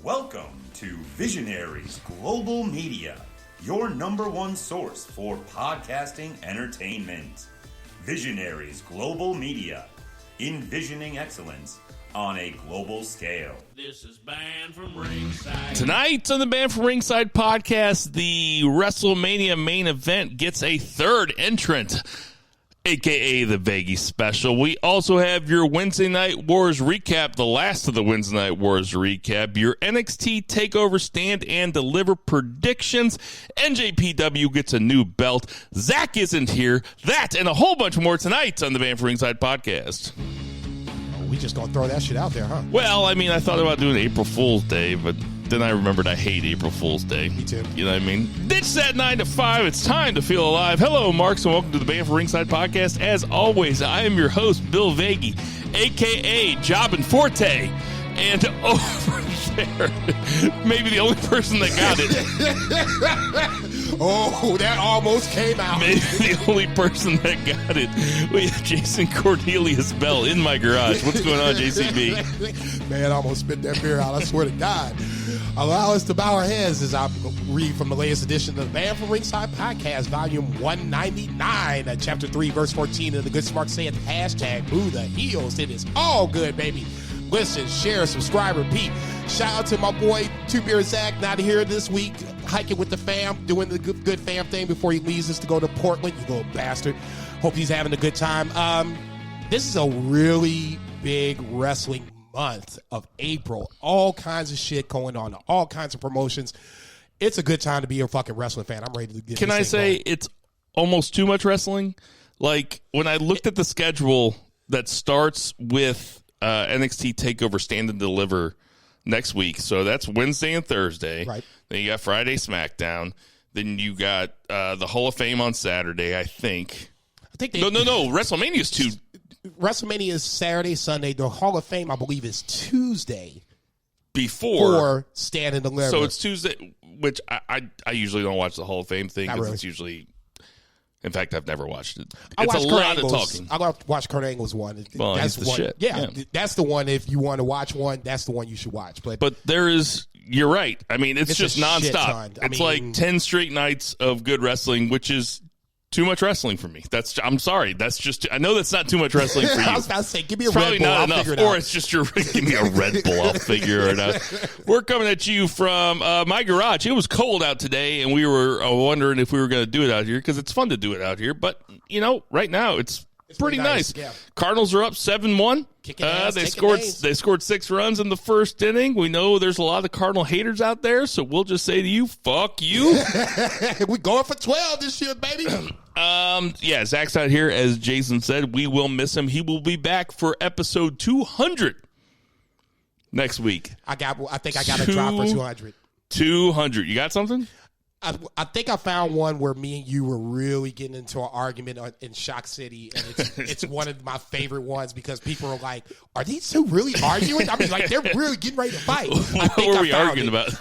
Welcome to Visionaries Global Media, your number one source for podcasting entertainment. Visionaries Global Media, envisioning excellence on a global scale. This is Banned from Ringside. Tonight on the Banned from Ringside podcast, the WrestleMania main event gets a third entrant, a.k.a. the Vegas Special. We also have your Wednesday Night Wars recap, the last of the Wednesday Night Wars recap, your NXT TakeOver stand and deliver predictions. NJPW gets a new belt. Zach isn't here. That and a whole bunch more tonight on the Banned from Ringside podcast. We just gonna throw that shit out there, huh? Well, I mean, I thought about doing April Fool's Day, but then I remembered I hate April Fool's Day. Me too. You know what I mean? Ditch that 9 to 5. It's time to feel alive. Hello, Marks, and welcome to the Banned from Ringside podcast. As always, I am your host, Bill Vagey, a.k.a. Jobbin' Forte. And over there, maybe the only person that got it. Oh, that almost came out. Maybe the only person that got it. We have Jason Cornelius Bell in my garage. What's going on, JCB? Man, I almost spit that beer out. I swear to God. Allow us to bow our heads as I read from the latest edition of the Banned from Ringside podcast, volume 199, chapter 3, verse 14 of the Good Smart Saying, hashtag Boo the Heels. It is all good, baby. Listen, share, subscribe, repeat. Shout out to my boy, Two Beer Zach, not here this week, hiking with the fam, doing the good fam thing before he leaves us to go to Portland, you little bastard. Hope he's having a good time. This is a really big wrestling month of April. All kinds of shit going on, all kinds of promotions. It's a good time to be a fucking wrestling fan. I'm ready to get Can I say it's almost too much wrestling? Like, when I looked at the schedule that starts with NXT TakeOver Stand and Deliver next week. So that's Wednesday and Thursday. Right. Then you got Friday SmackDown. Then you got the Hall of Fame on Saturday, I think. No. WrestleMania is WrestleMania is Saturday, Sunday. The Hall of Fame, I believe, is Tuesday. Before Stand and Deliver. So it's Tuesday, which I usually don't watch the Hall of Fame thing because it's usually... In fact, I've never watched it. It's a lot of talking. I got to watch Kurt Angle's one. Well, that's the one. Shit. Yeah, that's the one. If you want to watch one, that's the one you should watch. But there is, you're right. I mean, it's just nonstop. It's like 10 straight nights of good wrestling, which is too much wrestling for me. I'm sorry. That's just, I know that's not too much wrestling for you. I was about to say, give me a it's Red Bull. Not I'll enough. figure it or out. it's just give me a Red Bull. I'll figure it out. We're coming at you from my garage. It was cold out today, and we were wondering if we were going to do it out here because it's fun to do it out here. But, you know, right now it's pretty nice. Yeah. Cardinals are up 7-1. They scored 6 runs in the first inning. We know there's a lot of Cardinal haters out there, so we'll just say to you, fuck you. We're going for 12 this year, baby. Yeah, Zach's not here. As Jason said, we will miss him. He will be back for episode 200 next week. I think I got a drop for 200. 200. You got something? I think I found one where me and you were really getting into an argument in Shock City, and it's one of my favorite ones because people are like, "Are these two really arguing?" I mean, like they're really getting ready to fight. What were we arguing about?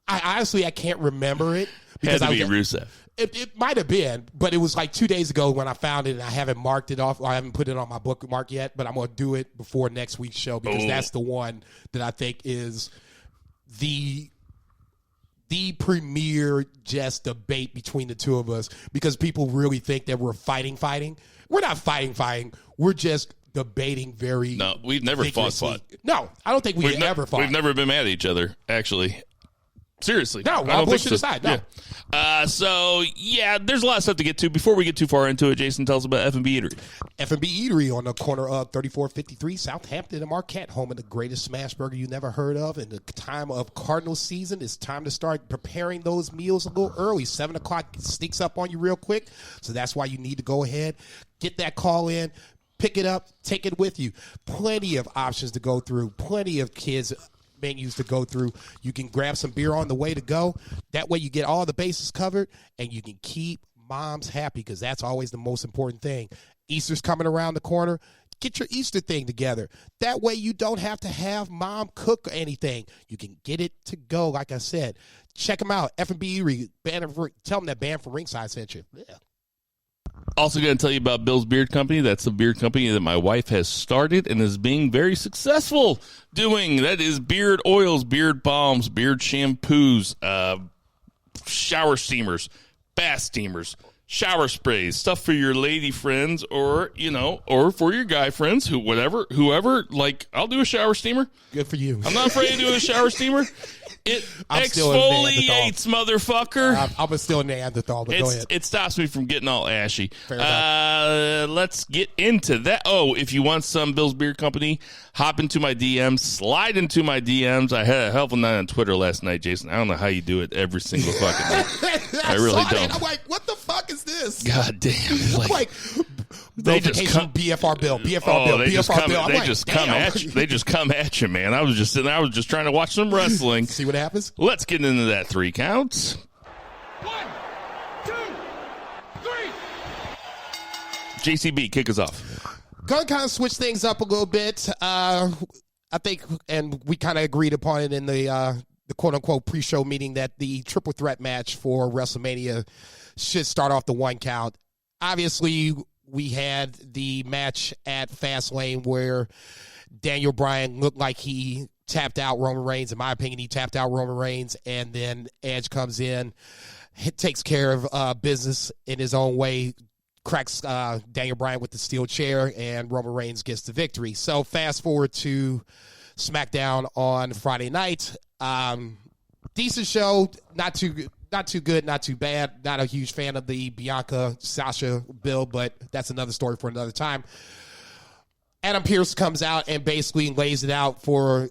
I can't remember it because had to be Rusev. It might have been, but it was like 2 days ago when I found it, and I haven't marked it off. Or I haven't put it on my bookmark yet, but I'm going to do it before next week's show because that's the one that I think is the premier just debate between the two of us because people really think that we're fighting. We're not fighting. We're just debating very No, we've never fought. No, I don't think we've ever fought. We've never been mad at each other, actually. Seriously. No, I'll push it aside. No. Yeah. So, yeah, there's a lot of stuff to get to. Before we get too far into it, Jason, tell us about F&B Eatery. F&B Eatery on the corner of 3453 Southampton and Marquette, home of the greatest smash burger you never heard of. In the time of Cardinal season, it's time to start preparing those meals a little early. 7 o'clock sneaks up on you real quick, so that's why you need to go ahead, get that call in, pick it up, take it with you. Plenty of options to go through, plenty of kids' menus to go through. You can grab some beer on the way to go. That way you get all the bases covered and you can keep moms happy because that's always the most important thing. Easter's coming around the corner. Get your Easter thing together. That way you don't have to have mom cook anything. You can get it to go, like I said. Check them out. F&B Eatery. Tell them that Banned from Ringside sent you. Yeah. Also going to tell you about Bill's Beard Company. That's the beard company that my wife has started and is being very successful doing. That is beard oils, beard balms, beard shampoos, shower steamers, bath steamers, shower sprays, stuff for your lady friends or for your guy friends, whoever, like, I'll do a shower steamer. Good for you. I'm not afraid to do a shower steamer. It exfoliates, motherfucker. I'm still a Neanderthal, but go ahead. It stops me from getting all ashy. Let's get into that. Oh, if you want some Bill's Beard Company, hop into my DMs, slide into my DMs. I had a helpful night on Twitter last night, Jason. I don't know how you do it every single fucking night. I really don't. I'm like, what the fuck is this? God damn. I'm like they just come BFR Bill, BFR Bill, BFR Bill. They just come at you, man. I was just trying to watch some wrestling. See what happens? Let's get into that 3 counts. 1, 2, 3. JCB, kick us off. Gonna kind of switch things up a little bit. I think, and we kind of agreed upon it in the quote-unquote pre-show meeting, that the triple threat match for WrestleMania should start off the 1 count. Obviously, we had the match at Fastlane where Daniel Bryan looked like he tapped out Roman Reigns. In my opinion, he tapped out Roman Reigns, and then Edge comes in, takes care of business in his own way, cracks Daniel Bryan with the steel chair, and Roman Reigns gets the victory. So fast forward to SmackDown on Friday night. Decent show, not too good, not too bad. Not a huge fan of the Bianca Sasha build, but that's another story for another time. Adam Pearce comes out and basically lays it out for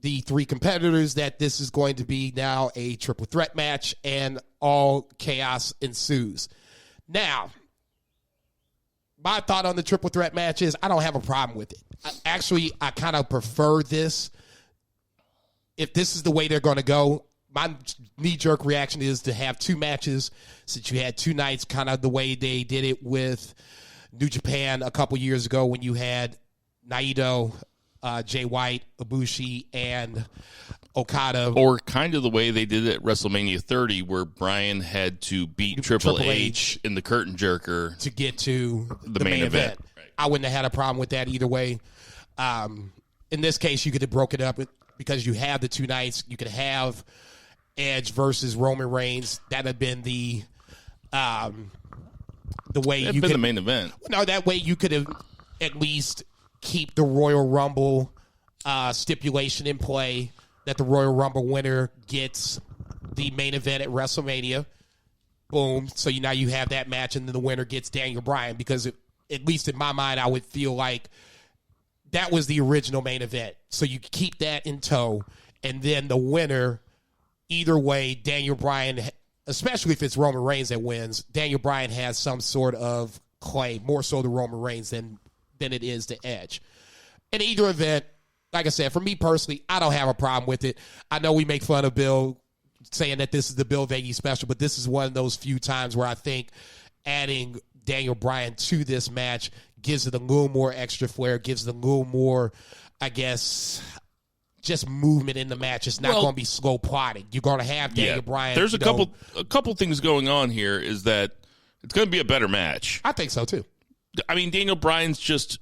the 3 competitors that this is going to be now a triple threat match, and all chaos ensues. Now, my thought on the triple threat match is I don't have a problem with it. I kind of prefer this. If this is the way they're going to go, my knee-jerk reaction is to have 2 matches, since you had 2 nights, kind of the way they did it with New Japan a couple years ago when you had Naito, Jay White, Ibushi, and Okada. Or kind of the way they did it at WrestleMania 30, where Bryan had to beat Triple H in the curtain jerker to get to the main event. Right. I wouldn't have had a problem with that either way. In this case, you could have broken it up because you have the 2 nights. You could have Edge versus Roman Reigns. That had been the way That'd you been could the main event. No, that way you could have at least keep the Royal Rumble stipulation in play, that the Royal Rumble winner gets the main event at WrestleMania. Boom. So now you have that match, and then the winner gets Daniel Bryan, because at least in my mind, I would feel like that was the original main event. So you keep that in tow, and then the winner, either way, Daniel Bryan, especially if it's Roman Reigns that wins, Daniel Bryan has some sort of claim, more so to Roman Reigns than it is to Edge. In either event, like I said, for me personally, I don't have a problem with it. I know we make fun of Bill saying that this is the Bill Vagey special, but this is one of those few times where I think adding Daniel Bryan to this match gives it a little more extra flair, gives it a little more, I guess, just movement in the match. It's not going to be slow plotting. You're going to have Daniel Bryan. There's a couple things going on here. Is that it's going to be a better match. I think so too. I mean, Daniel Bryan's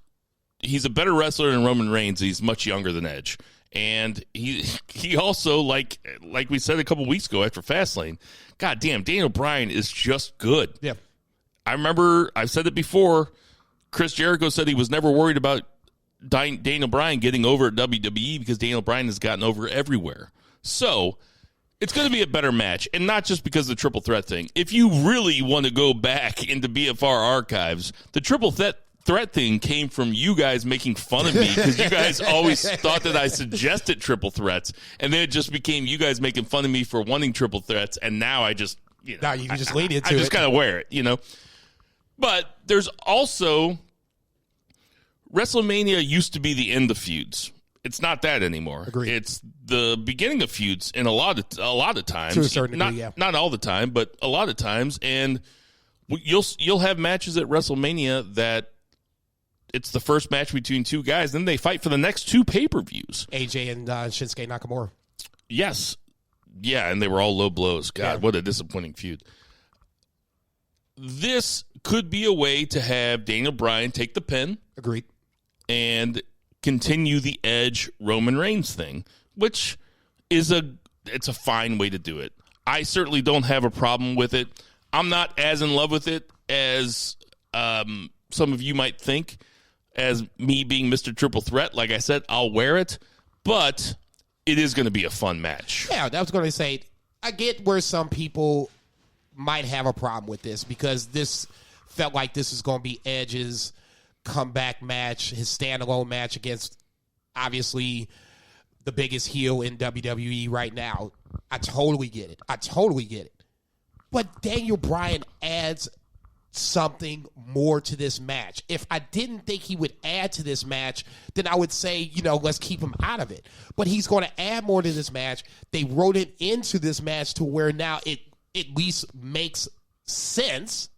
he's a better wrestler than Roman Reigns. He's much younger than Edge. And he also, like we said a couple weeks ago after Fastlane, God damn, Daniel Bryan is just good. Yeah. I remember, I've said it before, Chris Jericho said he was never worried about Daniel Bryan getting over at WWE because Daniel Bryan has gotten over everywhere. So it's going to be a better match, and not just because of the triple threat thing. If you really want to go back into BFR archives, the triple threat thing came from you guys making fun of me because you guys always thought that I suggested triple threats, and then it just became you guys making fun of me for wanting triple threats, and now I just, now you can just lean into it. I just kind of wear it, But there's also WrestleMania used to be the end of feuds. It's not that anymore. Agreed. It's the beginning of feuds in a lot of times. To a certain degree, yeah. Not all the time, but a lot of times. And you'll have matches at WrestleMania that it's the first match between 2 guys, then they fight for the next 2 pay-per-views. AJ and Shinsuke Nakamura. Yes. Yeah, and they were all low blows. God, What a disappointing feud. This could be a way to have Daniel Bryan take the pin. Agreed. And continue the Edge Roman Reigns thing, which is it's a fine way to do it. I certainly don't have a problem with it. I'm not as in love with it as some of you might think, as me being Mr. Triple Threat. Like I said, I'll wear it, but it is going to be a fun match. Yeah, I was going to say, I get where some people might have a problem with this, because this felt like this is going to be Edge's comeback match, his standalone match against, obviously, the biggest heel in WWE right now. I totally get it. But Daniel Bryan adds something more to this match. If I didn't think he would add to this match, then I would say, let's keep him out of it. But he's going to add more to this match. They wrote it into this match to where now it at least makes sense,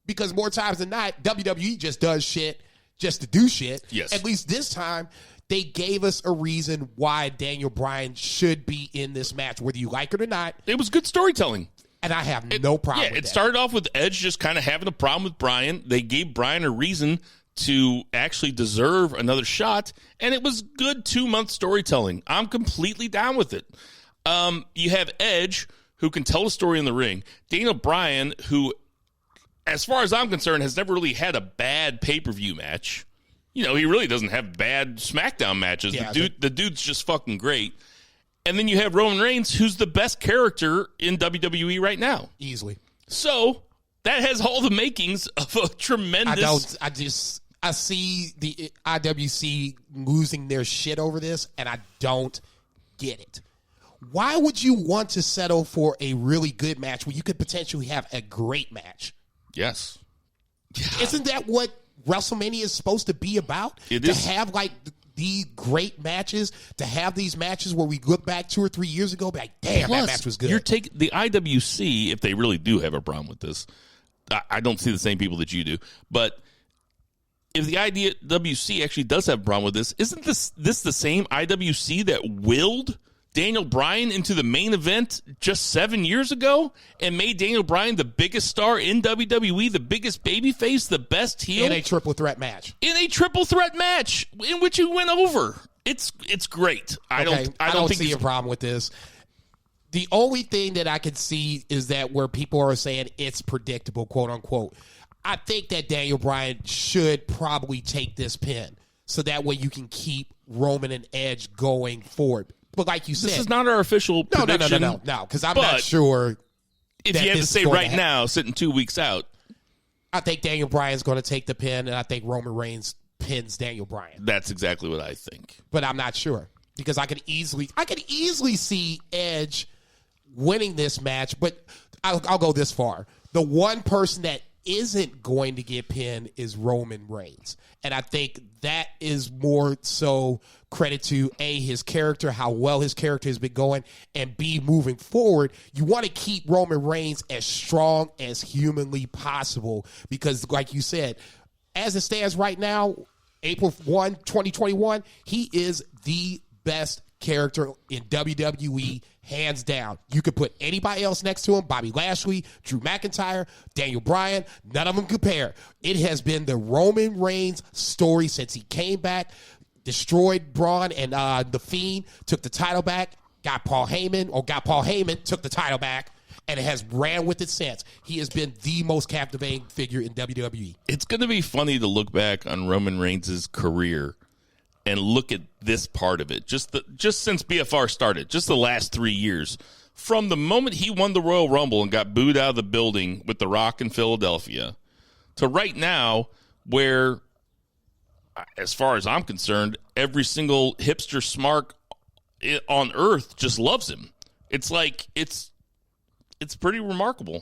because more times than not, WWE just does shit just to do shit. Yes. At least this time, they gave us a reason why Daniel Bryan should be in this match, whether you like it or not. It was good storytelling. And I have no problem with that. It started off with Edge just kind of having a problem with Bryan. They gave Bryan a reason to actually deserve another shot, and it was good 2-month storytelling. I'm completely down with it. You have Edge, who can tell a story in the ring. Daniel Bryan, who, as far as I'm concerned, has never really had a bad pay-per-view match. He really doesn't have bad SmackDown matches. Yeah, the dude's just fucking great. And then you have Roman Reigns, who's the best character in WWE right now. Easily. So that has all the makings of a tremendous... I see the IWC losing their shit over this, and I don't get it. Why would you want to settle for a really good match when you could potentially have a great match? Yes. Yeah. Isn't that what WrestleMania is supposed to be about? It to is. Have like the great matches, to have these matches where we look back 2 or 3 years ago, be like, damn, Plus, that match was good. The IWC, if they really do have a problem with this, I don't see the same people that you do, but if the IWC actually does have a problem with this, isn't this the same IWC that willed Daniel Bryan into the main event just 7 years ago and made Daniel Bryan the biggest star in WWE, the biggest babyface, the best heel? In a triple threat match. In which he went over. It's great. I don't see a problem with this. The only thing that I can see is that where people are saying it's predictable, quote unquote. I think that Daniel Bryan should probably take this pin so that way you can keep Roman and Edge going forward. But like you said, this is not our official prediction. No, because I'm not sure. If you had to say right now, sitting 2 weeks out, I think Daniel Bryan's going to take the pin, and I think Roman Reigns pins Daniel Bryan. That's exactly what I think. But I'm not sure, because I could easily see Edge winning this match. But I'll go this far: the one person that isn't going to get pinned is Roman Reigns. And I think that is more so credit to A, his character, how well his character has been going, and B, moving forward, you want to keep Roman Reigns as strong as humanly possible, because like you said, as it stands right now, April 1, 2021, he is the best character in WWE, hands down. You could put anybody else next to him, Bobby Lashley, Drew McIntyre, Daniel Bryan, none of them compare. It has been the Roman Reigns story since he came back, destroyed Braun and The Fiend, took the title back, got Paul Heyman, took the title back, and it has ran with it since. He has been the most captivating figure in WWE. It's going to be funny to look back on Roman Reigns' career and look at this part of it, just since BFR started, just the last 3 years, from the moment he won the Royal Rumble and got booed out of the building with The Rock in Philadelphia, to right now, where, as far as I'm concerned, every single hipster smark on earth just loves him. It's like, it's pretty remarkable.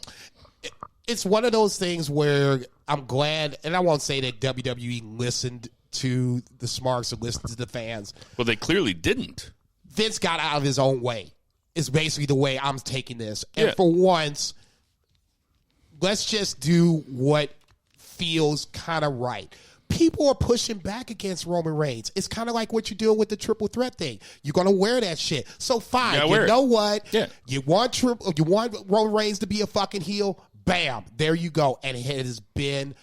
It's one of those things where I'm glad, and I won't say that WWE listened to the smarks or listened to the fans. Well, they clearly didn't. Vince got out of his own way. It's basically the way I'm taking this. And for once, let's just do what feels kind of right. People are pushing back against Roman Reigns. It's kind of like what you're doing with the triple threat thing. You're going to wear that shit. So fine. You know what? Yeah. You want Roman Reigns to be a fucking heel? Bam, there you go. And it has been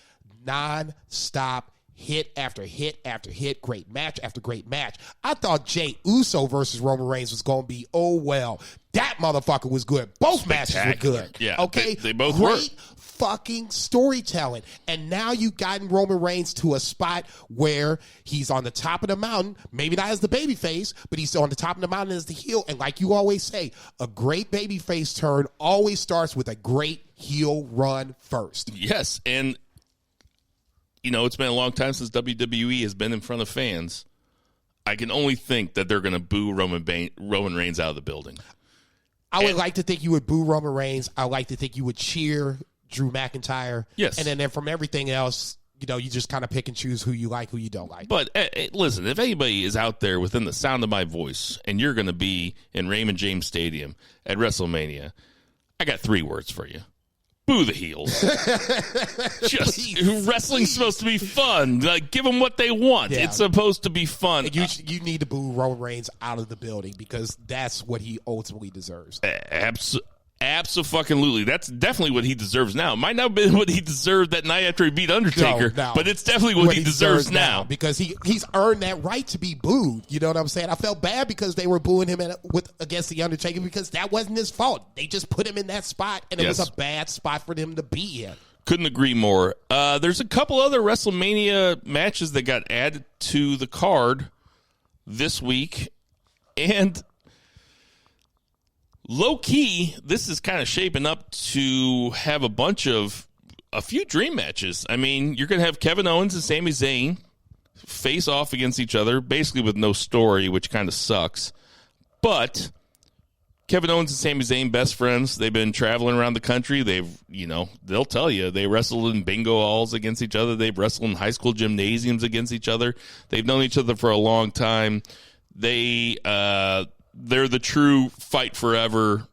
non-stop hit after hit after hit, great match after great match. I thought Jey Uso versus Roman Reigns was going to be, oh, well, that motherfucker was good. Both matches were good. Yeah, okay? They both were. Great fucking storytelling. And now you've gotten Roman Reigns to a spot where he's on the top of the mountain, maybe not as the babyface, but he's on the top of the mountain as the heel. And like you always say, a great babyface turn always starts with a great heel run first. Yes, and it's been a long time since WWE has been in front of fans. I can only think that they're going to boo Roman Reigns out of the building. I would like to think you would boo Roman Reigns. I would like to think you would cheer Drew McIntyre. Yes. And then from everything else, you just kind of pick and choose who you like, who you don't like. But listen, if anybody is out there within the sound of my voice and you're going to be in Raymond James Stadium at WrestleMania, I got 3 words for you. Boo the heels. Wrestling's supposed to be fun. Like, give them what they want. Yeah. It's supposed to be fun. And you need to boo Roman Reigns out of the building because that's what he ultimately deserves. Absolutely. That's definitely what he deserves now. Might not have been what he deserved that night after he beat Undertaker, No. but it's definitely what he deserves now. Because he's earned that right to be booed. You know what I'm saying? I felt bad because they were booing him against the Undertaker because that wasn't his fault. They just put him in that spot, and it was a bad spot for him to be in. Couldn't agree more. There's a couple other WrestleMania matches that got added to the card this week, and low-key, this is kind of shaping up to have a few dream matches. I mean, you're going to have Kevin Owens and Sami Zayn face off against each other, basically with no story, which kind of sucks. But Kevin Owens and Sami Zayn, best friends. They've been traveling around the country. They'll tell you, they wrestled in bingo halls against each other. They've wrestled in high school gymnasiums against each other. They've known each other for a long time. They're the true fight forever,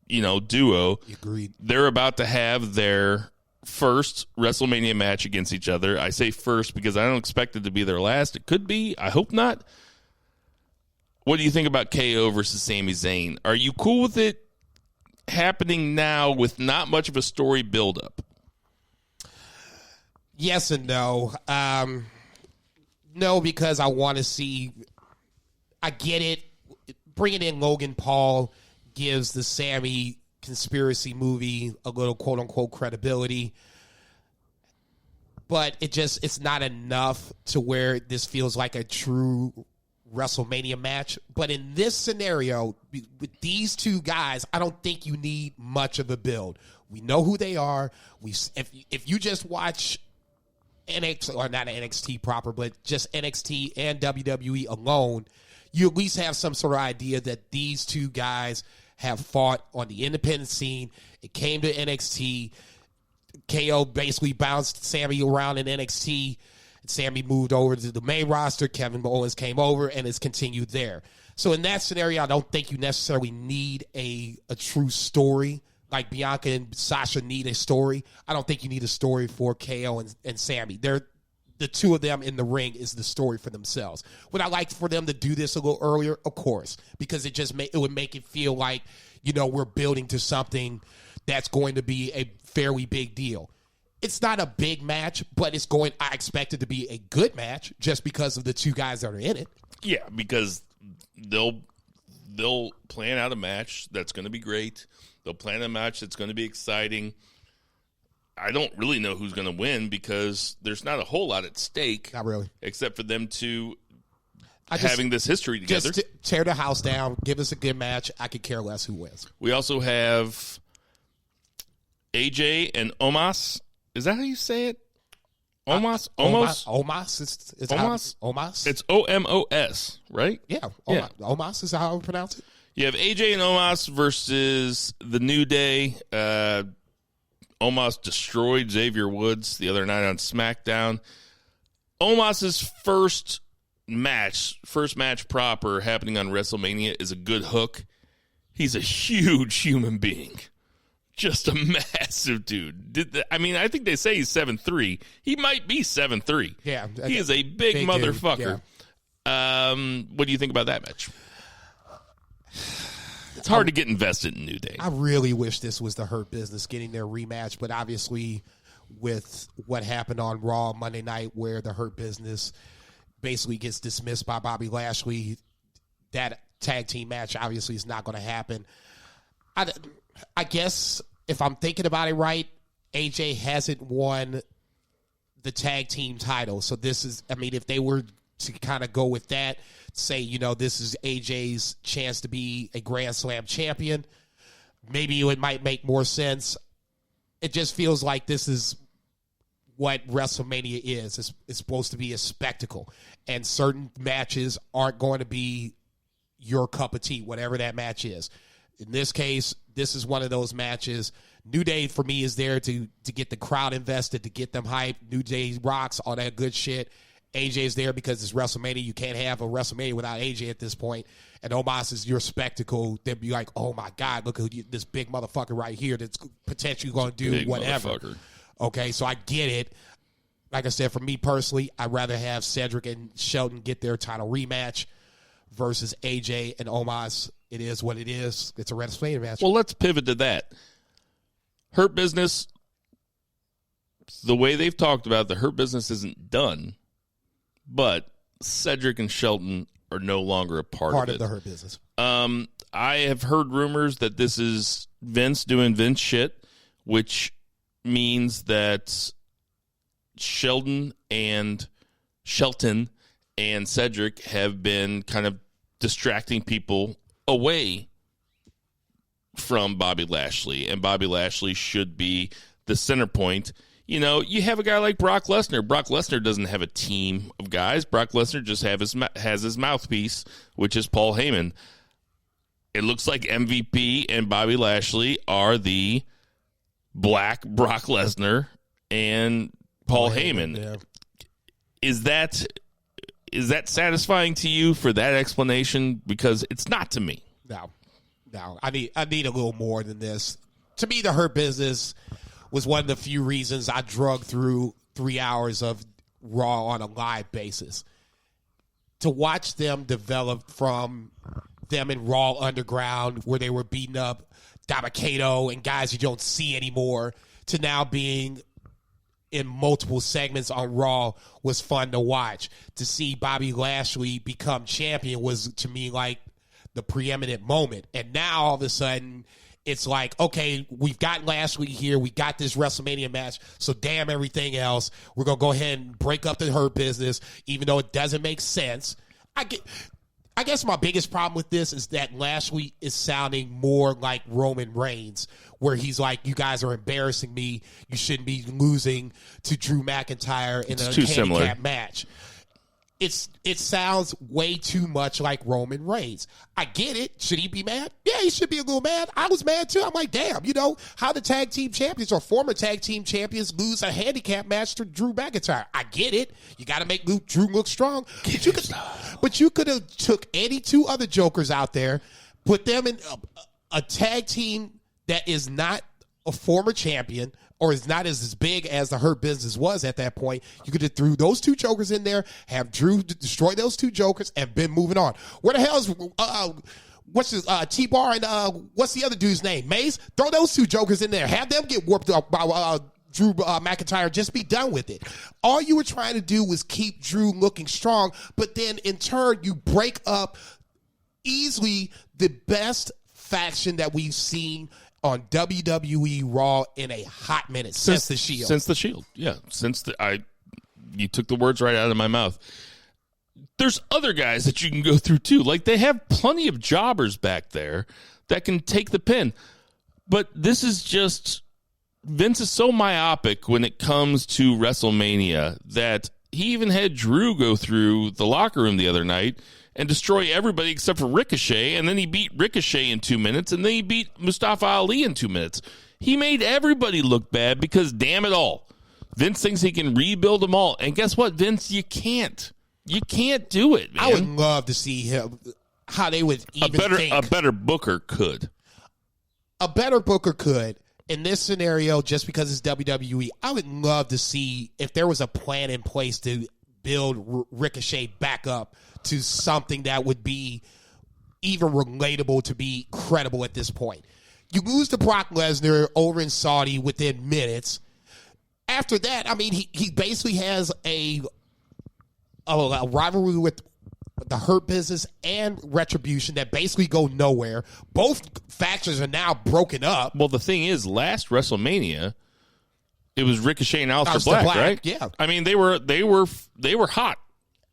duo. Agreed. They're about to have their first WrestleMania match against each other. I say first because I don't expect it to be their last. It could be. I hope not. What do you think about KO versus Sami Zayn? Are you cool with it happening now with not much of a story buildup? Yes and no. No, because I want to see. I get it. Bringing in Logan Paul gives the Sammy conspiracy movie a little quote-unquote credibility. But it's not enough to where this feels like a true WrestleMania match. But in this scenario, with these two guys, I don't think you need much of a build. We know who they are. If you just watch NXT, or not NXT proper, but just NXT and WWE alone, you at least have some sort of idea that these two guys have fought on the independent scene. It came to NXT. KO basically bounced Sammy around in NXT. Sammy moved over to the main roster. Kevin Owens came over, and it's continued there. So in that scenario, I don't think you necessarily need a true story. Like Bianca and Sasha need a story. I don't think you need a story for KO and Sammy. The two of them in the ring is the story for themselves. Would I like for them to do this a little earlier? Of course, because it would make it feel like, we're building to something that's going to be a fairly big deal. It's not a big match, but I expect it to be a good match just because of the two guys that are in it. Yeah, because they'll plan out a match that's going to be great. They'll plan a match that's going to be exciting. I don't really know who's going to win because there's not a whole lot at stake. Not really. Except for them two having this history together. Just tear the house down. Give us a good match. I could care less who wins. We also have AJ and Omos. Is that how you say it? Omos? Omos? It's Omos? Omos? It's OMOS, right? Yeah. Yeah. Omos is how I would pronounce it. You have AJ and Omos versus The New Day. Omos destroyed Xavier Woods the other night on SmackDown. Omos's first match proper happening on WrestleMania is a good hook. He's a huge human being. Just a massive dude. I think they say he's 7'3". He might be 7'3". Yeah. He is a big motherfucker. Yeah. What do you think about that match? It's hard to get invested in New Day. I really wish this was the Hurt Business getting their rematch, but obviously with what happened on Raw Monday night where the Hurt Business basically gets dismissed by Bobby Lashley, that tag team match obviously is not going to happen. I guess if I'm thinking about it right, AJ hasn't won the tag team title. So this is, I mean, if they were to kind of go with that, say, you know, this is AJ's chance to be a Grand Slam champion, maybe it might make more sense. It just feels like this is what WrestleMania is. It's supposed to be a spectacle, and certain matches aren't going to be your cup of tea, whatever that match is. In this case, this is one of those matches. New Day, for me, is there to get the crowd invested, to get them hyped. New Day rocks, all that good shit. AJ's there because it's WrestleMania. You can't have a WrestleMania without AJ at this point. And Omos is your spectacle. They'd be like, oh, my God, look at this big motherfucker right here that's potentially going to do big whatever. Okay, so I get it. Like I said, for me personally, I'd rather have Cedric and Shelton get their title rematch versus AJ and Omos. It is what it is. It's a WrestleMania match. Well, let's pivot to that. Hurt Business, the way they've talked about it, the Hurt Business isn't done, but Cedric and Shelton are no longer a part of it. The Hurt Business. I have heard rumors that this is Vince doing Vince shit, which means that Shelton and Cedric have been kind of distracting people away from Bobby Lashley, and Bobby Lashley should be the center point. You know, you have a guy like Brock Lesnar. Brock Lesnar doesn't have a team of guys. Brock Lesnar just has his mouthpiece, which is Paul Heyman. It looks like MVP and Bobby Lashley are the Black Brock Lesnar and Paul Heyman. Yeah. Is that satisfying to you for that explanation? Because it's not to me. No. I need a little more than this. To me, the Hurt Business was one of the few reasons I drug through 3 hours of Raw on a live basis. To watch them develop from them in Raw Underground, where they were beating up Dabba-Kato and guys you don't see anymore, to now being in multiple segments on Raw, was fun to watch. To see Bobby Lashley become champion was, to me, like the preeminent moment. And now all of a sudden it's like, okay, we've got Lashley here. We got this WrestleMania match. So damn everything else. We're going to go ahead and break up the Hurt Business, even though it doesn't make sense. I guess my biggest problem with this is that Lashley is sounding more like Roman Reigns, where he's like, you guys are embarrassing me. You shouldn't be losing to Drew McIntyre in a handicap match. It sounds way too much like Roman Reigns. I get it. Should he be mad? Yeah, he should be a little mad. I was mad too. I'm like, damn, you know, how the tag team champions or former tag team champions lose a handicap match to Drew McIntyre. I get it. You got to make Drew look strong. But you could have took any two other jokers out there, put them in a tag team that is not a former champion, or is not as big as the Hurt Business was at that point. You could have threw those two jokers in there, have Drew destroy those two jokers, and been moving on. Where the hell is what's his T-Bar and what's the other dude's name? Maze? Throw those two jokers in there. Have them get warped up by Drew McIntyre. Just be done with it. All you were trying to do was keep Drew looking strong, but then in turn you break up easily the best faction that we've seen on WWE Raw in a hot minute since the Shield. Since the Shield, yeah. You took the words right out of my mouth. There's other guys that you can go through too. Like, they have plenty of jobbers back there that can take the pin. But this is just, Vince is so myopic when it comes to WrestleMania that he even had Drew go through the locker room the other night and destroy everybody except for Ricochet, and then he beat Ricochet in 2 minutes, and then he beat Mustafa Ali in 2 minutes. He made everybody look bad because, damn it all, Vince thinks he can rebuild them all. And guess what, Vince? You can't. You can't do it, man. I would love to see him, how they would even think. A better booker could. A better booker could. In this scenario, just because it's WWE, I would love to see if there was a plan in place to build Ricochet back up to something that would be even relatable to be credible at this point. You lose to Brock Lesnar over in Saudi within minutes. After that, I mean, he basically has a rivalry with the Hurt Business and Retribution that basically go nowhere. Both factions are now broken up. Well, the thing is, last WrestleMania, it was Ricochet and Aleister Black, right? Yeah. I mean, they were hot.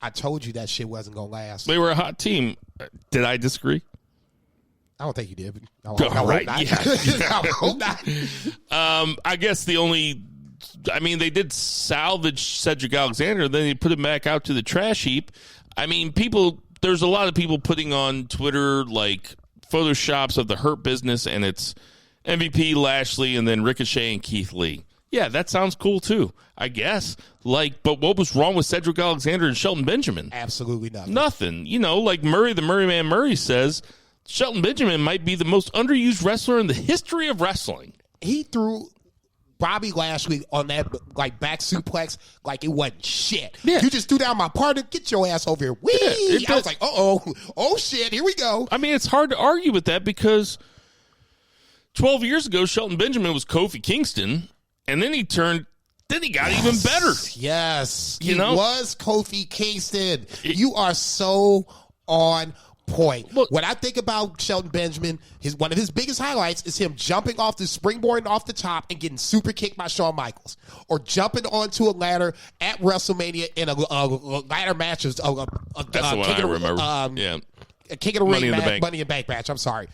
I told you that shit wasn't going to last. They were a hot team. Did I disagree? I don't think you did. I right. Not. Yeah. I hope not. I guess they did salvage Cedric Alexander, then they put him back out to the trash heap. I mean, there's a lot of people putting on Twitter, like, photoshops of the Hurt Business, and it's MVP, Lashley, and then Ricochet and Keith Lee. Yeah, that sounds cool, too, I guess. Like, but what was wrong with Cedric Alexander and Shelton Benjamin? Absolutely nothing. Nothing. You know, like Murray, the Murray Man Murray says, Shelton Benjamin might be the most underused wrestler in the history of wrestling. He threw Bobby Lashley on that back suplex like it wasn't shit. Yeah. You just threw down my partner. Get your ass over here. Whee! Yeah, I was like, oh shit, here we go. I mean, it's hard to argue with that because 12 years ago, Shelton Benjamin was Kofi Kingston, and then he got even better. Yes, he was Kofi Kingston. You are so on point. Look, when I think about Shelton Benjamin, one of his biggest highlights is him jumping off the springboard off the top and getting super kicked by Shawn Michaels, or jumping onto a ladder at WrestleMania in a ladder match. That's the one I remember. Yeah, a King of the Ring match, Money in the Bank match. I'm sorry.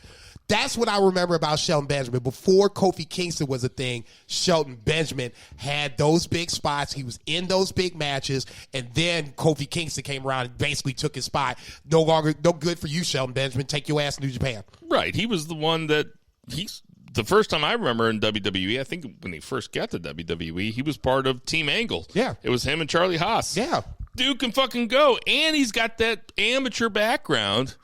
That's what I remember about Shelton Benjamin. Before Kofi Kingston was a thing, Shelton Benjamin had those big spots. He was in those big matches, and then Kofi Kingston came around and basically took his spot. No good for you, Shelton Benjamin. Take your ass to New Japan. Right. He was the one that the first time I remember in WWE, I think when he first got to WWE, he was part of Team Angle. Yeah. It was him and Charlie Haas. Yeah. Dude can fucking go. And he's got that amateur background.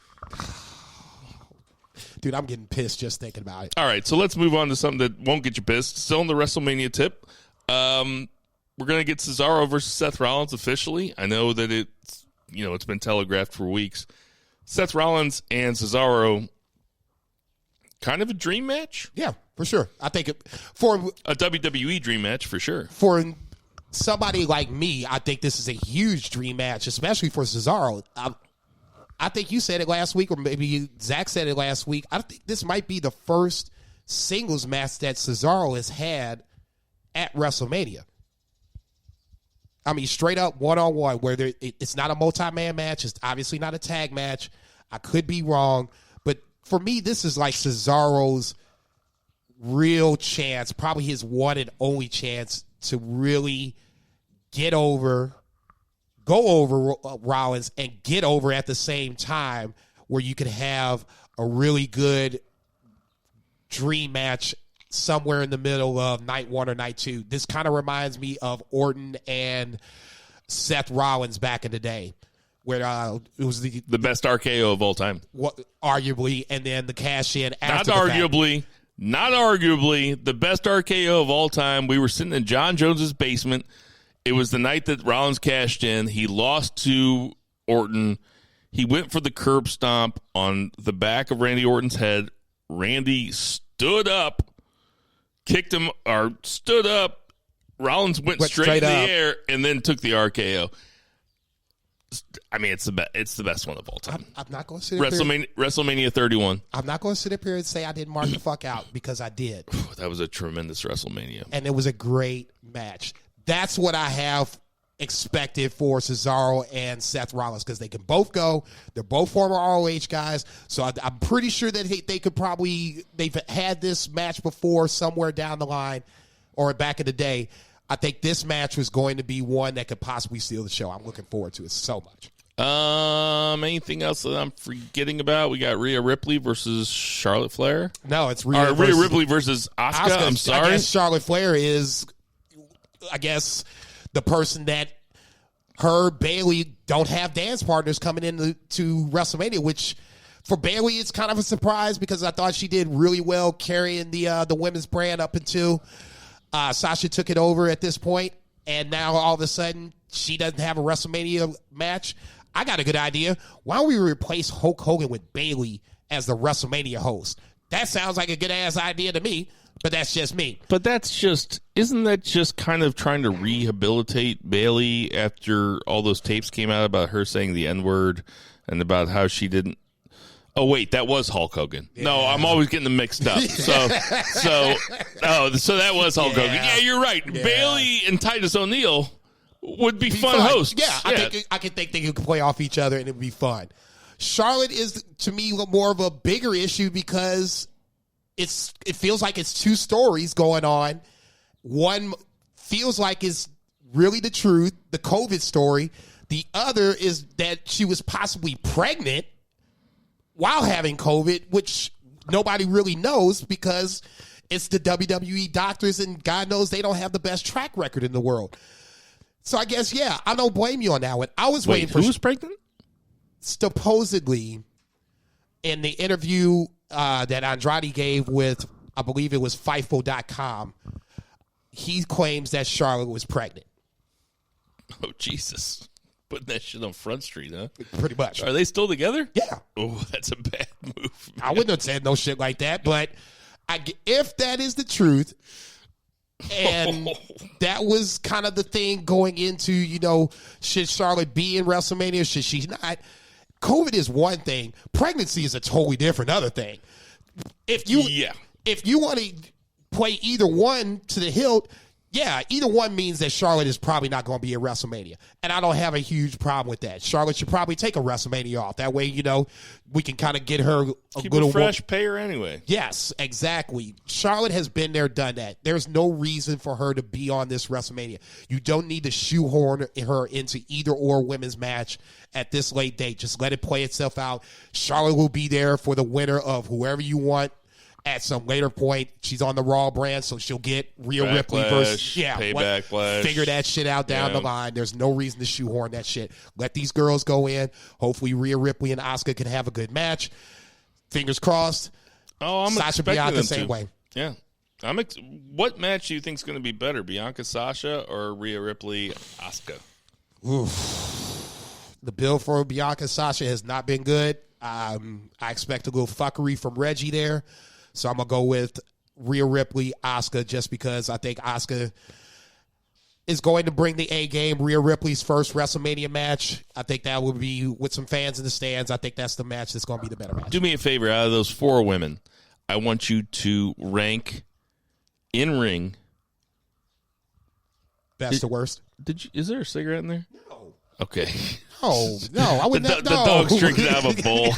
Dude, I'm getting pissed just thinking about it. All right, so let's move on to something that won't get you pissed. Still in the WrestleMania tip. We're going to get Cesaro versus Seth Rollins officially. I know that it's been telegraphed for weeks. Seth Rollins and Cesaro, kind of a dream match? Yeah, for sure. I think for a WWE dream match, for sure. For somebody like me, I think this is a huge dream match, especially for Cesaro. I think you said it last week, or maybe Zach said it last week. I think this might be the first singles match that Cesaro has had at WrestleMania. I mean, straight up one-on-one, where it's not a multi-man match. It's obviously not a tag match. I could be wrong. But for me, this is like Cesaro's real chance, probably his one and only chance to really go over Rollins and get over at the same time, where you could have a really good dream match somewhere in the middle of night one or night two. This kind of reminds me of Orton and Seth Rollins back in the day, where it was the best RKO of all time. Arguably, and then the cash in after Not arguably, the best RKO of all time. We were sitting in John Jones's basement. It was the night that Rollins cashed in. He lost to Orton. He went for the curb stomp on the back of Randy Orton's head. Randy stood up, kicked him, or stood up. Rollins went straight in the air and then took the RKO. I mean, it's the best one of all time. I'm not going to sit up here. WrestleMania 31. I'm not going to sit up here and say I didn't mark the fuck out, because I did. That was a tremendous WrestleMania. And it was a great match. That's what I have expected for Cesaro and Seth Rollins, because they can both go. They're both former ROH guys. So I'm pretty sure that they've had this match before somewhere down the line or back in the day. I think this match was going to be one that could possibly steal the show. I'm looking forward to it so much. Anything else that I'm forgetting about? We got Rhea Ripley versus Charlotte Flair. No, it's Rhea Ripley versus Asuka. I'm sorry. I guess Charlotte Flair is, the person that Bayley don't have dance partners coming into WrestleMania, which for Bayley it's kind of a surprise, because I thought she did really well carrying the women's brand up until Sasha took it over at this point, and now all of a sudden she doesn't have a WrestleMania match. I got a good idea. Why don't we replace Hulk Hogan with Bayley as the WrestleMania host? That sounds like a good-ass idea to me, but that's just me. But isn't that just kind of trying to rehabilitate Bayley after all those tapes came out about her saying the N-word and about how she didn't? Oh, wait, that was Hulk Hogan. Yeah. No, I'm always getting them mixed up. So that was Hulk Hogan. Yeah, you're right. Yeah. Bayley and Titus O'Neil would be fun hosts. Yeah, I can think they could play off each other and it would be fun. Charlotte is, to me, more of a bigger issue because it feels like it's two stories going on. One feels like it's really the truth, the COVID story. The other is that she was possibly pregnant while having COVID, which nobody really knows because it's the WWE doctors, and God knows they don't have the best track record in the world. So I guess, yeah, I don't blame you on that one. I was waiting for... Who was pregnant? Supposedly, in the interview that Andrade gave with, I believe it was Fightful.com, he claims that Charlotte was pregnant. Oh, Jesus. Putting that shit on Front Street, huh? Pretty much. Are they still together? Yeah. Oh, that's a bad move, man. I wouldn't have said no shit like that, but if that is the truth, and that was kind of the thing going into, should Charlotte be in WrestleMania? Should she not? COVID is one thing. Pregnancy is a totally different other thing. If you want to play either one to the hilt, yeah, either one means that Charlotte is probably not going to be at WrestleMania. And I don't have a huge problem with that. Charlotte should probably take a WrestleMania off. That way, we can kind of get her Keep her fresh, pay her anyway. Yes, exactly. Charlotte has been there, done that. There's no reason for her to be on this WrestleMania. You don't need to shoehorn her into either or women's match at this late date. Just let it play itself out. Charlotte will be there for the winner of whoever you want. At some later point, she's on the Raw brand, so she'll get Rhea Ripley versus figure that shit out down the line. There's no reason to shoehorn that shit. Let these girls go in. Hopefully, Rhea Ripley and Asuka can have a good match. Fingers crossed. Oh, I'm Sasha Bianca the same way. Yeah, what match do you think is going to be better, Bianca Sasha or Rhea Ripley Asuka? Oof. The build for Bianca Sasha has not been good. I expect a little fuckery from Reggie there. So I'm going to go with Rhea Ripley, Asuka, just because I think Asuka is going to bring the A game. Rhea Ripley's first WrestleMania match. I think that will be with some fans in the stands. I think that's the match that's going to be the better match. Do me a favor. Out of those four women, I want you to rank in ring. Best to worst. Is there a cigarette in there? No. Okay. Oh, no, I would never. The dog's drinking out of a bowl.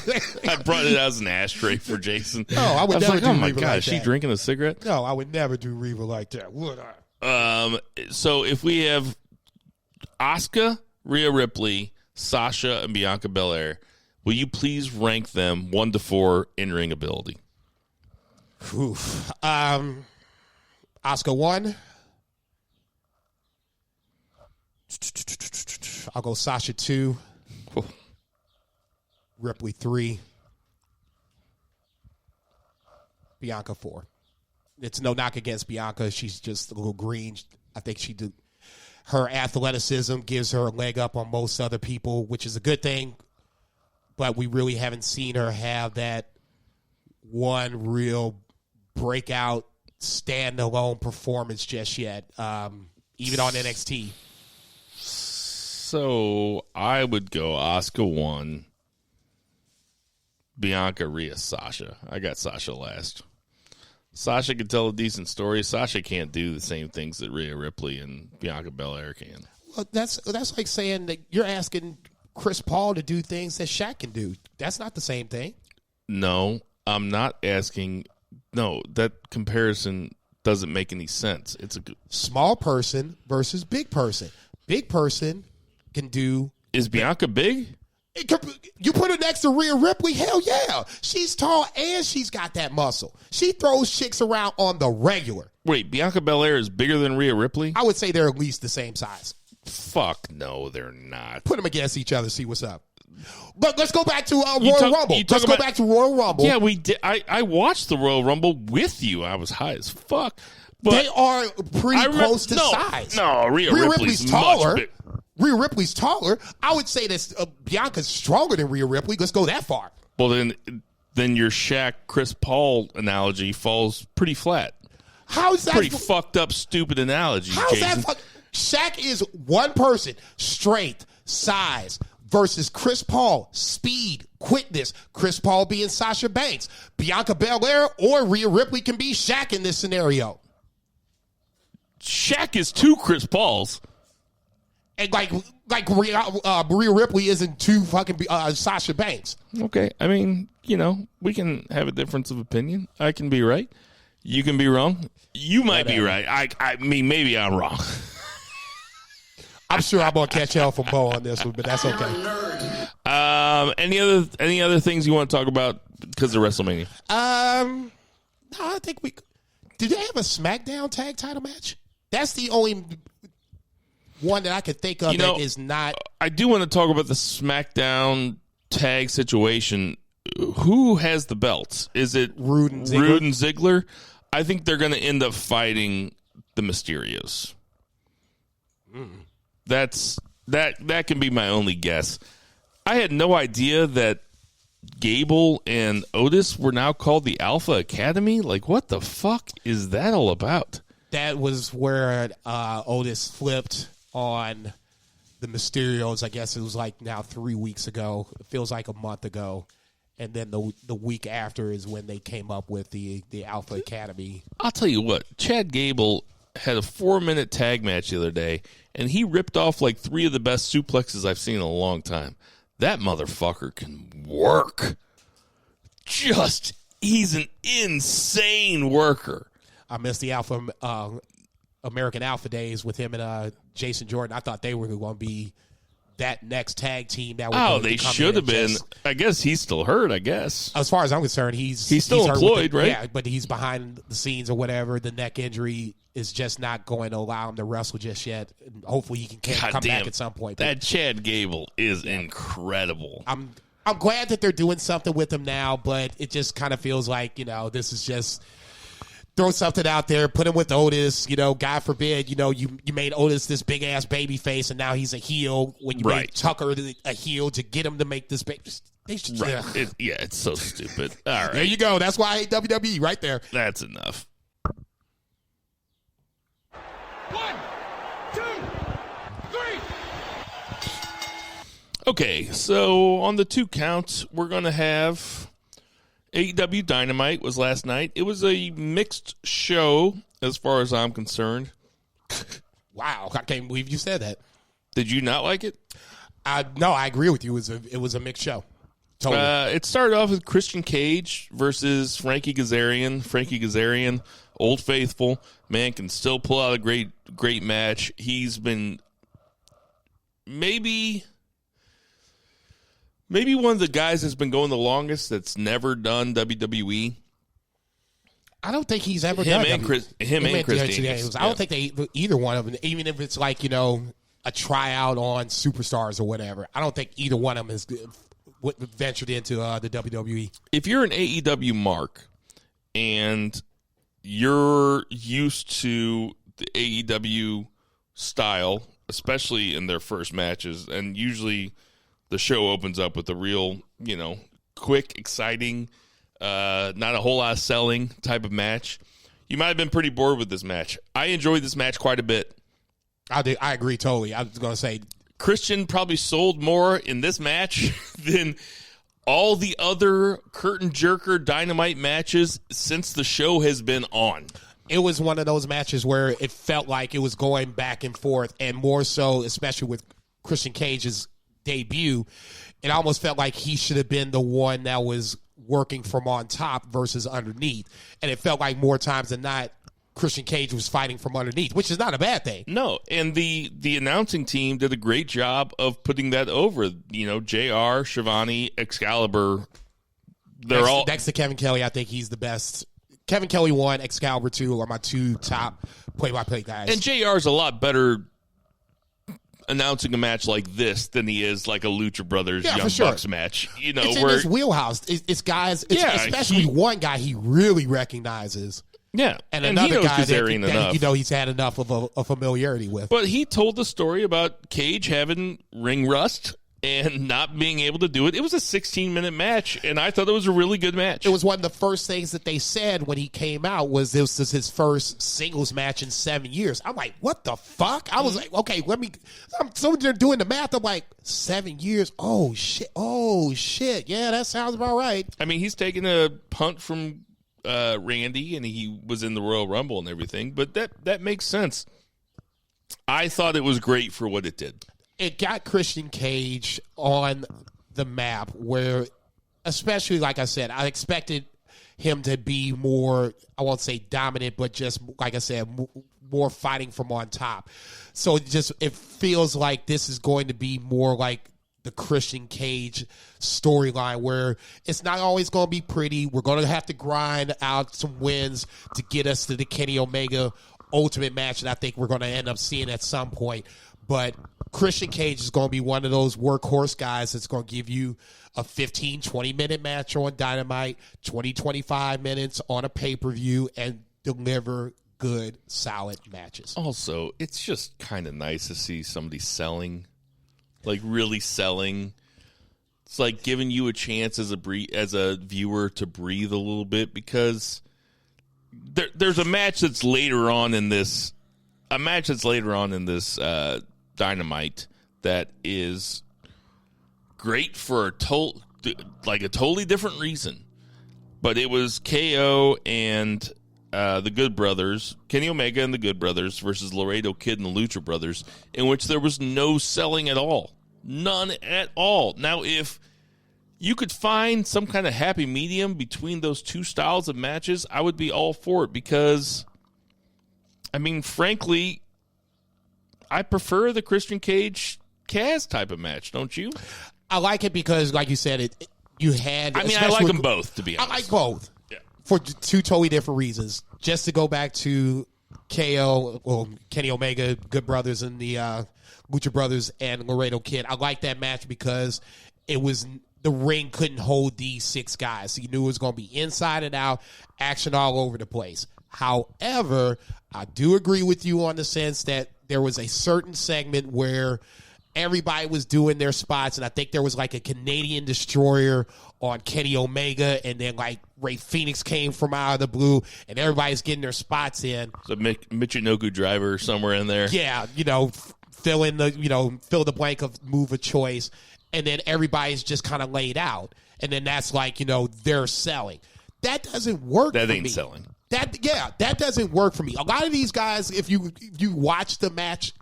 I brought it out as an ashtray for Jason. No, I would never do oh my Reva God, like is she that. drinking a cigarette? No, I would never do Reva like that, would I? So if we have Asuka, Rhea Ripley, Sasha, and Bianca Belair, will you please rank them 1 to 4 in-ring ability? Oof. Asuka 1. I'll go Sasha 2. Ripley 3. Bianca 4. It's no knock against Bianca. She's just a little green. I think her athleticism gives her a leg up on most other people, which is a good thing. But we really haven't seen her have that one real breakout standalone performance just yet, even on NXT. So I would go Asuka 1, Bianca, Rhea, Sasha. I got Sasha last. Sasha can tell a decent story. Sasha can't do the same things that Rhea Ripley and Bianca Belair can. Well, that's like saying that you're asking Chris Paul to do things that Shaq can do. That's not the same thing. No, I'm not asking. No, that comparison doesn't make any sense. It's a small person versus big person. Big person can do. Is Bianca big? You put her next to Rhea Ripley, hell yeah. She's tall and she's got that muscle. She throws chicks around on the regular. Wait, Bianca Belair is bigger than Rhea Ripley? I would say they're at least the same size. Fuck no, they're not. Put them against each other, see what's up. But let's go back to Royal Rumble. Let's go back to Royal Rumble. Yeah, we did. I watched the Royal Rumble with you. I was high as fuck. But they are pretty close to size. No, Rhea Ripley's taller. Rhea Ripley's taller. I would say that Bianca's stronger than Rhea Ripley. Let's go that far. Well, then your Shaq Chris Paul analogy falls pretty flat. How's that? Pretty fucked up, stupid analogy, How's Jason. that? Shaq is one person, strength, size, versus Chris Paul, speed, quickness. Chris Paul being Sasha Banks. Bianca Belair or Rhea Ripley can be Shaq in this scenario. Shaq is two Chris Pauls. And like Rhea Ripley isn't two fucking Sasha Banks. Okay, I mean, we can have a difference of opinion. I can be right. You can be wrong. You might be right. I mean, maybe I'm wrong. I'm sure I'm gonna catch hell from Bo on this one, but that's okay. Any other things you want to talk about because of WrestleMania? No, I think did they have a SmackDown tag title match? That's the only one that I could think of that is not. I do want to talk about the SmackDown tag situation. Who has the belts? Is it Rude and Ziggler? I think they're going to end up fighting the Mysterios. That can be my only guess. I had no idea that Gable and Otis were now called the Alpha Academy. Like, what the fuck is that all about? That was where Otis flipped on the Mysterios. I guess it was like now 3 weeks ago. It feels like a month ago. And then the week after is when they came up with the Alpha Academy. I'll tell you what, Chad Gable had a 4-minute tag match the other day, and he ripped off like 3 of the best suplexes I've seen in a long time. That motherfucker can work. He's an insane worker. I miss the American Alpha days with him and Jason Jordan. I thought they were going to be that next tag team that would they should have been. I guess he's still hurt, I guess. As far as I'm concerned, he's still employed, right? Yeah, but he's behind the scenes or whatever. The neck injury is just not going to allow him to wrestle just yet. And hopefully he can come back at some point. That Chad Gable is incredible. I'm glad that they're doing something with him now, but it just kind of feels like, this is just throw something out there, put him with Otis, God forbid, you made Otis this big ass baby face and now he's a heel when you made Tucker a heel to get him to make this baby. Right. It's so stupid. All right. There you go. That's why I hate WWE right there. That's enough. 1, 2, 3. Okay, so on the 2 counts, we're going to have AEW Dynamite was last night. It was a mixed show as far as I'm concerned. Wow, I can't believe you said that. Did you not like it? No, I agree with you. It was a mixed show. Totally. It started off with Christian Cage versus Frankie Kazarian. Frankie Kazarian, Old Faithful, man, can still pull out a great match. He's been maybe one of the guys that's been going the longest that's never done WWE. I don't think he's ever done him and Chris Daniels. I don't think either one of them, even if it's like, a tryout on Superstars or whatever, I don't think either one of them has ventured into the WWE. If you're an AEW mark and you're used to the AEW style, especially in their first matches, and usually the show opens up with a real, quick, exciting, not a whole lot of selling type of match, you might have been pretty bored with this match. I enjoyed this match quite a bit. I agree totally. I was going to say Christian probably sold more in this match than all the other curtain jerker Dynamite matches since the show has been on. It was one of those matches where it felt like it was going back and forth, and more so, especially with Christian Cage's debut, it almost felt like he should have been the one that was working from on top versus underneath. And it felt like more times than not, Christian Cage was fighting from underneath, which is not a bad thing. No, and the announcing team did a great job of putting that over. JR, Shivani, Excalibur, they're all next to Kevin Kelly. I think he's the best. Kevin Kelly 1, Excalibur 2 are my 2 top play-by-play guys. And JR's a lot better announcing a match like this than he is like a Lucha Brothers Young Bucks match. It's in his wheelhouse. It's guys, especially one guy he really recognizes. Yeah, and he another knows guy Kazarian that enough. you know he's had enough of a familiarity with. But he told the story about Cage having ring rust and not being able to do it. It was a 16-minute match, and I thought it was a really good match. It was one of the first things that they said when he came out was this was his first singles match in 7 years. I'm like, what the fuck? I was like, okay, so they're doing the math. I'm like, 7 years? Oh, shit. Yeah, that sounds about right. I mean, he's taking a punt from Randy, and he was in the Royal Rumble and everything, but that makes sense. I thought it was great for what it did. It got Christian Cage on the map where, especially like I said, I expected him to be more, I won't say dominant, but just, like I said, more fighting from on top. So it feels like this is going to be more like the Christian Cage storyline where it's not always going to be pretty. We're going to have to grind out some wins to get us to the Kenny Omega Ultimate match that I think we're going to end up seeing at some point. But Christian Cage is going to be one of those workhorse guys that's going to give you a 15, 20-minute match on Dynamite, 20, 25 minutes on a pay-per-view, and deliver good, solid matches. Also, it's just kind of nice to see somebody selling, like really selling. It's like giving you a chance as a viewer to breathe a little bit, because there's a match that's later on in this Dynamite that is great for a totally different reason. But it was KO and the Good Brothers, Kenny Omega and the Good Brothers versus Laredo Kid and the Lucha Brothers, in which there was no selling at all. None at all. Now, if you could find some kind of happy medium between those two styles of matches, I would be all for it, because, I mean, frankly, I prefer the Christian Cage Kaz type of match, don't you? I like it because, like you said, you had... I mean, I like them both, to be honest. I like both. Yeah. For two totally different reasons. Just to go back to KO, well, Kenny Omega, Good Brothers, and the Lucha Brothers and Laredo Kid, I like that match because it was... The ring couldn't hold these six guys. So you knew it was going to be inside and out, action all over the place. However, I do agree with you on the sense that there was a certain segment where everybody was doing their spots, and I think there was like a Canadian Destroyer on Kenny Omega, and then like Ray Phoenix came from out of the blue, and everybody's getting their spots in. So Michinoku Driver somewhere in there. Yeah, fill the blank of move of choice, and then everybody's just kind of laid out, and then that's like they're selling. That doesn't work. That for ain't me. selling. That doesn't work for me. A lot of these guys, if you watch the match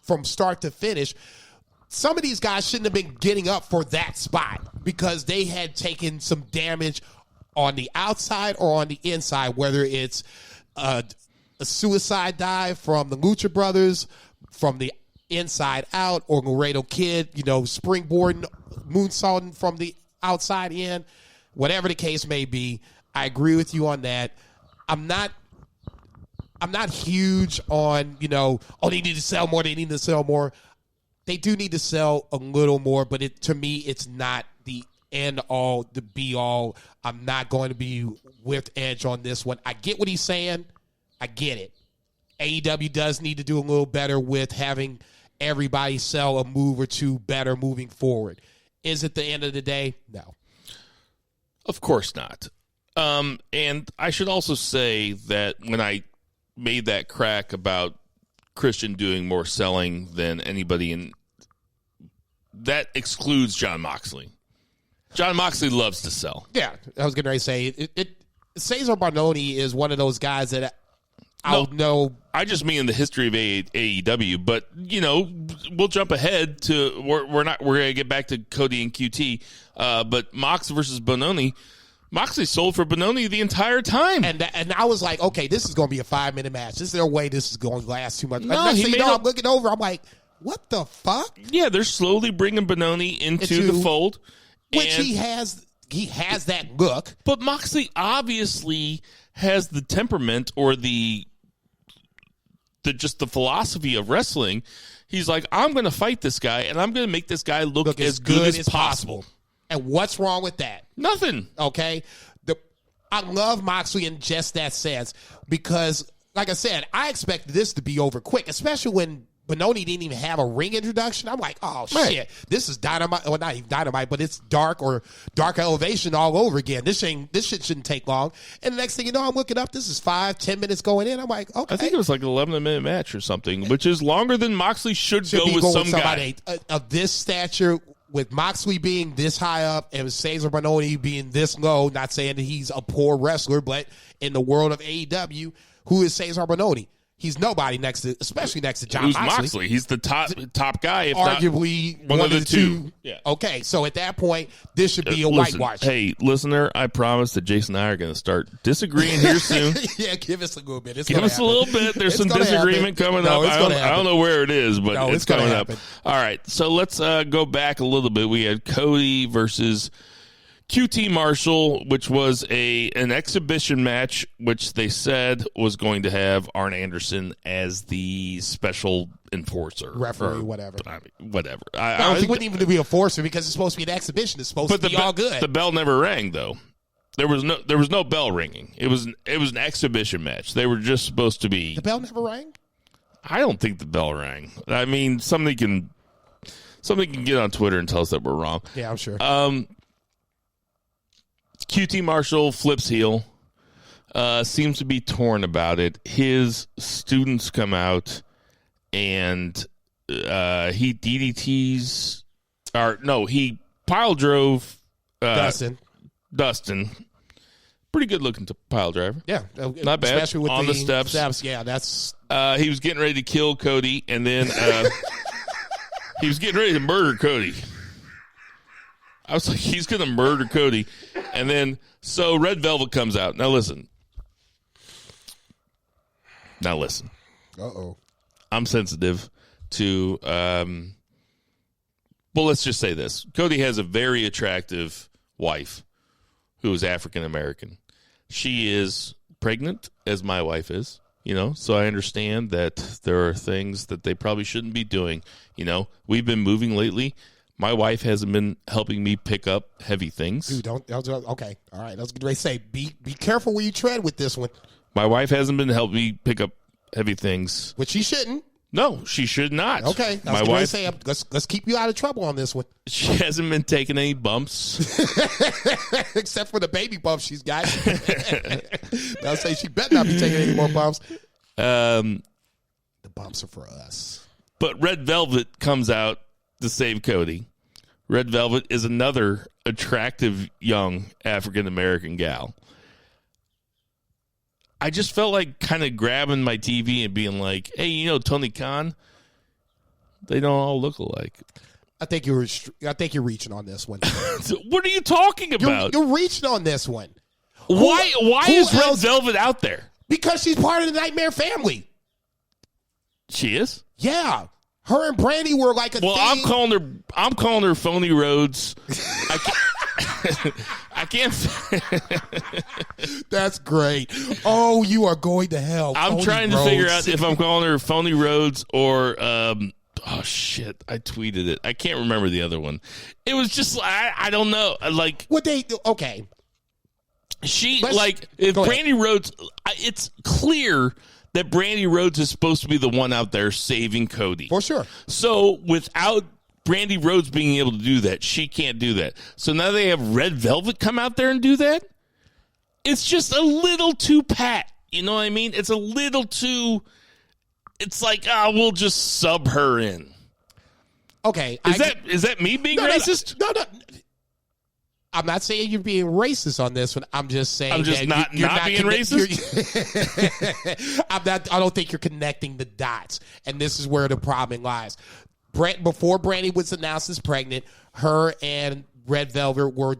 from start to finish, some of these guys shouldn't have been getting up for that spot because they had taken some damage on the outside or on the inside, whether it's a suicide dive from the Lucha Brothers, from the inside out, or Laredo Kid, springboarding, moonsaulting from the outside in, whatever the case may be. I agree with you on that. I'm not huge on, they need to sell more, they need to sell more. They do need to sell a little more, but to me, it's not the end all, the be all. I'm not going to be with Edge on this one. I get what he's saying. I get it. AEW does need to do a little better with having everybody sell a move or two better moving forward. Is it the end of the day? No. Of course not. And I should also say that when I made that crack about Christian doing more selling than anybody, that excludes Jon Moxley. Jon Moxley loves to sell. Yeah, I was going to say, Cesar Barnoni is one of those guys that I know. I just mean in the history of AEW, but we'll jump ahead to we're going to get back to Cody and QT, but Mox versus Bononi. Moxley sold for Bononi the entire time. And I was like, okay, this is going to be a 5-minute match. There's no way this is going to last too much. No, I'm looking over. I'm like, what the fuck? Yeah, they're slowly bringing Bononi into the fold. Which he has that look. But Moxley obviously has the temperament or the philosophy of wrestling. He's like, I'm going to fight this guy, and I'm going to make this guy look as good as possible. And what's wrong with that? Nothing. Okay? I love Moxley in just that sense because, like I said, I expected this to be over quick, especially when Benoni didn't even have a ring introduction. I'm like, oh, shit, this is Dynamite. Well, not even Dynamite, but it's Dark Elevation all over again. This shit shouldn't take long. And the next thing you know, I'm looking up, this is 5-10 minutes going in. I'm like, okay. I think it was like an 11-minute match or something, which is longer than Moxley should go with some somebody guy. Of this stature, with Moxley being this high up and Cesar Bononi being this low. Not saying that he's a poor wrestler, but in the world of AEW, who is Cesar Bononi? He's nobody especially next to John Who's Moxley. Moxley? He's the top guy, if arguably not one of the two. Yeah. Okay, so at that point, this should be a Listen, whitewash. Hey, listener, I promise that Jason and I are going to start disagreeing here soon. Yeah, give us a little bit. Give us a little bit. There's some disagreement coming up. I don't know where it is, but it's coming up. All right, so let's go back a little bit. We had Cody versus QT Marshall, which was an exhibition match, which they said was going to have Arn Anderson as the special enforcer. Referee, whatever. I mean, whatever. I don't think it wouldn't even be a enforcer because it's supposed to be an exhibition. It's supposed to be all good. The bell never rang, though. There was no bell ringing. It was an exhibition match. They were just supposed to be. The bell never rang? I don't think the bell rang. I mean, somebody can get on Twitter and tell us that we're wrong. Yeah, I'm sure. QT Marshall flips heel, seems to be torn about it. His students come out and he DDTs, he pile drove Dustin. Pretty good looking pile driver. Yeah, not bad. Especially with on the steps. Yeah, that's. He was getting ready to kill Cody, and then he was getting ready to murder Cody. I was like, he's going to murder Cody. And then, so Red Velvet comes out. Now listen. Uh-oh. I'm sensitive to, well, let's just say this. Cody has a very attractive wife who is African-American. She is pregnant, as my wife is, so I understand that there are things that they probably shouldn't be doing. We've been moving lately. My wife hasn't been helping me pick up heavy things. Dude, okay. All right. I was going to say, be careful where you tread with this one. My wife hasn't been helping me pick up heavy things. Which she shouldn't. No, she should not. Okay. My wife, say, let's keep you out of trouble on this one. She hasn't been taking any bumps. Except for the baby bumps she's got. I'll say she better not be taking any more bumps. The bumps are for us. But Red Velvet comes out to save Cody. Red Velvet is another attractive young African-American gal. I just felt like kind of grabbing my TV and being like, hey, Tony Khan? They don't all look alike. I think you're reaching on this one. What are you talking about? You're reaching on this one. Why is Red Velvet out there? Because she's part of the Nightmare family. She is? Yeah. Her and Brandy were like a thing. I'm calling her Phony Rhodes. I can't. That's great. Oh, you are going to hell. I'm trying to figure out if I'm calling her Phony Rhodes or oh shit, I tweeted it. I can't remember the other one. It was just I don't know. Like what they okay. If Brandy Rhodes, it's clear that Brandy Rhodes is supposed to be the one out there saving Cody. For sure. So without Brandy Rhodes being able to do that, she can't do that. So now they have Red Velvet come out there and do that? It's just a little too pat. You know what I mean? It's a little too... It's like, we'll just sub her in. Okay. Is that me being racist? No. I'm not saying you're being racist on this one. I'm just saying I'm just not being racist. I don't think you're connecting the dots, and this is where the problem lies. Before Brandy was announced as pregnant, her and Red Velvet were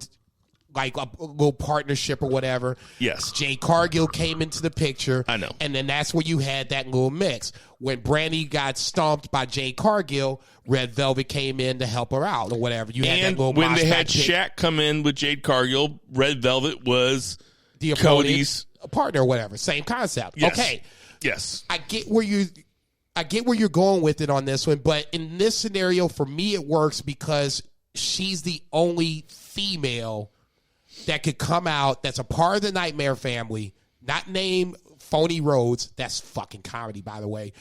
like a little partnership or whatever. Yes. Jade Cargill came into the picture. I know. And then that's where you had that little mix. When Brandy got stomped by Jade Cargill, Red Velvet came in to help her out or whatever. You had that little when they had Shaq come in with Jade Cargill, Red Velvet was the Cody's partner or whatever. Same concept. Yes. Okay. Yes. I get where you're going with it on this one, but in this scenario, for me, it works because she's the only female that could come out that's a part of the Nightmare family, not named Phony Rhodes. That's fucking comedy, by the way.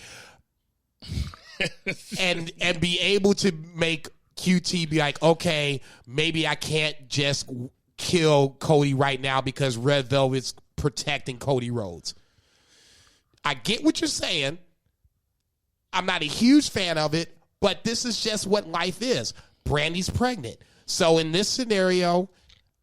and be able to make QT be like, okay, maybe I can't just kill Cody right now because Red Velvet's protecting Cody Rhodes. I get what you're saying. I'm not a huge fan of it, but this is just what life is. Brandy's pregnant. So in this scenario,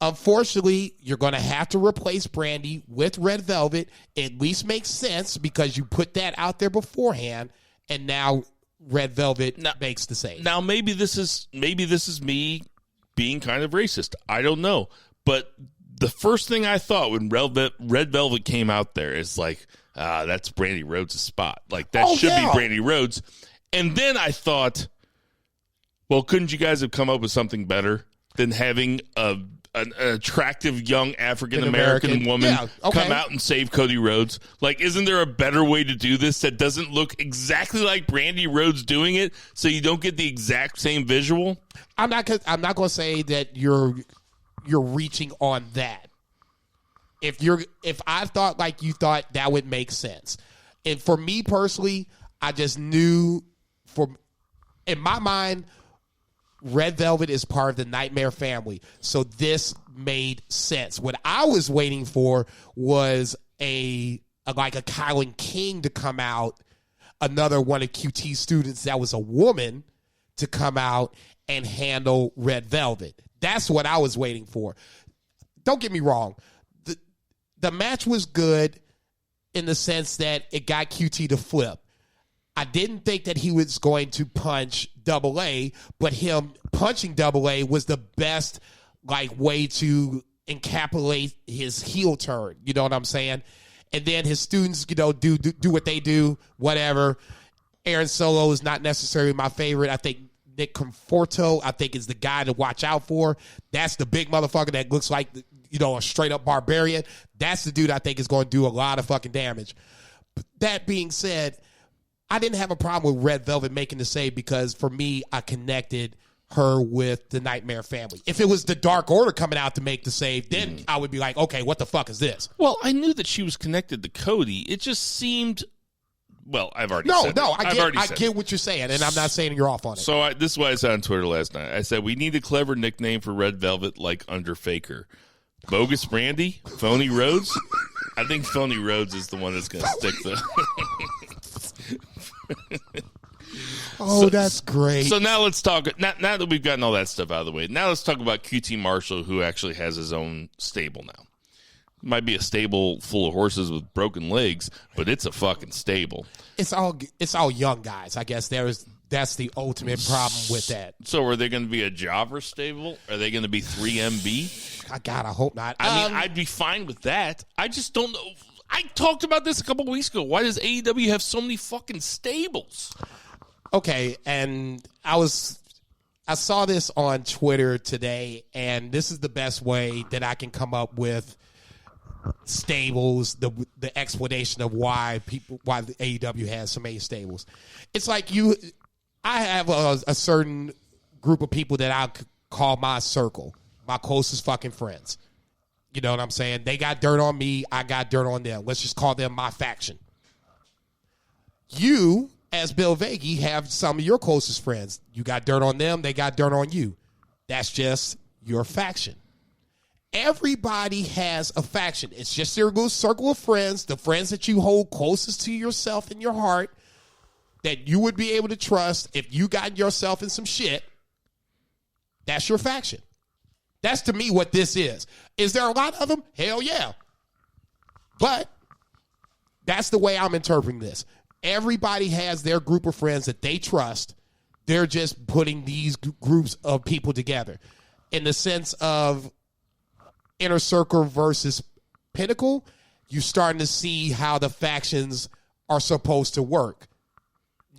unfortunately, you're going to have to replace Brandy with Red Velvet. At least makes sense because you put that out there beforehand, and now Red Velvet makes the save. Now, maybe this is me being kind of racist. I don't know. But the first thing I thought when Red Velvet came out there is like, that's Brandy Rhodes' spot. Like, that should be Brandy Rhodes. And then I thought, well, couldn't you guys have come up with something better than having an attractive young African-American woman come out and save Cody Rhodes? Like, isn't there a better way to do this that doesn't look exactly like Brandy Rhodes doing it so you don't get the exact same visual? I'm not going to say that you're reaching on that. If I thought like you thought, that would make sense. And for me personally, I just knew in my mind, Red Velvet is part of the Nightmare family. So this made sense. What I was waiting for was a Kylan King to come out, another one of QT's students that was a woman to come out and handle Red Velvet. That's what I was waiting for. Don't get me wrong. The match was good in the sense that it got QT to flip. I didn't think that he was going to punch Double A, but him punching Double A was the best way to encapsulate his heel turn. You know what I'm saying? And then his students, do what they do, whatever. Aaron Solo is not necessarily my favorite. I think Nick Conforto, is the guy to watch out for. That's the big motherfucker that looks like, a straight-up barbarian. That's the dude I think is going to do a lot of fucking damage. But that being said, I didn't have a problem with Red Velvet making the save because, for me, I connected her with the Nightmare family. If it was the Dark Order coming out to make the save, then I would be like, okay, what the fuck is this? Well, I knew that she was connected to Cody. It just seemed... Well, I've already said it. I get what you're saying, and I'm not saying you're off on it. So this is what I said on Twitter last night. I said, we need a clever nickname for Red Velvet like Underfaker. Bogus Brandy? Phony Rhodes? I think Phony Rhodes is the one that's going to stick that's great. So now let's talk. Now that we've gotten all that stuff out of the way, now let's talk about QT Marshall, who actually has his own stable now. Might be a stable full of horses with broken legs, but it's a fucking stable. It's all young guys. I guess that's the ultimate problem with that. So are they going to be a jobber stable? Are they going to be 3MB? I hope not. I mean, I'd be fine with that. I just don't know. I talked about this a couple of weeks ago. Why does AEW have so many fucking stables? Okay, and I saw this on Twitter today, and this is the best way that I can come up with stables, the explanation of why the AEW has so many stables. It's like I have a certain group of people that I call my circle, my closest fucking friends. You know what I'm saying? They got dirt on me, I got dirt on them. Let's just call them my faction. You, as Bill Vagey, have some of your closest friends. You got dirt on them, they got dirt on you. That's just your faction. Everybody has a faction. It's just your little circle of friends, the friends that you hold closest to yourself in your heart, that you would be able to trust if you got yourself in some shit. That's your faction. That's, to me, what this is. Is there a lot of them? Hell yeah. But that's the way I'm interpreting this. Everybody has their group of friends that they trust. They're just putting these groups of people together. In the sense of Inner Circle versus Pinnacle, you're starting to see how the factions are supposed to work.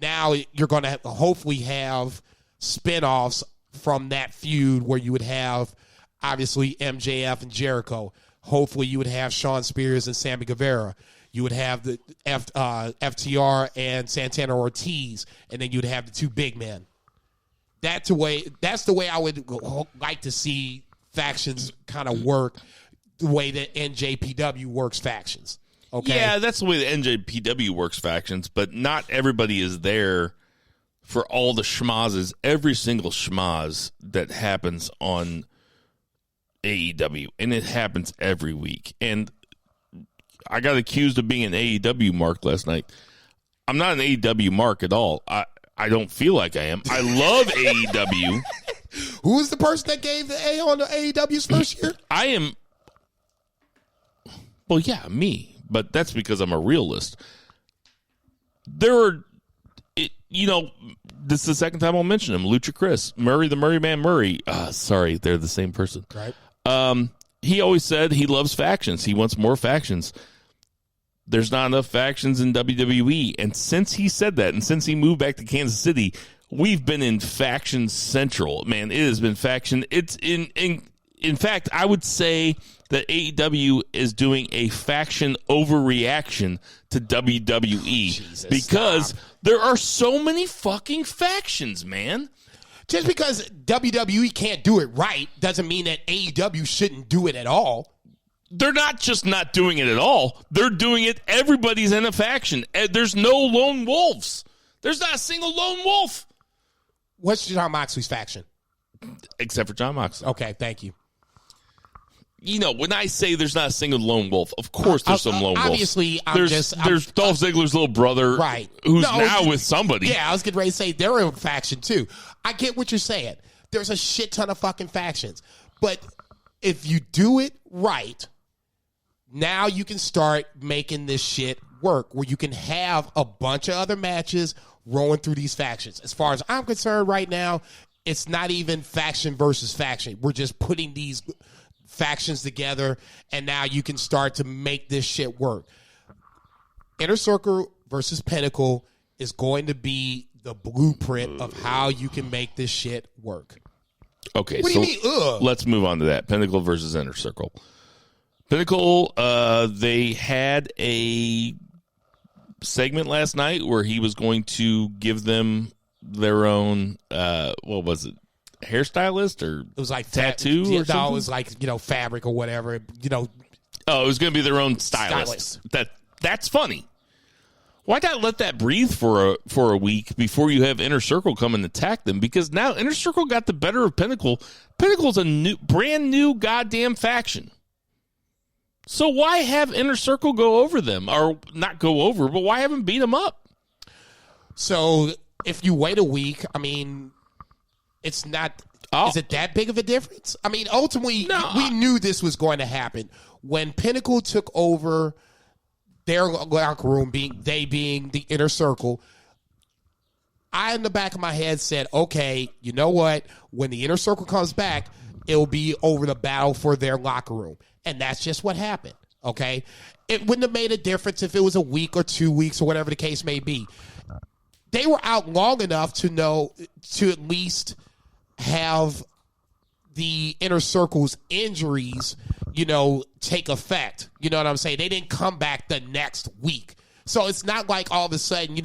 Now you're going to hopefully have spinoffs from that feud where you would have, obviously, MJF and Jericho. Hopefully you would have Shawn Spears and Sammy Guevara. You would have the FTR and Santana Ortiz, and then you'd have the two big men. That's the way I would like to see factions kind of work the way that NJPW works factions. Okay. Yeah, that's the way the NJPW works factions, but not everybody is there for all the schmazes, every single schmaz that happens on AEW, and it happens every week. And I got accused of being an AEW mark last night. I'm not an AEW mark at all. I don't feel like I am. I love AEW. Who was the person that gave the A on the AEW's first year? I am. Well, yeah, me. But that's because I'm a realist. There are, this is the second time I'll mention him. Lucha Chris. Murray, the Murray Man Murray. Sorry, they're the same person. Right. He always said he loves factions. He wants more factions. There's not enough factions in WWE. And since he said that, and since he moved back to Kansas City, we've been in faction central. Man, it has been faction. It's in fact, I would say that AEW is doing a faction overreaction to WWE because there are so many fucking factions, man. Just because WWE can't do it right doesn't mean that AEW shouldn't do it at all. They're not just not doing it at all. They're doing it. Everybody's in a faction. There's no lone wolves. There's not a single lone wolf. What's John Moxley's faction? Except for John Moxley. Okay, thank you. When I say there's not a single lone wolf, of course there's some lone wolves. Obviously, there's Dolph Ziggler's little brother, right? Who's now with somebody. Yeah, I was getting ready to say they're in a faction too. I get what you're saying. There's a shit ton of fucking factions, but if you do it right, now you can start making this shit work, where you can have a bunch of other matches rolling through these factions. As far as I'm concerned, right now, it's not even faction versus faction. We're just putting these factions together, and now you can start to make this shit work. Inner Circle versus Pinnacle is going to be the blueprint of how you can make this shit work. Okay, what do you mean? Ugh? Let's move on to that. Pinnacle versus Inner Circle. Pinnacle, they had a segment last night where he was going to give them their own, what was it? Hairstylist or it was like tattoo or something? No, it was like, fabric or whatever, Oh, it was going to be their own stylist. That's funny. Why not let that breathe for a week before you have Inner Circle come and attack them? Because now Inner Circle got the better of Pinnacle. Pinnacle's a brand new goddamn faction. So why have Inner Circle go over them? Or not go over, but why have them beat them up? So if you wait a week, it's not. Is it that big of a difference? Ultimately, we knew this was going to happen. When Pinnacle took over their locker room, being the Inner Circle, I, in the back of my head, said, okay, you know what? When the Inner Circle comes back, it'll be over the battle for their locker room. And that's just what happened, okay? It wouldn't have made a difference if it was a week or 2 weeks or whatever the case may be. They were out long enough to know, to at least have the Inner Circle's injuries, take effect. You know what I'm saying? They didn't come back the next week. So it's not like all of a sudden,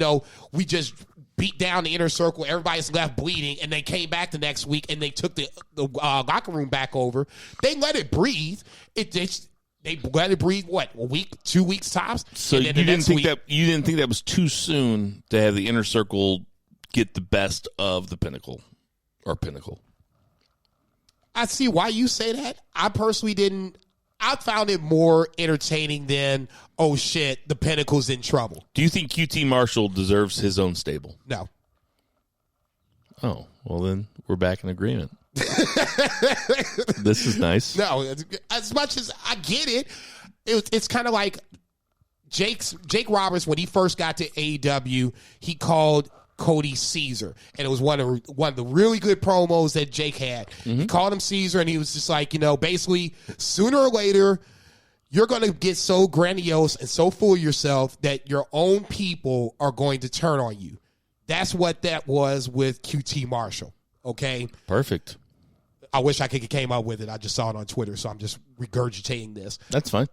we just beat down the Inner Circle, everybody's left bleeding, and they came back the next week and they took the locker room back over. They let it breathe. They let it breathe, what, a week, 2 weeks tops? So you didn't think that was too soon to have the Inner Circle get the best of the Pinnacle or Pinnacle? I see why you say that. I personally didn't. I found it more entertaining than, oh shit, the Pinnacle's in trouble. Do you think QT Marshall deserves his own stable? No. Oh, well then we're back in agreement. This is nice. No, as much as I get it, it's kind of like Jake Roberts, when he first got to AEW, he called Cody Caesar, and it was one of the really good promos that Jake had. Mm-hmm. He called him Caesar, and he was just like, basically, sooner or later, you're going to get so grandiose and so full of yourself that your own people are going to turn on you. That's what that was with QT Marshall. Okay, perfect. I wish I could came up with it. I just saw it on Twitter, so I'm just regurgitating this. That's fine.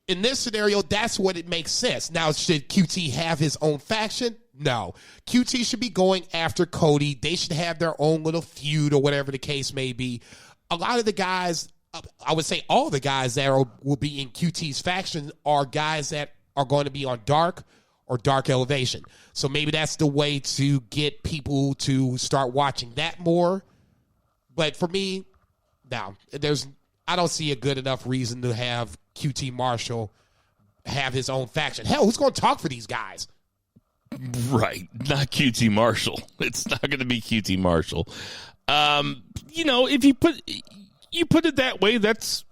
In this scenario, that's what it makes sense. Now, should QT have his own faction? No. QT should be going after Cody. They should have their own little feud or whatever the case may be. a lot of the guys, I would say all the guys that will be in QT's faction are guys that are going to be on Dark or Dark Elevation. So maybe that's the way to get people to start watching that more. But for me, no, I don't see a good enough reason to have QT Marshall have his own faction. Hell, who's going to talk for these guys? Right. Not QT Marshall. It's not going to be QT Marshall. If you put it that way, that's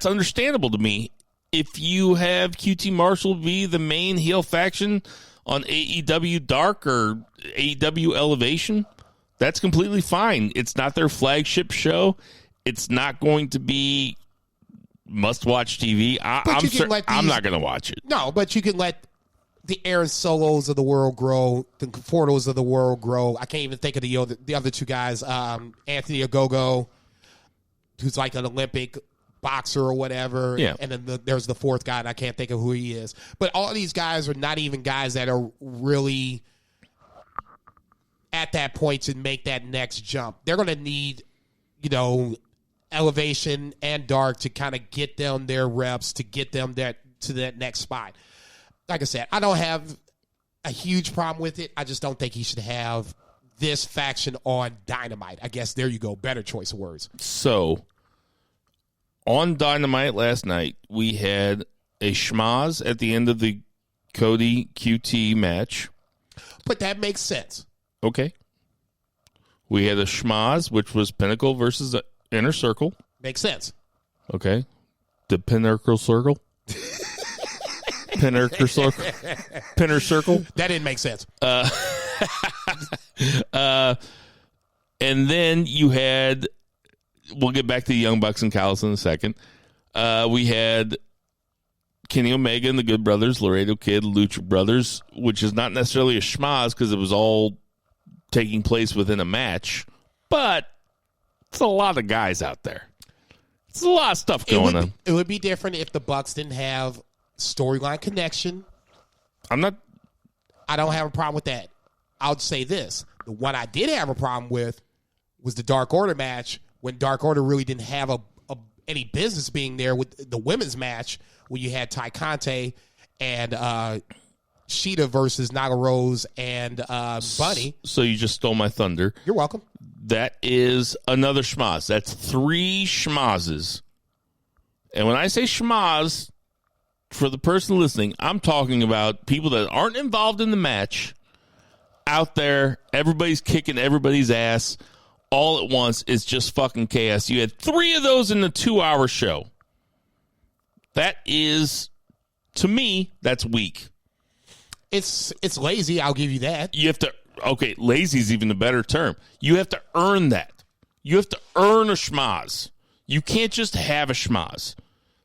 understandable to me. If you have QT Marshall be the main heel faction on AEW Dark or AEW Elevation, that's completely fine. It's not their flagship show. It's not going to be must-watch TV. I'm not going to watch it. No, but you can let the Aaron Solos of the world grow, the Confortos of the world grow. I can't even think of the other two guys. Anthony Ogogo, who's like an Olympic boxer or whatever. Yeah. And then there's the fourth guy, and I can't think of who he is. But all of these guys are not even guys that are really at that point to make that next jump. They're going to need, Elevation and Dark to kind of get them their reps, to get them to that next spot. Like I said, I don't have a huge problem with it. I just don't think he should have this faction on Dynamite. I guess there you go. Better choice of words. So, on Dynamite last night, we had a schmaz at the end of the Cody QT match. But that makes sense. Okay. We had a schmaz, which was Pinnacle versus the Inner Circle. Makes sense. Okay. The Pinnacle Circle? Pinner Circle? That didn't make sense. And then you had, we'll get back to the Young Bucks and Callis in a second. We had Kenny Omega and the Good Brothers, Laredo Kid, Lucha Brothers, which is not necessarily a schmaz because it was all taking place within a match, but it's a lot of guys out there. It's a lot of stuff going on. It would be different if the Bucks didn't have storyline connection. I don't have a problem with that. I'll say this. The one I did have a problem with was the Dark Order match, when Dark Order really didn't have any business being there with the women's match, when you had Ty Conte and Sheeta versus Naga Rose and Bunny. So you just stole my thunder. You're welcome. That is another schmaz. That's 3 schmazes. And when I say schmaz, for the person listening, I'm talking about people that aren't involved in the match, out there, everybody's kicking everybody's ass all at once. It's just fucking chaos. You had 3 of those in the 2-hour show. That is, to me, that's weak. It's lazy, I'll give you that. You have to, okay, lazy is even a better term. You have to earn that. You have to earn a schmaz. You can't just have a schmaz.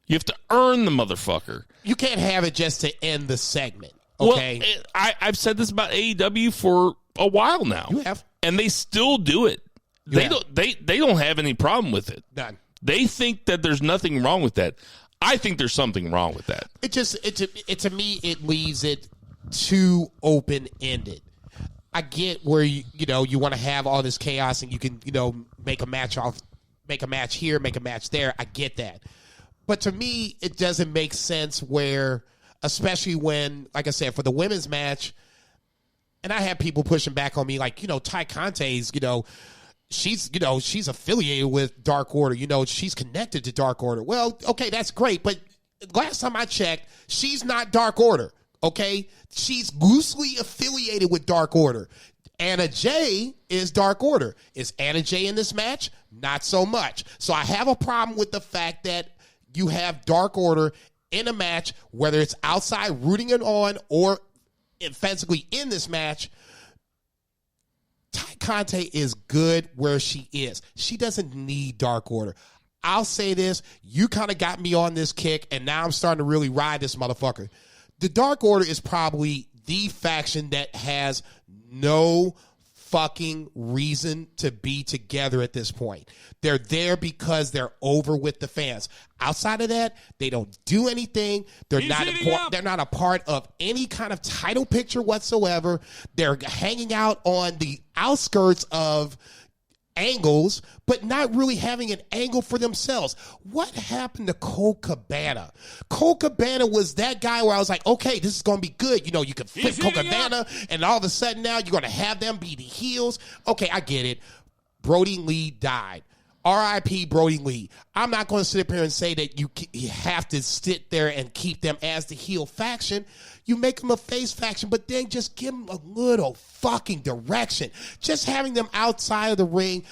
You have to earn the motherfucker. You can't have it just to end the segment, okay? Well, I've said this about AEW for a while now. You have. And they still do it. They don't have any problem with it. None. They think that there's nothing wrong with that. I think there's something wrong with that. To me, it leaves it too open-ended. I get where you want to have all this chaos and you can make a match here, make a match there. I get that, but to me, it doesn't make sense. Where, especially when, like I said, for the women's match, and I have people pushing back on me, like Ty Conte's, she's affiliated with Dark Order. She's connected to Dark Order. Well, okay, that's great, but last time I checked, she's not Dark Order. Okay, she's loosely affiliated with Dark Order. Anna Jay is Dark Order. Is Anna Jay in this match? Not so much. So I have a problem with the fact that you have Dark Order in a match, whether it's outside rooting it on or offensively in this match. Ty Conte is good where she is. She doesn't need Dark Order. I'll say this. You kind of got me on this kick, and now I'm starting to really ride this motherfucker. The Dark Order is probably the faction that has no fucking reason to be together at this point. They're there because they're over with the fans. Outside of that, they don't do anything. They're not a part of any kind of title picture whatsoever. They're hanging out on the outskirts of angles, but not really having an angle for themselves. What happened to Colt Cabana? Colt Cabana was that guy where I was like, okay, this is going to be good. You know, you can flip Colt Cabana, and all of a sudden now you're going to have them be the heels. Okay, I get it. Brody Lee died. R.I.P. Brody Lee. I'm not going to sit up here and say that you have to sit there and keep them as the heel faction. You make them a face faction, but then just give them a little fucking direction. Just having them outside of the ring,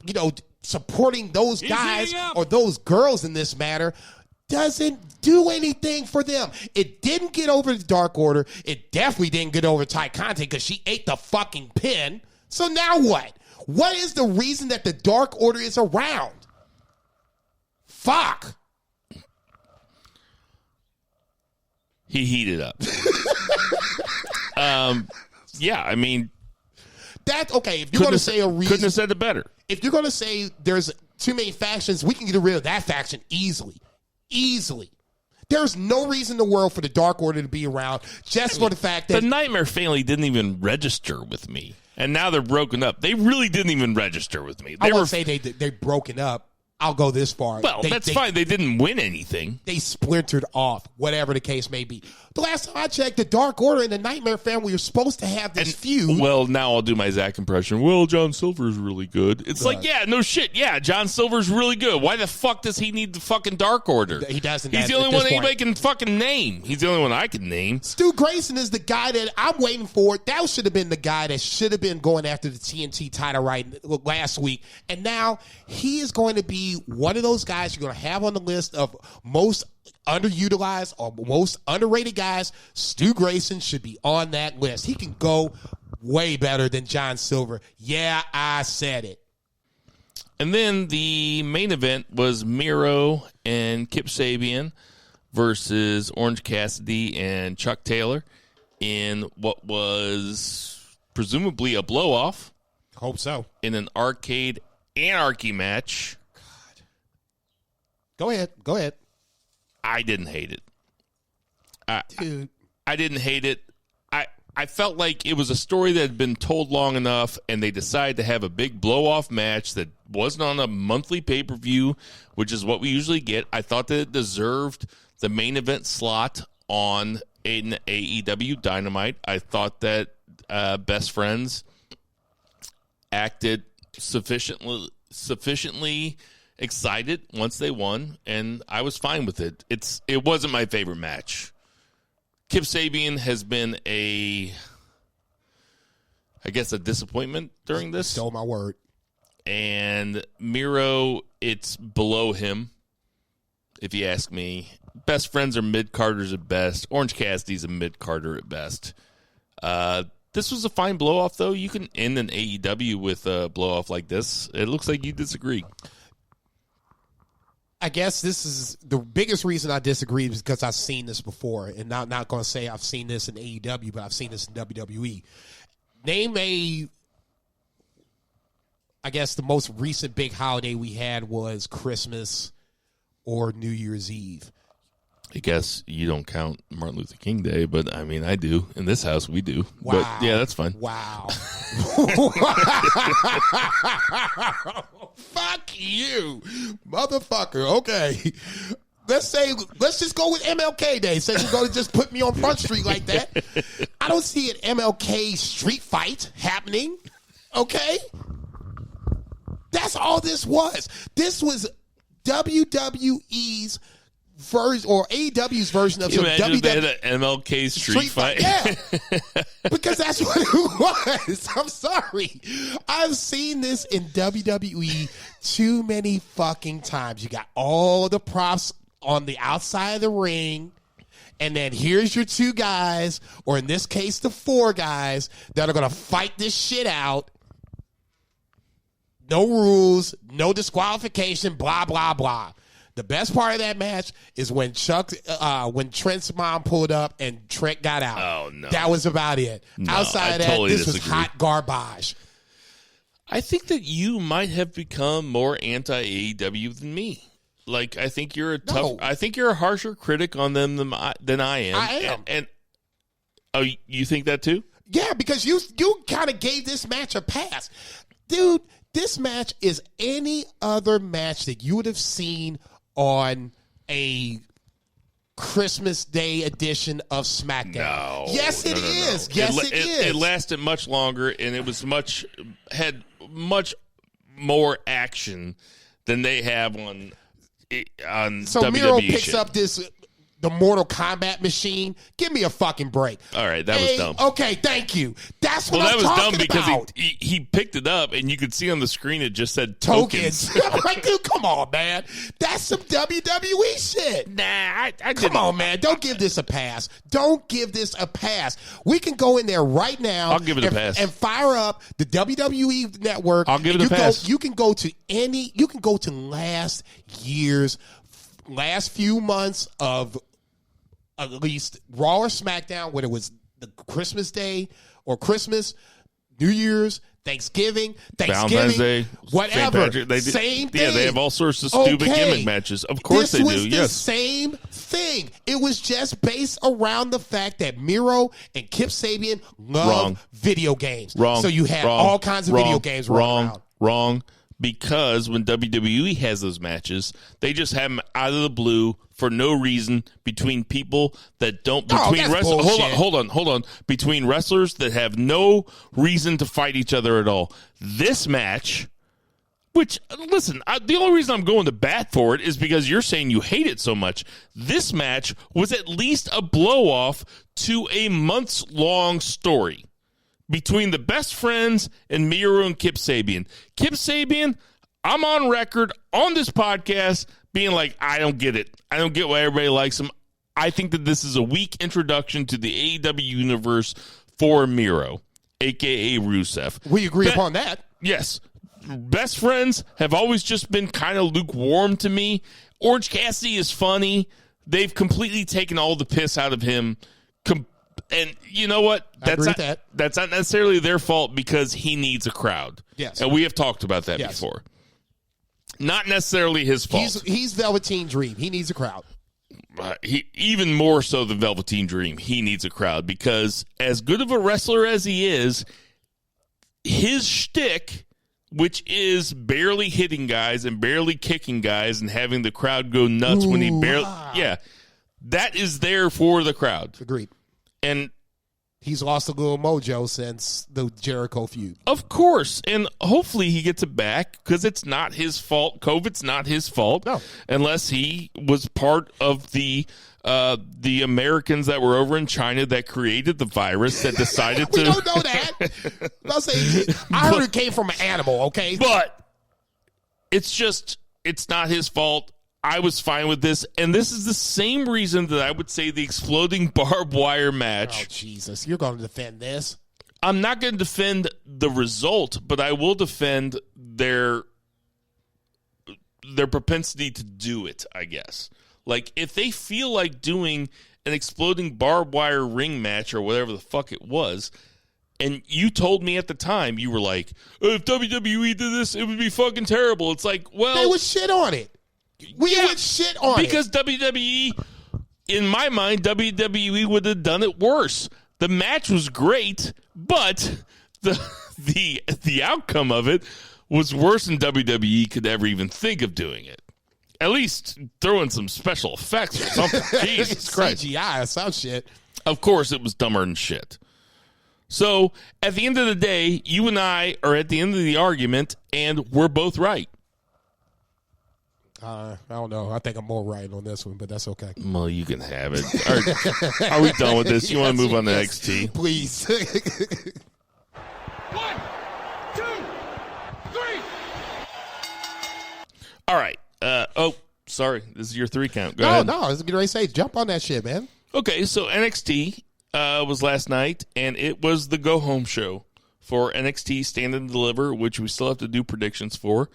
you know, supporting those guys or those girls in this matter doesn't do anything for them. It didn't get over the Dark Order. It definitely didn't get over Ty Conte because she ate the fucking pin. So now what? What is the reason that the Dark Order is around? Fuck. He heated up. Yeah, I mean, that's okay. If you're going to say a reason, couldn't have said it better. If you're going to say there's too many factions, we can get rid of that faction easily. Easily. There's no reason in the world for the Dark Order to be around just for the fact that the Nightmare family didn't even register with me. And now they're broken up. They really didn't even register with me. I won't say they're broken up. I'll go this far. Well, that's fine. They didn't win anything. They splintered off, whatever the case may be. The last time I checked, the Dark Order and the Nightmare family are supposed to have this feud. Well, now I'll do my Zach impression. Well, John Silver's really good. It's like, yeah, no shit. Yeah, John Silver's really good. Why the fuck does he need the fucking Dark Order? He doesn't. He's the only one anybody can fucking name. He's the only one I can name. Stu Grayson is the guy that I'm waiting for. That should have been the guy that should have been going after the TNT title right last week. And now he is going to be one of those guys you're going to have on the list of most underutilized or most underrated guys. Stu Grayson should be on that list. He can go way better than John Silver. Yeah, I said it. And then the main event was Miro and Kip Sabian versus Orange Cassidy and Chuck Taylor in what was presumably a blow-off. Hope so. In an Arcade Anarchy match. Go ahead. I didn't hate it. Dude. I didn't hate it. I felt like it was a story that had been told long enough, and they decided to have a big blow-off match that wasn't on a monthly pay-per-view, which is what we usually get. I thought that it deserved the main event slot on an AEW Dynamite. I thought that Best Friends acted sufficiently excited once they won, and I was fine with it. It wasn't my favorite match. Kip Sabian has been a disappointment during this. Stole my word. And Miro, it's below him, if you ask me. Best Friends are mid-carders at best. Orange Cassidy's a mid-carder at best. This was a fine blow-off, though. You can end an AEW with a blow-off like this. It looks like you disagree. I guess this is the biggest reason I disagree is because I've seen this before, and not going to say I've seen this in AEW, but I've seen this in WWE. Name I guess the most recent big holiday we had was Christmas or New Year's Eve. I guess you don't count Martin Luther King Day, but I mean, I do. In this house, we do. Wow. But yeah, that's fine. Wow. Fuck you, motherfucker. Okay. Let's just go with MLK Day. Since you're going to just put me on Front Street like that. I don't see an MLK street fight happening. Okay? That's all this was. This was WWE's version or AEW's version of some WWE. They had an MLK street fight. Yeah, because that's what it was. I'm sorry. I've seen this in WWE too many fucking times. You got all the props on the outside of the ring, and then here's your two guys, or in this case, the four guys that are going to fight this shit out. No rules, no disqualification, blah, blah, blah. The best part of that match is when Trent's mom pulled up and Trent got out. Oh, no. That was about it. No, Outside of that, totally this disagree. was hot garbage. I think that you might have become more anti-AEW than me. Like, I think you're a harsher critic on them than I am. I am. And oh, you think that too? Yeah, because you kind of gave this match a pass. Dude, This match is any other match that you would have seen on a Christmas Day edition of SmackDown. No. Yes, it is. Yes, it is. It lasted much longer, and it was had much more action than they have on so WWE Miro picks shit. up the Mortal Kombat machine. Give me a fucking break. All right, that was dumb. Okay, thank you. That's what Well, I'm that was talking dumb because about. he picked it up, and you could see on the screen it just said tokens. Like, dude, come on, man. That's some WWE shit. Nah, I didn't. Come on, man. Don't give this a pass. Don't give this a pass. We can go in there right now. I'll give it a pass. And fire up the WWE network. I'll give it a pass. You can go to last few months of at least Raw or SmackDown, whether it was the Christmas Day or Christmas, New Year's, Thanksgiving, Valentine's Day, whatever. Same thing. Yeah, they have all sorts of stupid gimmick matches. Of course they do. This was Yes. the same thing. It was just based around the fact that Miro and Kip Sabian love video games. Wrong. So you had all kinds of video games running around. Wrong. Because when WWE has those matches, they just have them out of the blue for no reason between people that don't. Between wrestlers, hold on. Between wrestlers that have no reason to fight each other at all. This match, which listen, the only reason I'm going to bat for it is because you're saying you hate it so much. This match was at least a blow off to a months long story between the best friends and Miro and Kip Sabian. Kip Sabian, I'm on record on this podcast being like, I don't get it. I don't get why everybody likes him. I think that this is a weak introduction to the AEW universe for Miro, a.k.a. Rusev. We agree upon that. Yes. Best friends have always just been kind of lukewarm to me. Orange Cassidy is funny. They've completely taken all the piss out of him. And you know what? That's not necessarily their fault because he needs a crowd. Yes. And we have talked about that before. Not necessarily his fault. He's Velveteen Dream. He needs a crowd. Even more so than Velveteen Dream, he needs a crowd because as good of a wrestler as he is, his shtick, which is barely hitting guys and barely kicking guys and having the crowd go nuts when he barely... Yeah, that is there for the crowd. Agreed. And he's lost a little mojo since the Jericho feud. Of course. And hopefully he gets it back because it's not his fault. COVID's not his fault. No. Unless he was part of the Americans that were over in China that created the virus that decided to... We don't know that. I heard it came from an animal, okay? But it's not his fault. I was fine with this, and this is the same reason that I would say the exploding barbed wire match. Oh, Jesus. You're going to defend this? I'm not going to defend the result, but I will defend their propensity to do it, I guess. Like, if they feel like doing an exploding barbed wire ring match or whatever the fuck it was, and you told me at the time, you were like, if WWE did this, it would be fucking terrible. It's like, well... They would shit on it. We would shit on because WWE, in my mind, WWE would have done it worse. The match was great, but the outcome of it was worse than WWE could ever even think of doing it. At least throw in some special effects or something. Jesus Christ. CGI or some shit. Of course, it was dumber than shit. So, at the end of the day, you and I are at the end of the argument, and we're both right. I don't know. I think I'm more right on this one, but that's okay. Well, you can have it. Are we done with this? You want to move on to NXT? Please. 1, 2, 3. All right. Sorry. This is your 3 count. Go ahead. No, I was getting ready to say, jump on that shit, man. Okay, so NXT was last night, and it was the go-home show for NXT Stand and Deliver, which we still have to do predictions for.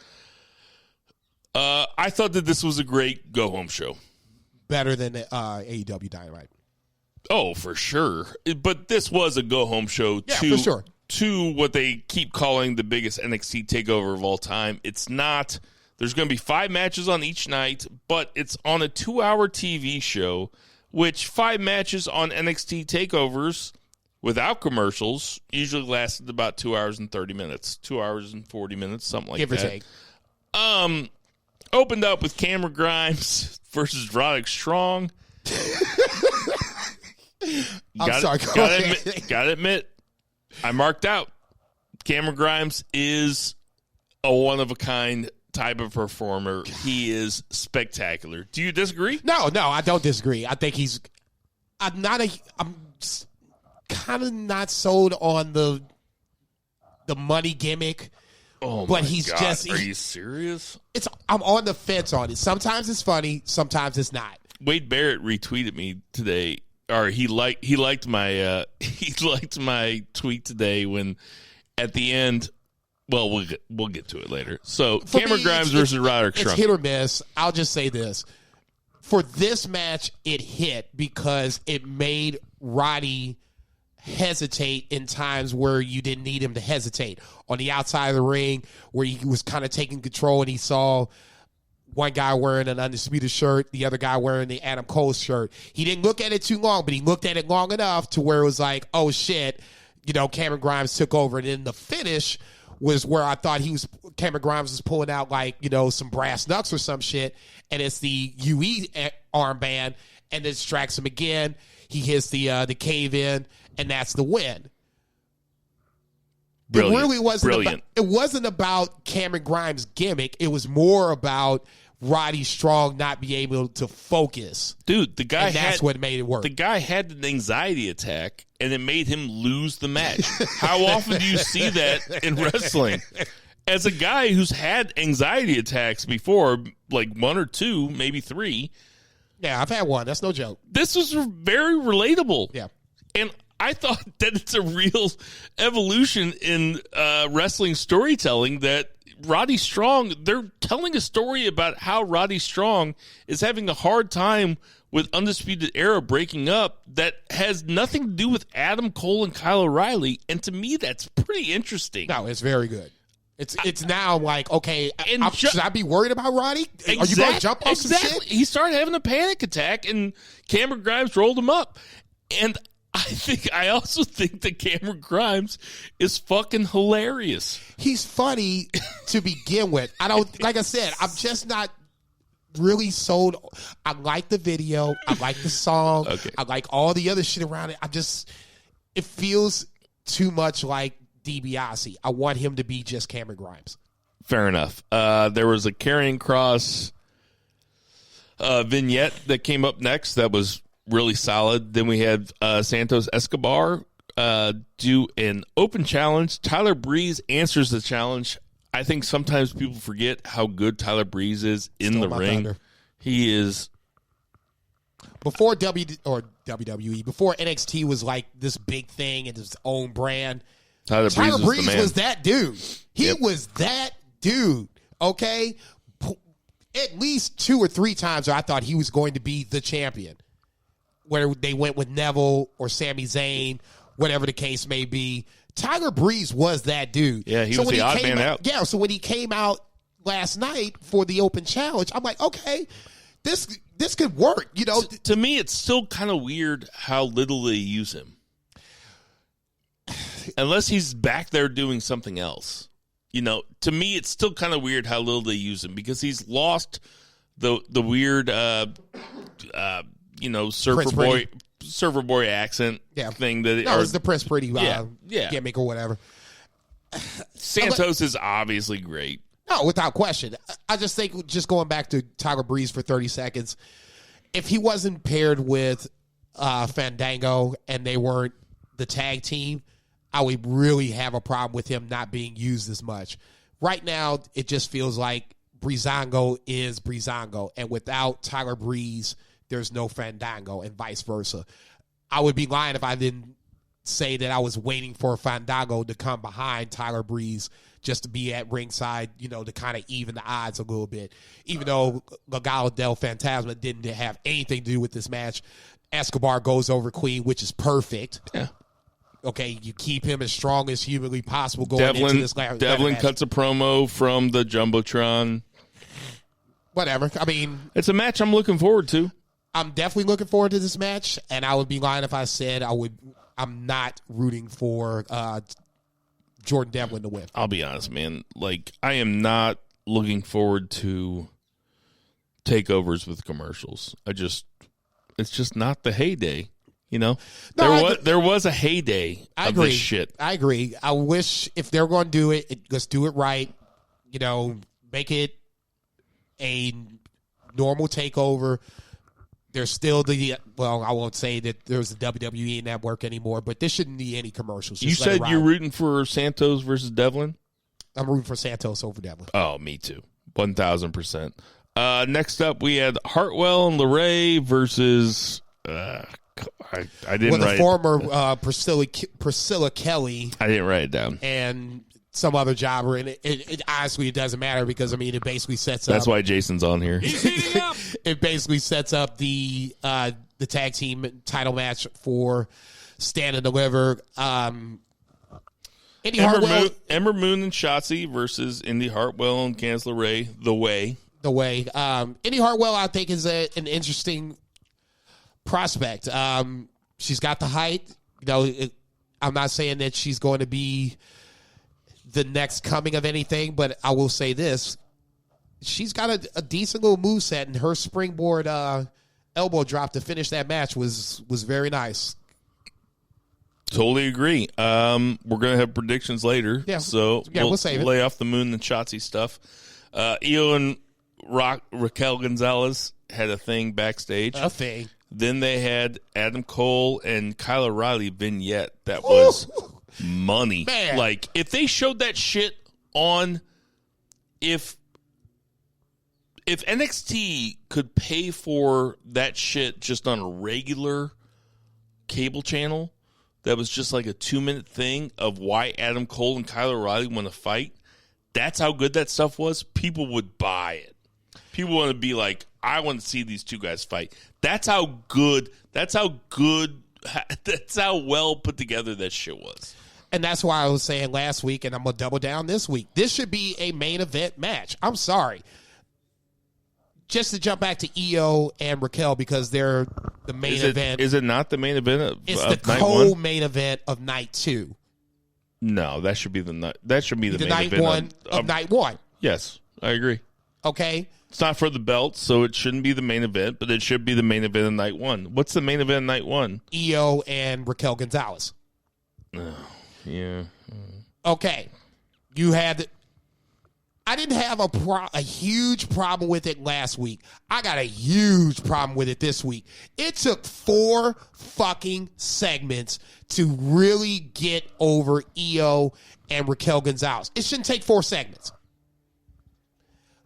I thought that this was a great go-home show. Better than AEW Dynamite. Oh, for sure. But this was a go-home show for sure. To what they keep calling the biggest NXT TakeOver of all time. It's not. There's going to be 5 matches on each night, but it's on a 2-hour TV show, which 5 matches on NXT TakeOvers without commercials usually lasted about 2 hours and 30 minutes, 2 hours and 40 minutes, something like Give or that. take. Opened up with Cameron Grimes versus Roderick Strong. I'm sorry. Gotta admit, I marked out. Cameron Grimes is a one-of-a-kind type of performer. He is spectacular. Do you disagree? No, I don't disagree. I think I'm kind of not sold on the money gimmick. Oh, but my he's God. just. Are you serious? I'm on the fence on it. Sometimes it's funny, sometimes it's not. Wade Barrett retweeted me today, or he liked my tweet today when at the end. Well, we'll get to it later. So Cameron Grimes versus Roderick Strong. It's hit or miss. I'll just say this: for this match, it hit because it made Roddy hesitate in times where you didn't need him to hesitate. On the outside of the ring, where he was kind of taking control, and he saw one guy wearing an Undisputed shirt, the other guy wearing the Adam Cole shirt. He didn't look at it too long, but he looked at it long enough to where it was like, oh shit, Cameron Grimes took over. And then the finish was where I thought Cameron Grimes was pulling out like, some brass knucks or some shit, and it's the UE armband, and it distracts him again. He hits the cave in, and that's the win. Brilliant. It really wasn't. Brilliant. It wasn't about Cameron Grimes' gimmick. It was more about Roddy Strong not being able to focus. Dude, that's what made it work. The guy had an anxiety attack, and it made him lose the match. How often do you see that in wrestling? As a guy who's had anxiety attacks before, like 1 or 2, maybe 3. Yeah, I've had one. That's no joke. This was very relatable. Yeah. And I thought that it's a real evolution in wrestling storytelling that Roddy Strong, they're telling a story about how Roddy Strong is having a hard time with Undisputed Era breaking up that has nothing to do with Adam Cole and Kyle O'Reilly. And to me, that's pretty interesting. No, it's very good. It's now like, okay, should I be worried about Roddy? Are you going to jump on some shit? He started having a panic attack, and Cameron Grimes rolled him up. And I also think that Cameron Grimes is fucking hilarious. He's funny to begin with. Like I said, I'm just not really sold. I like the video. I like the song. Okay. I like all the other shit around it. It feels too much like DiBiase. I want him to be just Cameron Grimes. Fair enough. There was a Karrion Kross vignette that came up next that was really solid. Then we had Santos Escobar do an open challenge. Tyler Breeze answers the challenge. I think sometimes people forget how good Tyler Breeze is in the ring. Thunder. He is. Before WWE, before NXT was like this big thing and its own brand, Tyler Breeze was that dude. He was that dude, okay? At least 2 or 3 times I thought he was going to be the champion. Where they went with Neville or Sami Zayn, whatever the case may be. Tyler Breeze was that dude. Yeah, he was the odd man out. Yeah, so when he came out last night for the open challenge, I'm like, okay, this could work. To me, it's still kind of weird how little they use him. Unless he's back there doing something else. To me, it's still kind of weird how little they use him because he's lost the weird surfer boy accent thing that it's the Prince Pretty gimmick or whatever. Santos is obviously great. No, without question. I just think, just going back to Tyler Breeze for 30 seconds, if he wasn't paired with Fandango and they weren't the tag team, I would really have a problem with him not being used as much. Right now, it just feels like Breezango is Breezango, and without Tyler Breeze, there's no Fandango, and vice versa. I would be lying if I didn't say that I was waiting for Fandango to come behind Tyler Breeze just to be at ringside, to kind of even the odds a little bit. Even though Legado del Fantasma didn't have anything to do with this match, Escobar goes over Queen, which is perfect. Yeah. Okay, you keep him as strong as humanly possible going into this match. Devlin cuts a promo from the Jumbotron. Whatever. I mean, it's a match I'm looking forward to. I'm definitely looking forward to this match, and I would be lying if I said I I'm not rooting for Jordan Devlin to win. I'll be honest, man. Like, I am not looking forward to takeovers with commercials. It's just not the heyday. No, there was a heyday of this shit. I agree. I wish if they're going to do it, let's do it right. Make it a normal takeover. There's still I won't say that there's the WWE network anymore, but there shouldn't be any commercials. You said you're rooting for Santos versus Devlin? I'm rooting for Santos over Devlin. Oh, me too. 1,000%. Next up, we had Hartwell and LeRae versus... I didn't write... the former Priscilla Kelly. I didn't write it down. And some other jobber. And it honestly, it doesn't matter because, it basically sets up... That's why Jason's on here. It basically sets up the tag team title match for Stand and Deliver. Indy Hartwell... Ember Moon and Shotzi versus Indy Hartwell and Candice LeRae. The way. Indy Hartwell, I think, is an interesting prospect. She's got the height. I'm not saying that she's going to be the next coming of anything, but I will say this. She's got a decent little moveset, and her springboard elbow drop to finish that match was very nice. Totally agree. We're going to have predictions later. Yeah. So we'll save it. Lay off the Moon and Shotzi stuff. Io and Raquel Gonzalez had a thing backstage. A thing. Then they had Adam Cole and Kyle O'Reilly vignette that was money. Man. Like, if they showed that shit on, if NXT could pay for that shit just on a regular cable channel, that was just like a 2-minute thing of why Adam Cole and Kyle O'Reilly want to fight, that's how good that stuff was, people would buy it. People want to be like, I want to see these two guys fight. That's how well put together that shit was. And that's why I was saying last week, and I'm going to double down this week. This should be a main event match. I'm sorry. Just to jump back to Io and Raquel, because they're the main event. Is it not the main event of It's of the night co-main event of night 2. No, that should be the main night event one of night 1. Yes, I agree. Okay. It's not for the belt, so it shouldn't be the main event, but it should be the main event of night 1. What's the main event of night 1? Io and Raquel Gonzalez. Yeah. Okay. I didn't have a huge problem with it last week. I got a huge problem with it this week. It took 4 fucking segments to really get over Io and Raquel Gonzalez. It shouldn't take 4 segments.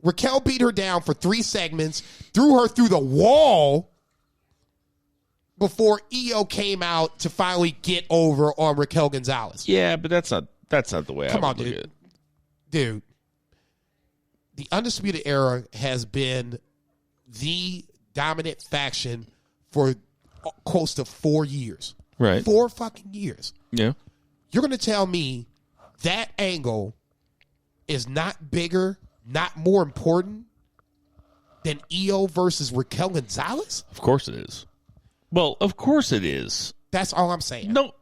Raquel beat her down for 3 segments, threw her through the wall before Io came out to finally get over on Raquel Gonzalez. Yeah, but that's not the way I would look at it. Dude. The Undisputed Era has been the dominant faction for close to 4 years. Right. 4 fucking years. Yeah. You're going to tell me that angle is not bigger, not more important than Io versus Raquel Gonzalez? Of course it is. Well, of course it is. That's all I'm saying. No.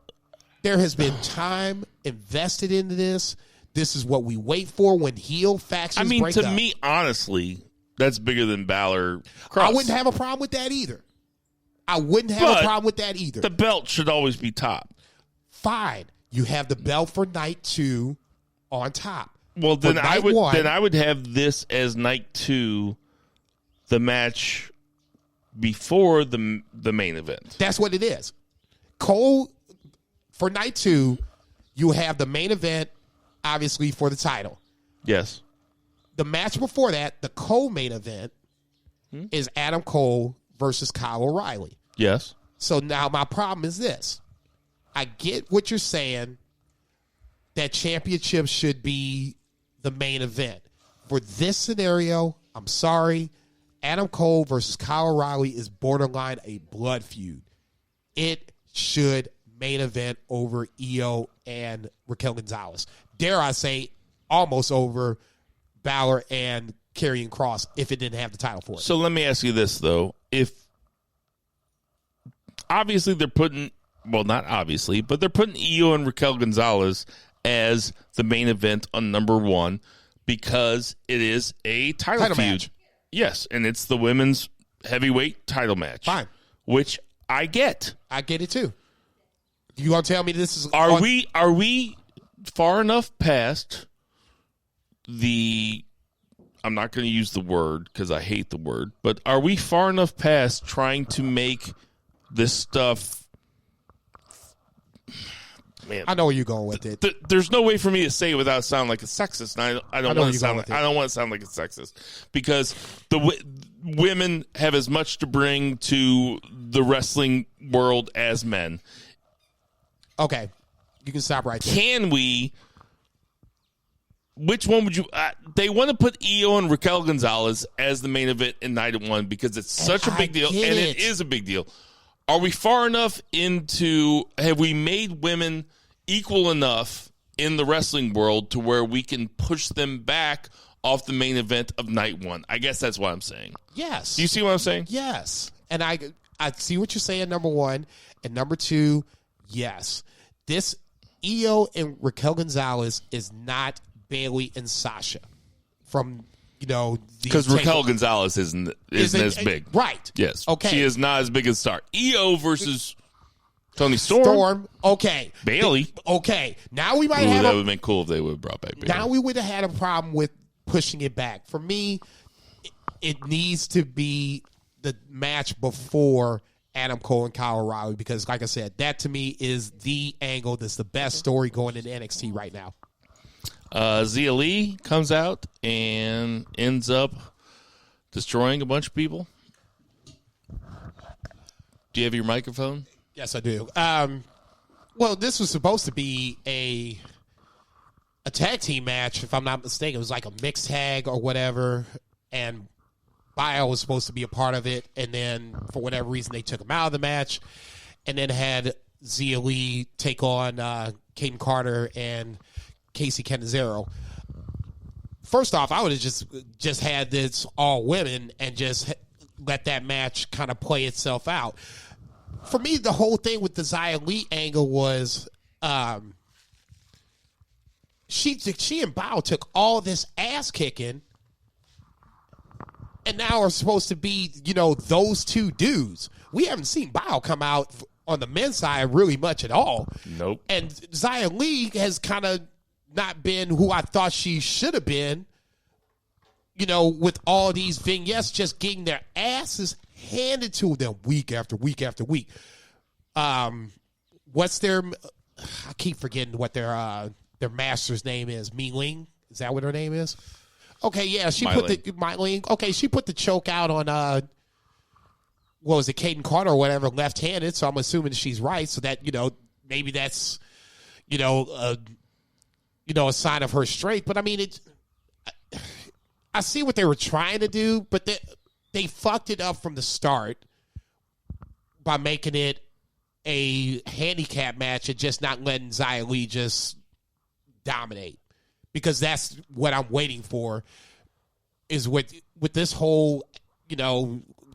There has been time invested into this. This is what we wait for when heel factions break up. To me, honestly, that's bigger than Balor Cross. I wouldn't have a problem with that either. The belt should always be top. Fine. You have the belt for night 2 on top. Well, then I would have this as night 2, the match before the main event. That's what it is. Cole, for night 2, you have the main event, obviously, for the title. Yes. The match before that, the co-main event, is Adam Cole versus Kyle O'Reilly. Yes. So now my problem is this. I get what you're saying, that championship should be the main event. For this scenario, I'm sorry, Adam Cole versus Kyle O'Reilly is borderline a blood feud. It should main event over Io and Raquel Gonzalez. Dare I say, almost over Balor and Karrion Kross if it didn't have the title for it. So let me ask you this, though. If obviously they're putting well, not obviously, but they're putting Io and Raquel Gonzalez as the main event on number 1 because it is a title feud. Match. Yes, and it's the women's heavyweight title match. Fine. Which I get. I get it too. You want to tell me this is... Are we far enough past the... I'm not going to use the word because I hate the word, but are we far enough past trying to make this stuff... Man, I know where you're going with it. There's no way for me to say it without sounding like a sexist. And I don't want to sound like a sexist because the women have as much to bring to the wrestling world as men. Okay, you can stop right there. Can we? Which one would you? They want to put Io and Raquel Gonzalez as the main event in night 1 because it's such a big deal, and it is a big deal. Are we far enough into? Have we made women equal enough in the wrestling world to where we can push them back off the main event of night 1? I guess that's what I'm saying. Yes. Do you see what I'm saying? Yes. And I see what you're saying, number 1. And number 2, yes. This Io and Raquel Gonzalez is not Bayley and Sasha from, because Raquel Gonzalez isn't as big. Right. Yes. Okay. She is not as big a star. Io versus Tony Storm. Okay. Bayley. Okay. Now we might have... That would have been cool if they would have brought back Bayley. Now we would have had a problem with pushing it back. For me, it needs to be the match before Adam Cole and Kyle O'Reilly because, like I said, that to me is the angle that's the best story going in NXT right now. Zia Lee comes out and ends up destroying a bunch of people. Do you have your microphone? Yes, I do. Well, this was supposed to be a tag team match, if I'm not mistaken. It was like a mixed tag or whatever, and Bio was supposed to be a part of it, and then for whatever reason they took him out of the match, and then had Zia Lee take on Kaden Carter and Casey Canizero. First off, I would have just had this all women and just let that match kind of play itself out. For me, the whole thing with the Zia Lee angle was she and Bao took all this ass kicking, and now are supposed to be, those two dudes. We haven't seen Bao come out on the men's side really much at all. Nope. And Zia Lee has kind of not been who I thought she should have been, with all these vignettes just getting their asses handed to them week after week after week. What's their... I keep forgetting what their master's name is. Mi Ling? Is that what her name is? Okay, yeah, she put the choke out on what was it, Kaden Carter or whatever, left-handed. So I'm assuming she's right. So that maybe that's a sign of her strength. But I mean, I see what they were trying to do, but they fucked it up from the start by making it a handicap match and just not letting Zia Lee just dominate. Because that's what I'm waiting for, is with this whole,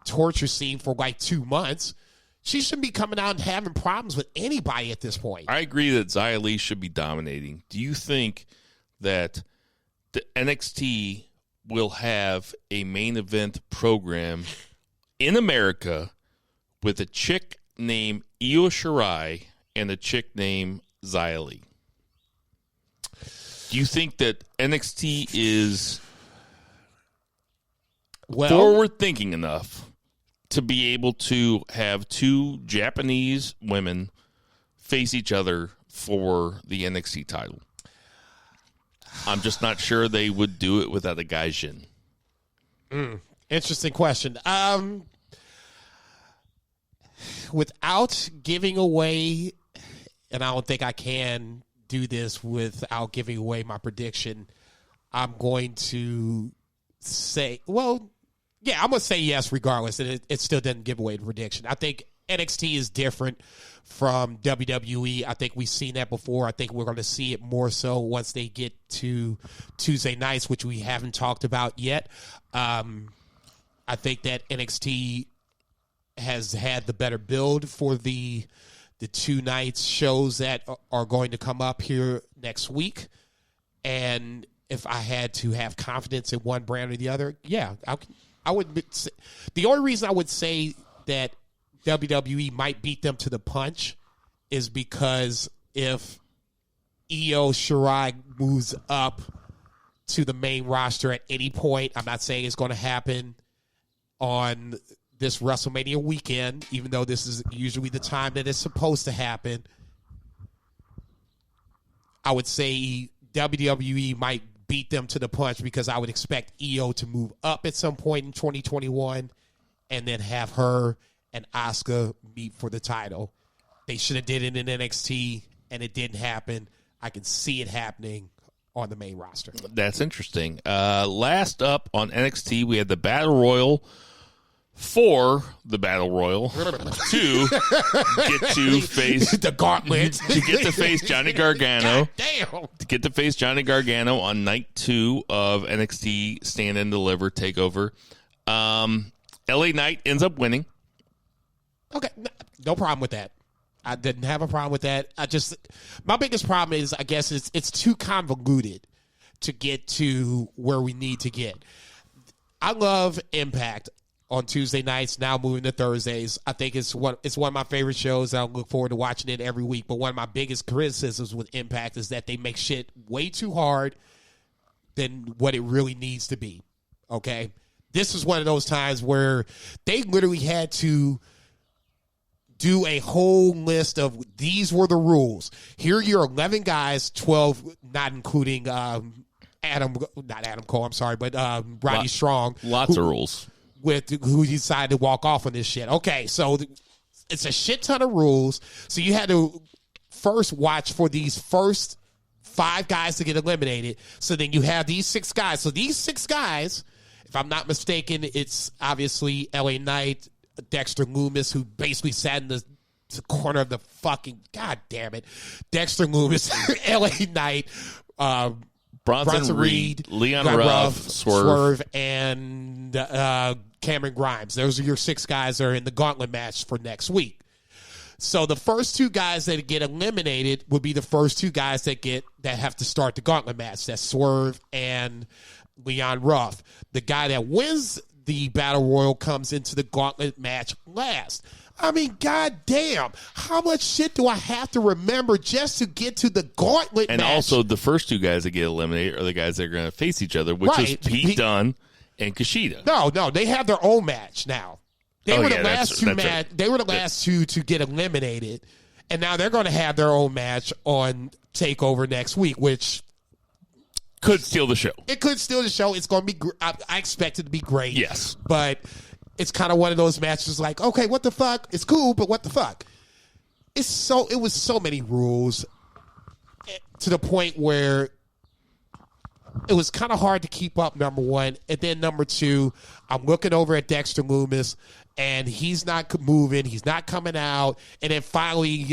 torture scene for like 2 months. She shouldn't be coming out and having problems with anybody at this point. I agree that Zia Lee should be dominating. Do you think that the NXT will have a main event program in America with a chick named Io Shirai and a chick named Zia Lee? Do you think that NXT is forward-thinking enough to be able to have 2 Japanese women face each other for the NXT title? I'm just not sure they would do it without a Gaijin. Interesting question. Without giving away, and I don't think I can do this without giving away my prediction, I'm going to say, I'm going to say yes regardless, and it still doesn't give away the prediction. I think NXT is different from WWE. I think we've seen that before. I think we're going to see it more so once they get to Tuesday nights, which we haven't talked about yet. I think that NXT has had the better build for the the 2 nights shows that are going to come up here next week. And if I had to have confidence in one brand or the other, yeah, I would. The only reason I would say that WWE might beat them to the punch is because if Io Shirai moves up to the main roster at any point, I'm not saying it's going to happen on this WrestleMania weekend, even though this is usually the time that it's supposed to happen. I would say WWE might beat them to the punch because I would expect Io to move up at some point in 2021 and then have her and Asuka meet for the title. They should have did it in NXT, and it didn't happen. I can see it happening on the main roster. That's interesting. Last up on NXT, we had the Battle Royal for the Battle Royal to get to face the gauntlet. To get to face Johnny Gargano. God damn. To get to face Johnny Gargano on night 2 of NXT Stand and Deliver TakeOver. LA Knight ends up winning. Okay, no problem with that. I didn't have a problem with that. My biggest problem is, I guess, it's too convoluted to get to where we need to get. I love Impact on Tuesday nights, now moving to Thursdays. I think it's one of my favorite shows. I look forward to watching it every week. But one of my biggest criticisms with Impact is that they make shit way too hard than what it really needs to be. Okay? This is one of those times where they literally had to do a whole list of these were the rules. Here are your 11 guys, 12, not including not Adam Cole, I'm sorry, but Roddy Strong. Lots of rules. With who decided to walk off on this shit. Okay, so it's a shit ton of rules. So you had to first watch for these first 5 guys to get eliminated. So then you have these 6 guys. So these 6 guys, if I'm not mistaken, it's obviously LA Knight, Dexter Lumis, who basically sat in the corner of the fucking, god damn it, Dexter Lumis, LA Knight, Bronson Reed, Leon Ruff, Swerve, and Cameron Grimes. Those are your 6 guys that are in the gauntlet match for next week. So the first 2 guys that get eliminated would be the first 2 guys that have to start the gauntlet match. That's Swerve and Leon Ruff. The guy that wins the Battle Royal comes into the gauntlet match last. I mean, goddamn, how much shit do I have to remember just to get to the gauntlet match? And also, the first 2 guys that get eliminated are the guys that are going to face each other, which is Pete Dunne and Kushida. No, they have their own match now. They were the last 2 match. They were the last 2 to get eliminated, and now they're going to have their own match on TakeOver next week, which could steal the show. It could steal the show. It's going to be. I expect it to be great. Yes, but it's kind of one of those matches like, okay, what the fuck? It's cool, but what the fuck? It was so many rules to the point where it was kind of hard to keep up, number one. And then number 2, I'm looking over at Dexter Lumis, and he's not moving. He's not coming out. And then finally,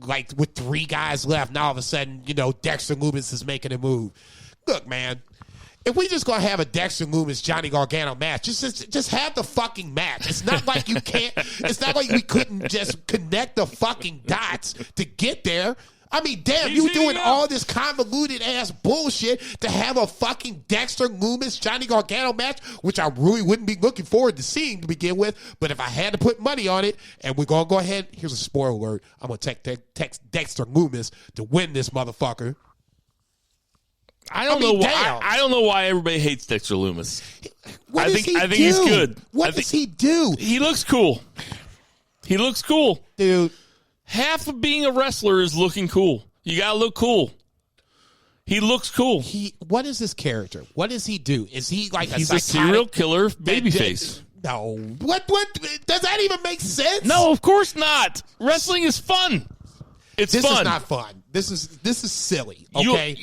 like with 3 guys left, now all of a sudden, Dexter Lumis is making a move. Look, man, if we just gonna have a Dexter Lumis Johnny Gargano match, just have the fucking match. It's not like you can't. It's not like we couldn't just connect the fucking dots to get there. I mean, damn, you doing all this convoluted ass bullshit to have a fucking Dexter Lumis Johnny Gargano match, which I really wouldn't be looking forward to seeing to begin with. But if I had to put money on it, and we're gonna go ahead, here's a spoiler alert: I'm gonna text Dexter Lumis to win this motherfucker. I don't know why everybody hates Dexter Lumis. I think he's good. What does he do? He looks cool. Dude. Half of being a wrestler is looking cool. You gotta look cool. He looks cool. What is his character? What does he do? Is he like he's a serial killer babyface? No. What does that even make sense? No, of course not. Wrestling is fun. This is not fun. This is silly. Okay.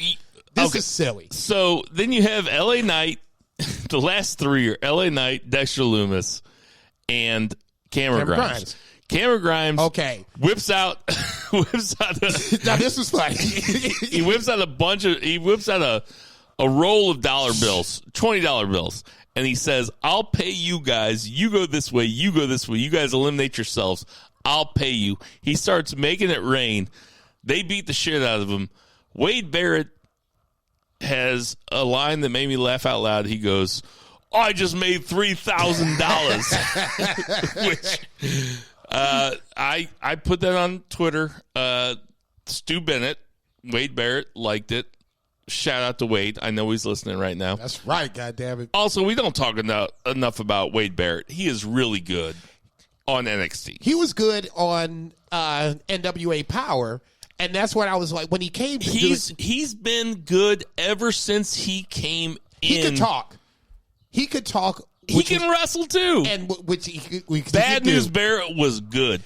This is silly. So then you have LA Knight. The last 3 are LA Knight, Dexter Lumis, and Cameron Grimes. Cameron Grimes, whips out. Now this is funny. He whips out a roll of dollar bills, $20 bills, and he says, "I'll pay you guys. You go this way. You go this way. You guys eliminate yourselves. I'll pay you. He starts making it rain. They beat the shit out of him. Wade Barrett has a line that made me laugh out loud. He goes, I just made $3,000. Which I put that on Twitter. Stu Bennett, Wade Barrett liked it. Shout out to Wade. I know he's listening right now. That's right, goddammit. Also, we don't talk enough about Wade Barrett. He is really good on NXT. He was good on NWA Power, and that's what I was like when he came to He's been good ever since he came in. He could talk. He can wrestle too. And Bad News Barrett was good.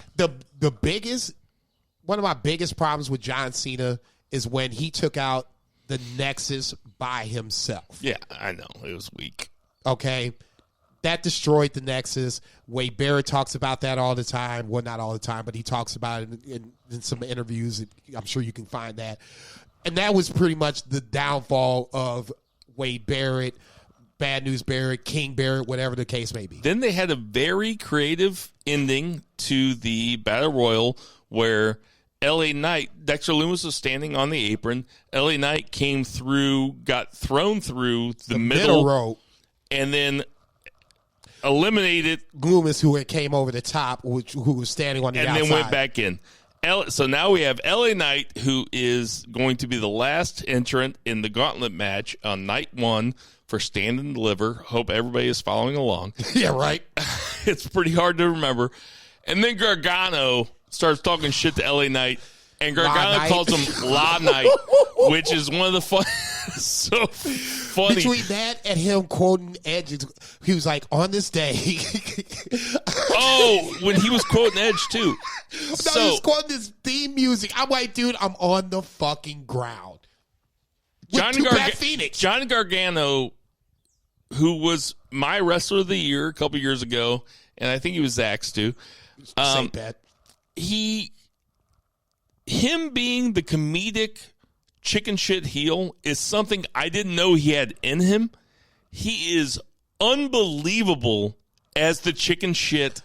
One of my biggest problems with John Cena is when he took out the Nexus by himself. Yeah, I know. It was weak. Okay. That destroyed the Nexus. Wade Barrett talks about that all the time. Well, not all the time, but he talks about it in some interviews. I'm sure you can find that. And that was pretty much the downfall of Wade Barrett, Bad News Barrett, King Barrett, whatever the case may be. Then they had a very creative ending to the Battle Royal where LA Knight, Dexter Loomis was standing on the apron. LA Knight came through, got thrown through the middle row, and then eliminated Loomis, who came over the top, who was standing on the outside. And then went back in. So now we have LA Knight, who is going to be the last entrant in the gauntlet match on night 1 for Stand and Deliver. Hope everybody is following along. Yeah, right. It's pretty hard to remember. And then Gargano starts talking shit to LA Knight, and Gargano calls him La Knight, which is one of the fun. So funny. Between that and him quoting Edge, he was like, on this day. Oh, when he was quoting Edge, too. No, he was quoting this theme music. I'm like, dude, I'm on the fucking ground. Johnny Gargano, who was my Wrestler of the Year a couple years ago, and I think he was Zach's, too. Same bet. Him being the comedic chicken shit heel is something I didn't know he had in him. He is unbelievable as the chicken shit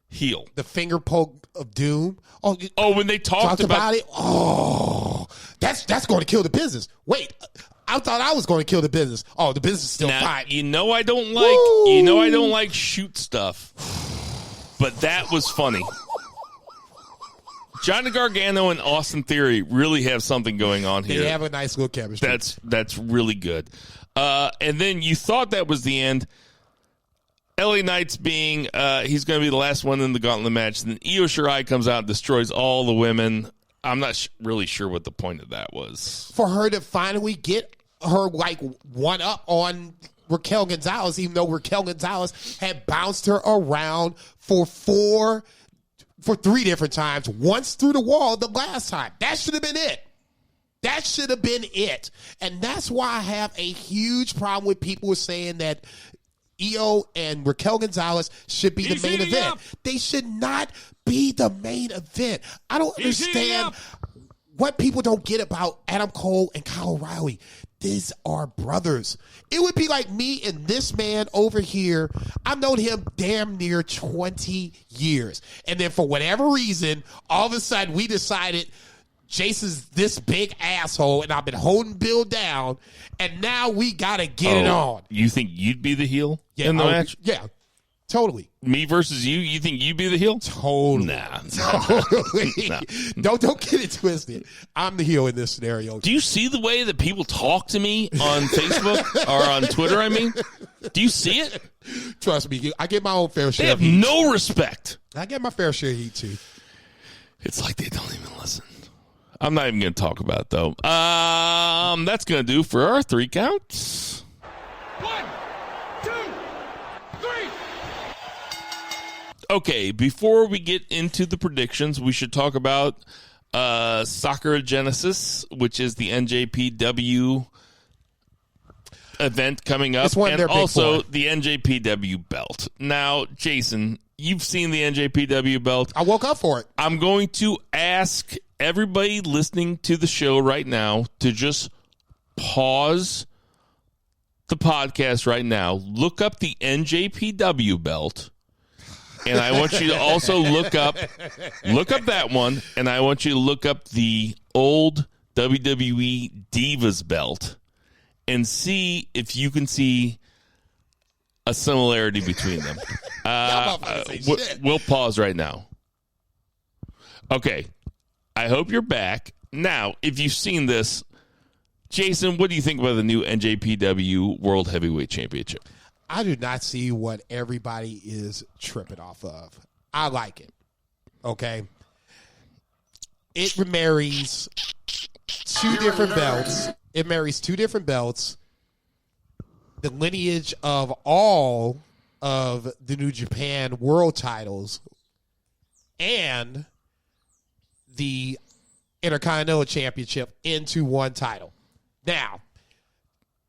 heel. The finger poke of doom. Oh, when they talked about it. Oh, that's going to kill the business. Wait, I thought I was going to kill the business. Oh, the business is still fine. You know I don't like shoot stuff, but that was funny. Johnny Gargano and Austin Theory really have something going on here. They have a nice little chemistry. That's really good. And then you thought that was the end. LA Knight's being, he's going to be the last one in the gauntlet match. And then Io Shirai comes out and destroys all the women. I'm not really sure what the point of that was. For her to finally get her, one up on Raquel Gonzalez, even though Raquel Gonzalez had bounced her around for 3 different times, once through the wall the last time. That should have been it. And that's why I have a huge problem with people saying that Io and Raquel Gonzalez should be the main event. They should not be the main event. I don't understand what people don't get about Adam Cole and Kyle O'Reilly. These are brothers. It would be like me and this man over here. I've known him damn near 20 years. And then for whatever reason, all of a sudden we decided Jason's this big asshole and I've been holding Bill down. And now we got to get it on. You think you'd be the heel in the match? Yeah, totally. Me versus you? You think you'd be the heel? Totally. Nah. Totally. No. Don't get it twisted. I'm the heel in this scenario. Do you see the way that people talk to me on Facebook or on Twitter, I mean? Do you see it? Trust me, I get my own fair share. They have no respect. I get my fair share of heat, too. It's like they don't even listen. I'm not even going to talk about it, though. That's going to do for our 3 counts. 1, 2, 3. Okay, before we get into the predictions, we should talk about Sakura Genesis, which is the NJPW event coming up, and also the NJPW belt. Now, Jason, you've seen the NJPW belt. I woke up for it. I'm going to ask everybody listening to the show right now to just pause the podcast right now, look up the NJPW belt, And I want you to also look up that one, and I want you to look up the old WWE Divas belt and see if you can see a similarity between them. We'll pause right now. Okay. I hope you're back. Now, if you've seen this, Jason, what do you think about the new NJPW World Heavyweight Championship? I do not see what everybody is tripping off of. I like it. Okay. It marries two different belts. The lineage of all of the New Japan world titles and the Intercontinental Championship into one title. Now,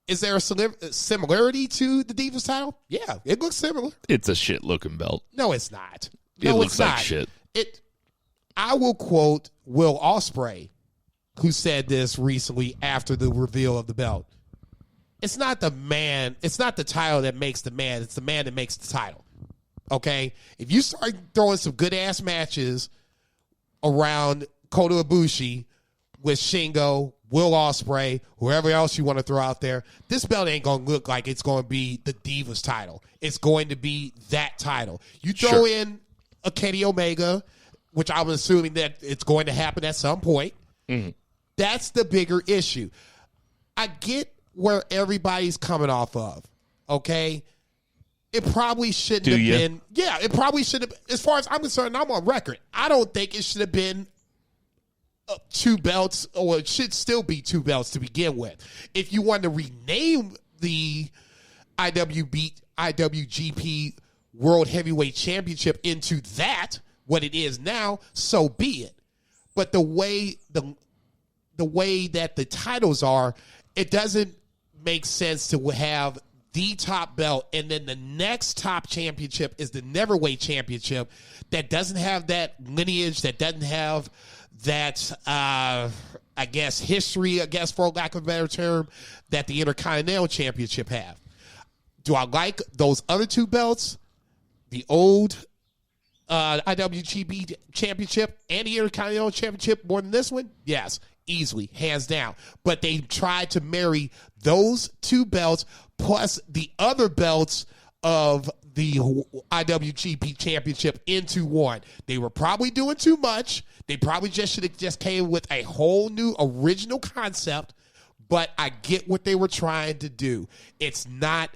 is there a similarity to the Divas title? Yeah, it looks similar. It's a shit-looking belt. No, it's not. It looks like shit. I will quote Will Ospreay, who said this recently after the reveal of the belt. It's not the title that makes the man. It's the man that makes the title. Okay? If you start throwing some good-ass matches around Kota Ibushi with Shingo, Will Ospreay, whoever else you want to throw out there, this belt ain't going to look like it's going to be the Divas title. It's going to be that title. You throw in a Kenny Omega, which I'm assuming that it's going to happen at some point. Mm-hmm. That's the bigger issue. I get where everybody's coming off of, okay? It probably shouldn't have been. Yeah, it probably should have. As far as I'm concerned, I'm on record. I don't think it should have been two belts, or it should still be two belts to begin with. If you want to rename the IWGP World Heavyweight Championship into that, what it is now, so be it. But the way that the titles are, it doesn't make sense to have the top belt and then the next top championship is the Neverweight Championship that doesn't have that lineage, that doesn't have that, history, for lack of a better term, that the Intercontinental Championship have. Do I like those other two belts? The old IWGP Championship and the Intercontinental Championship more than this one? Yes, easily, hands down. But they tried to marry those two belts plus the other belts of the IWGP Championship into one. They were probably doing too much. They probably should have just came with a whole new original concept, but I get what they were trying to do. It's not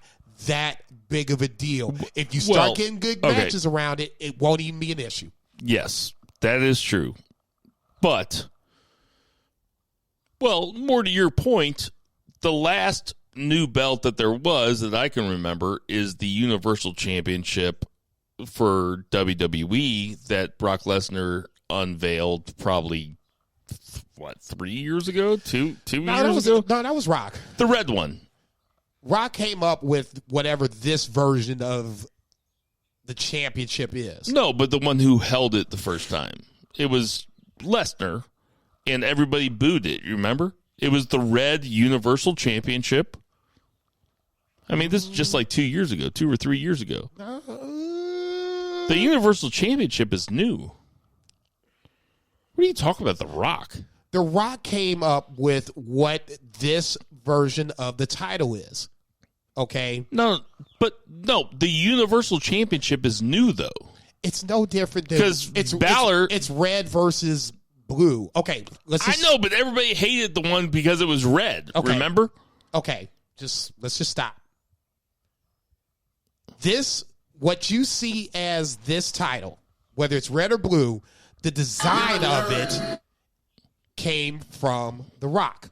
that big of a deal. If you start getting good matches around it, it won't even be an issue. Yes, that is true. But, more to your point, the last new belt that there was that I can remember is the Universal Championship for WWE that Brock Lesnar unveiled probably, 3 years ago? Two years ago? No, that was Rock. The red one. Rock came up with whatever this version of the championship is. No, but the one who held it the first time. It was Lesnar, and everybody booed it. You remember? It was the red Universal Championship. I mean, this is just like 2 years ago, 2 or 3 years ago. The Universal Championship is new. What are you talking about, The Rock? The Rock came up with what this version of the title is. Okay? No, the Universal Championship is new, though. It's no different than... Because Balor... It's red versus blue. Okay, I know, but everybody hated the one because it was red. Okay. Remember? Okay, let's just stop. What you see as this title, whether it's red or blue, the design of it came from The Rock.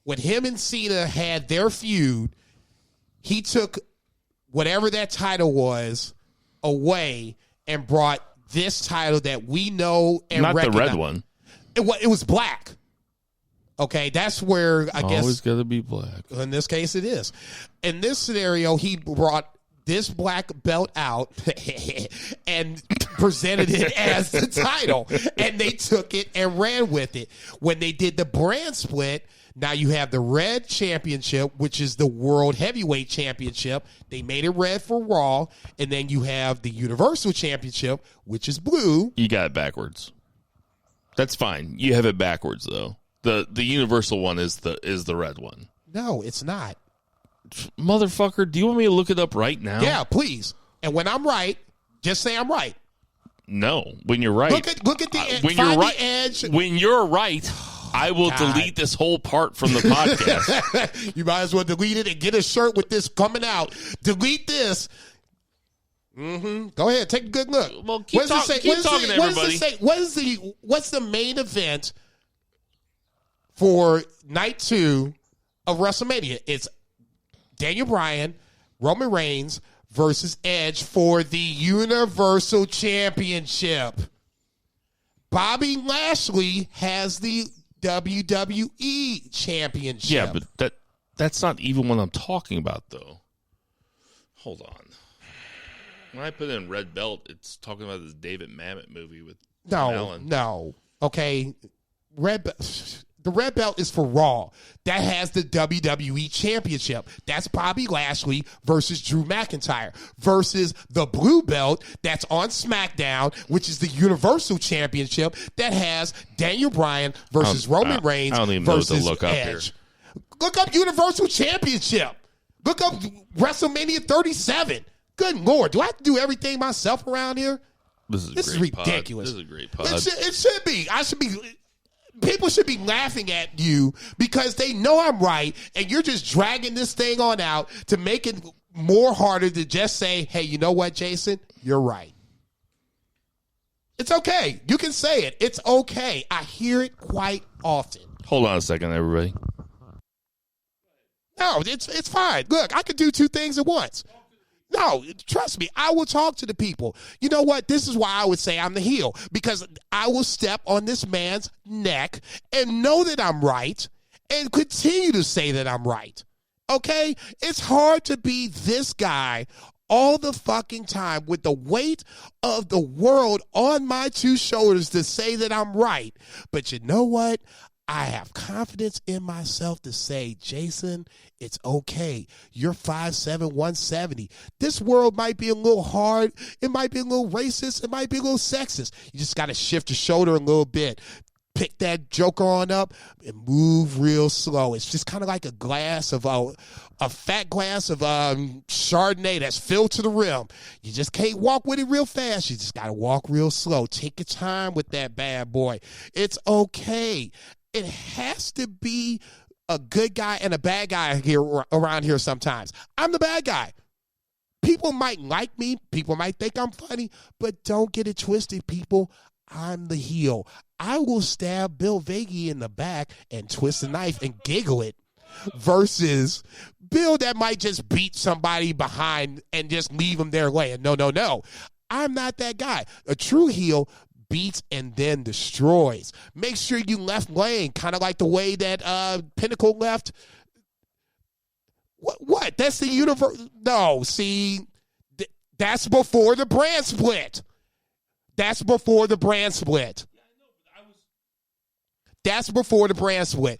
When him and Cena had their feud, he took whatever that title was away and brought this title that we know and not recognize. The red one. It was black. Okay, that's where I guess... Always got to be black. In this case, it is. In this scenario, he brought this black belt out and presented it as the title, and they took it and ran with it. When they did the brand split, Now you have the red championship, which is the World Heavyweight Championship. They made it red for Raw. And then you have the Universal Championship, which is blue. You got it backwards. That's fine. You have it backwards, though. The Universal one is the red one. No, it's not. Motherfucker, do you want me to look it up right now? Yeah, please. And when I'm right, just say I'm right. No, when you're right. Look at the when you're right. The edge. When you're right, I will delete this whole part from the podcast. You might as well delete it and get a shirt with this coming out. Delete this. Go ahead, take a good look. Well, keep talking, everybody. What's the main event for night 2 of WrestleMania? It's Daniel Bryan, Roman Reigns versus Edge for the Universal Championship. Bobby Lashley has the WWE Championship. Yeah, but that's not even what I'm talking about, though. Hold on. When I put in Red Belt, it's talking about this David Mamet movie with Allen. No. Okay, the red belt is for Raw. That has the WWE Championship. That's Bobby Lashley versus Drew McIntyre versus the blue belt that's on SmackDown, which is the Universal Championship that has Daniel Bryan versus Roman Reigns I don't even versus know what to look up Edge. here. Look up Universal Championship. Look up WrestleMania 37. Good Lord. Do I have to do everything myself around here? This is ridiculous. This is a great pod. It should be. People should be laughing at you because they know I'm right, and you're just dragging this thing on out to make it more harder to just say, hey, you know what, Jason? You're right. It's okay. You can say it. It's okay. I hear it quite often. Hold on a second, everybody. No, it's fine. Look, I could do 2 things at once. No, trust me, I will talk to the people. You know what? This is why I would say I'm the heel, because I will step on this man's neck and know that I'm right and continue to say that I'm right. Okay? It's hard to be this guy all the fucking time with the weight of the world on my 2 shoulders to say that I'm right. But you know what? I have confidence in myself to say, Jason, it's okay. You're 5'7", 170. This world might be a little hard. It might be a little racist. It might be a little sexist. You just got to shift your shoulder a little bit. Pick that joker on up and move real slow. It's just kind of like a fat glass of Chardonnay that's filled to the rim. You just can't walk with it real fast. You just got to walk real slow. Take your time with that bad boy. It's okay. It has to be a good guy and a bad guy here around here sometimes. I'm the bad guy. People might like me. People might think I'm funny, but don't get it twisted, people. I'm the heel. I will stab Bill Vagey in the back and twist the knife and giggle it versus Bill that might just beat somebody behind and just leave him there laying. No. I'm not that guy. A true heel beats and then destroys. Make sure you left laying, kind of like the way that Pinnacle left. What? That's the universe. No, see, that's before the brand split. That's before the brand split. That's before the brand split.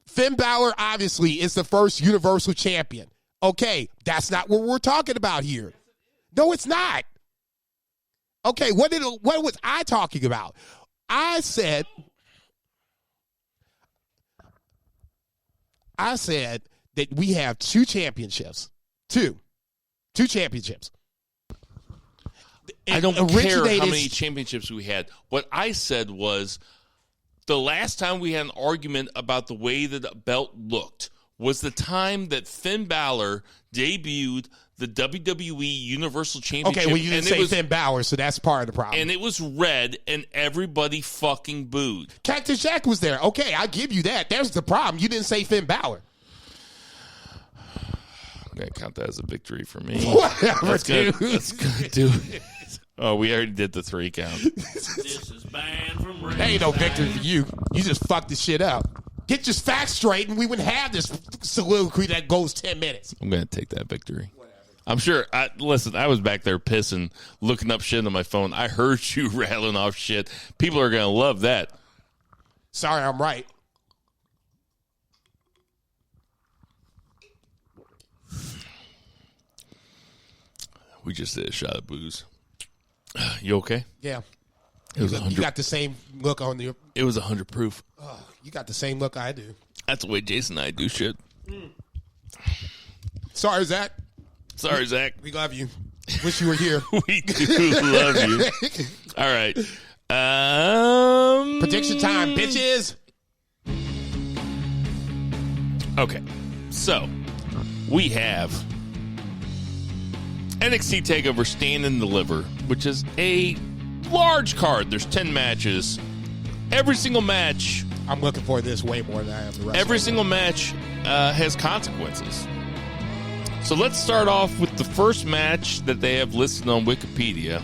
Finn Balor, obviously, is the first Universal Champion. Okay, that's not what we're talking about here. No, it's not. Okay, what was I talking about? I said that we have 2 championships. Two championships. I don't care how many championships we had. What I said was the last time we had an argument about the way that the belt looked was the time that Finn Balor debuted the WWE Universal Championship. Okay, well, you didn't say Finn Balor, so that's part of the problem. And it was red, and everybody fucking booed. Cactus Jack was there. Okay, I'll give you that. There's the problem. You didn't say Finn Balor. I'm going to count that as a victory for me. Whatever, dude. That's good, dude. Oh, we already did the 3 count. This is banned from Ringside. There ain't no victory for you. You just fucked this shit up. Get your facts straight, and we wouldn't have this soliloquy that goes 10 minutes. I'm going to take that victory. I'm sure. Listen, I was back there pissing, looking up shit on my phone. I heard you rattling off shit. People are going to love that. Sorry, I'm right. We just did a shot of booze. You okay? Yeah. It was You got the same look on your... It was 100 proof. You got the same look I do. That's the way Jason and I do shit. Sorry, Zach. Sorry, Zach. We love you. Wish you were here. We do love you. All right. Prediction time, bitches. Okay. So, we have NXT TakeOver Stand and Deliver, which is a large card. There's 10 matches. Every single match... I'm looking for this way more than I am the rest. Every single match has consequences. So let's start off with the first match that they have listed on Wikipedia.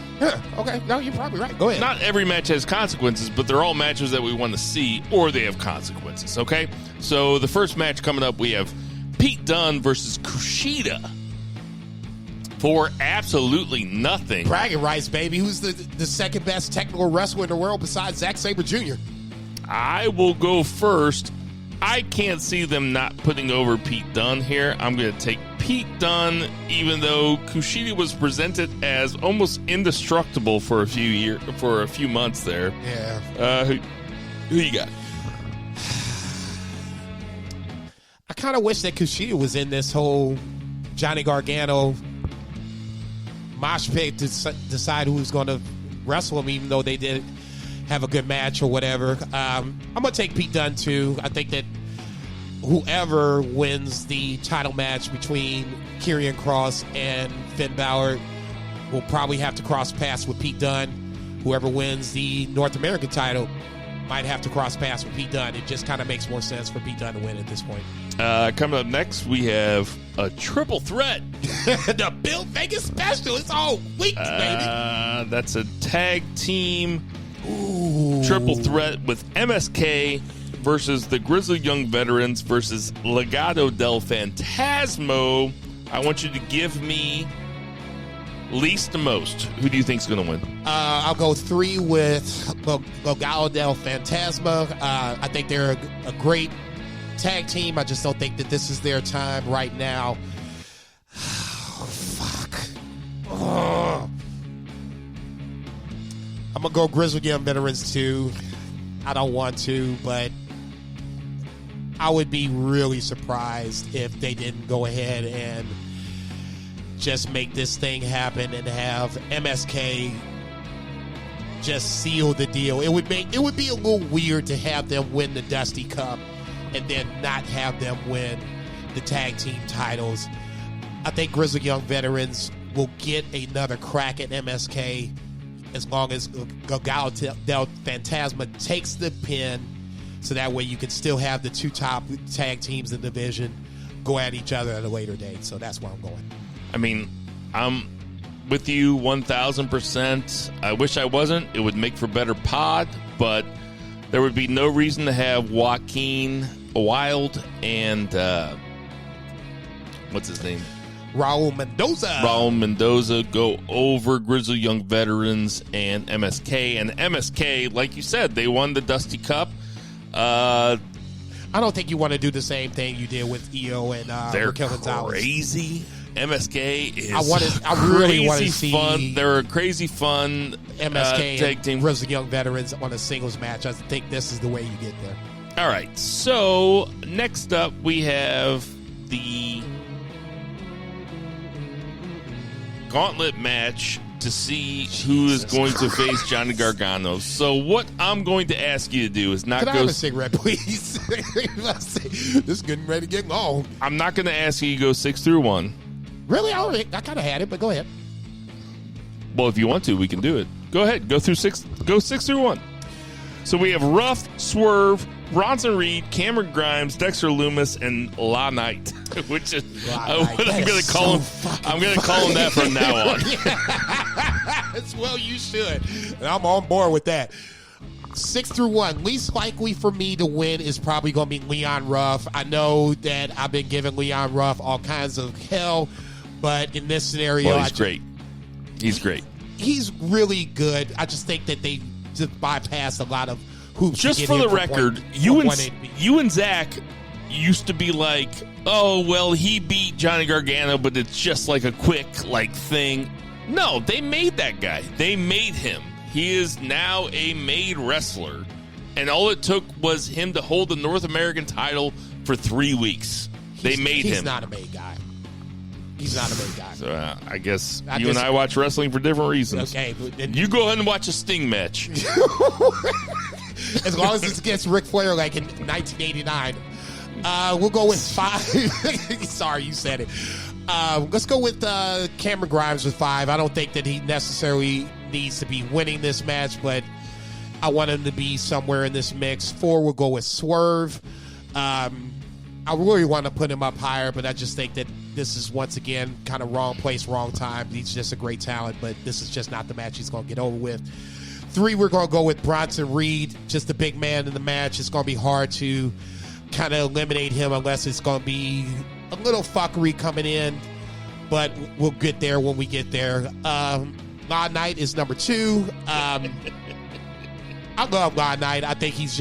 Okay, no, you're probably right. Go ahead. Not every match has consequences, but they're all matches that we want to see, or they have consequences, okay? So the first match coming up, we have Pete Dunne versus Kushida for absolutely nothing. Bragging rights, baby. Who's the second best technical wrestler in the world besides Zack Sabre Jr.? I will go first. I can't see them not putting over Pete Dunne here. I'm going to take Pete Dunne, even though Kushida was presented as almost indestructible for a few months there. Yeah. Who you got? I kind of wish that Kushida was in this whole Johnny Gargano mosh pit to decide who's going to wrestle him, even though they did have a good match or whatever. I'm going to take Pete Dunne, too. I think that whoever wins the title match between Karrion Kross and Finn Balor will probably have to cross paths with Pete Dunne. Whoever wins the North American title might have to cross paths with Pete Dunne. It just kind of makes more sense for Pete Dunne to win at this point. Coming up next, we have a triple threat. The Bill Vegas special. It's all week, baby. That's a tag team triple threat with MSK versus the Grizzly Young Veterans versus Legado del Fantasmo. I want you to give me least to most. Who do you think is going to win? I'll go 3 with Legado del Fantasma. I think they're a great tag team. I just don't think that this is their time right now. Oh, fuck. Oh. I'm going to go Grizzly Young Veterans too. I don't want to, but I would be really surprised if they didn't go ahead and just make this thing happen and have MSK just seal the deal. It would be a little weird to have them win the Dusty Cup and then not have them win the tag team titles. I think Grizzly Young Veterans will get another crack at MSK as long as Legado del Fantasma takes the pin, so that way you can still have the 2 top tag teams in the division go at each other at a later date. So that's where I'm going. I mean, I'm with you 1,000%. I wish I wasn't. It would make for better pod, but there would be no reason to have Joaquin Wilde and what's his name? Raul Mendoza go over Grizzly Young Veterans and MSK. And MSK, like you said, they won the Dusty Cup. I don't think you want to do the same thing you did with EO and Raquel Gonzalez. Crazy. MSK is I really want to see fun. They're a crazy fun MSK tag team. and Grizzly Young Veterans on a singles match. I think this is the way you get there. All right. So next up, we have the gauntlet match to see who is going to face Johnny Gargano. So what I'm going to ask you to do is not Can go... I have a cigarette, please? This is getting ready to get long. I'm not going to ask you to go 6 through 1. Really? I kind of had it, but go ahead. Well, if you want to, we can do it. Go ahead. Go 6 through 1. So we have Ruff, Swerve, Bronson Reed, Cameron Grimes, Dexter Loomis, and La Knight, which is what I'm going to call him. I'm going to call him that from now on. Well, you should. And I'm on board with that. 6 through 1. Least likely for me to win is probably going to be Leon Ruff. I know that I've been giving Leon Ruff all kinds of hell, but in this scenario, well, he's great. He's great. He's really good. I just think that they just bypassed a lot of hoops. Just for the record, you and Zach used to be like, oh, well, he beat Johnny Gargano, but it's just like a quick thing. No, they made that guy. They made him. He is now a made wrestler. And all it took was him to hold the North American title for 3 weeks. They made him. He's not a made guy. He's not a made guy. So, I guess you and I watch wrestling for different reasons. Okay. You go ahead and watch a Sting match. As long as it's against Ric Flair like in 1989. We'll go with 5. Sorry, you said it. Let's go with Cameron Grimes with 5. I don't think that he necessarily needs to be winning this match, but I want him to be somewhere in this mix. 4, we'll go with Swerve. I really want to put him up higher, but I just think that this is, once again, kind of wrong place, wrong time. He's just a great talent, but this is just not the match he's going to get over with. 3, we're going to go with Bronson Reed, just a big man in the match. It's going to be hard to kind of eliminate him unless it's going to be a little fuckery coming in, but we'll get there when we get there. Law Knight is number 2. I love Law Knight. I think he's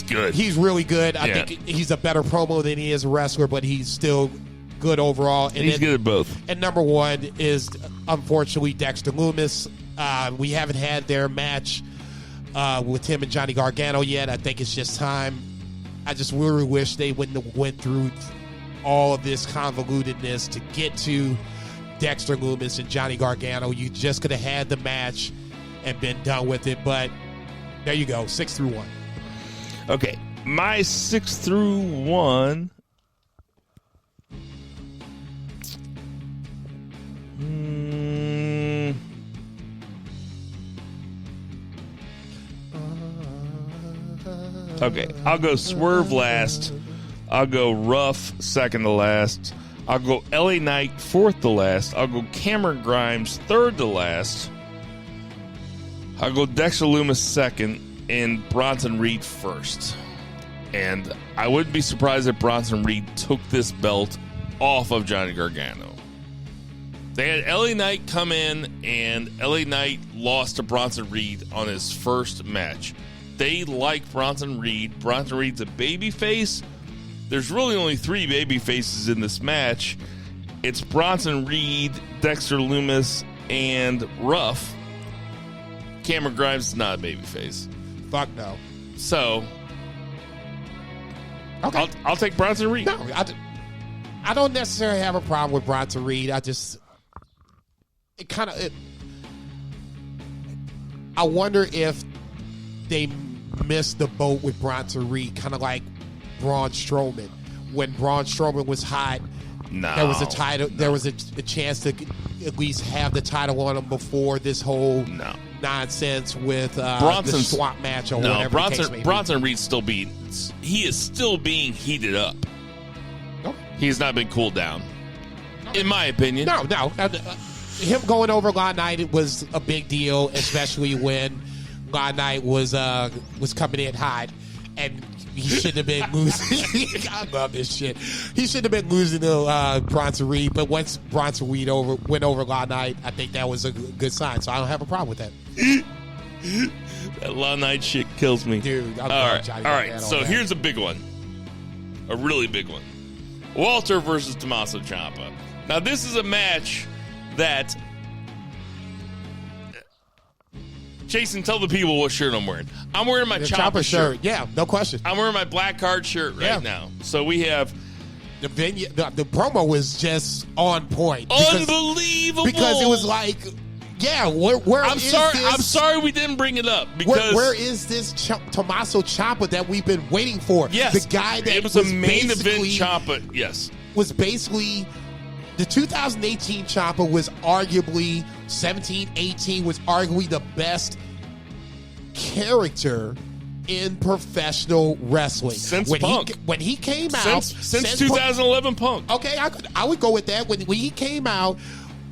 good. He's really good. I think he's a better promo than he is a wrestler, but he's still good overall. And he's good at both. And number 1 is, unfortunately, Dexter Lumis. We haven't had their match with him and Johnny Gargano yet. I think it's just time. I just really wish they wouldn't have went through all of this convolutedness to get to Dexter Lumis and Johnny Gargano. You just could have had the match and been done with it. But there you go, 6 through 1. Okay, my 6 through 1. Okay, I'll go Swerve last. I'll go Ruff second to last. I'll go LA Knight fourth to last. I'll go Cameron Grimes third to last. I'll go Dexter Lumis second and Bronson Reed first. And I wouldn't be surprised if Bronson Reed took this belt off of Johnny Gargano. They had LA Knight come in, and LA Knight lost to Bronson Reed on his first match. They like Bronson Reed. Bronson Reed's a babyface. There's really only 3 baby faces in this match. It's Bronson Reed, Dexter Lumis, and Ruff. Cameron Grimes is not a babyface. Fuck no. So, okay. I'll take Bronson Reed. No, I don't necessarily have a problem with Bronson Reed. I wonder if they missed the boat with Bronson Reed, kind of like Braun Strowman. When Braun Strowman was hot, there was a title. No. There was a chance to at least have the title on him before this whole nonsense with the swap match or whatever. Bronson Reed's still he is still being heated up. Okay. He has not been cooled down, in my opinion. No. Him going over Law Knight was a big deal, especially when Law Knight was coming in hot, and he shouldn't have been losing. I love this shit. He shouldn't have been losing to Bronson Reed, but once Bronson Reed went over Law Knight, I think that was a good sign, so I don't have a problem with that. That Law Knight shit kills me. Dude, all right. So here's a big one. A really big one. Walter versus Tommaso Ciampa. Now, this is a match that... Jason, tell the people what shirt I'm wearing. I'm wearing my Ciampa shirt. Yeah, no question. I'm wearing my black card shirt right now. So we have... The promo was just on point. Unbelievable. Because it was like... Yeah, where I'm sorry we didn't bring it up because where is this Tommaso Ciampa that we've been waiting for? Yes, the guy that it was a main event Ciampa. Yes, was basically the 2018 Ciampa was arguably 17-18 was arguably the best character in professional wrestling since Punk. When he came out since 2011 Punk. Okay, I would go with that when he came out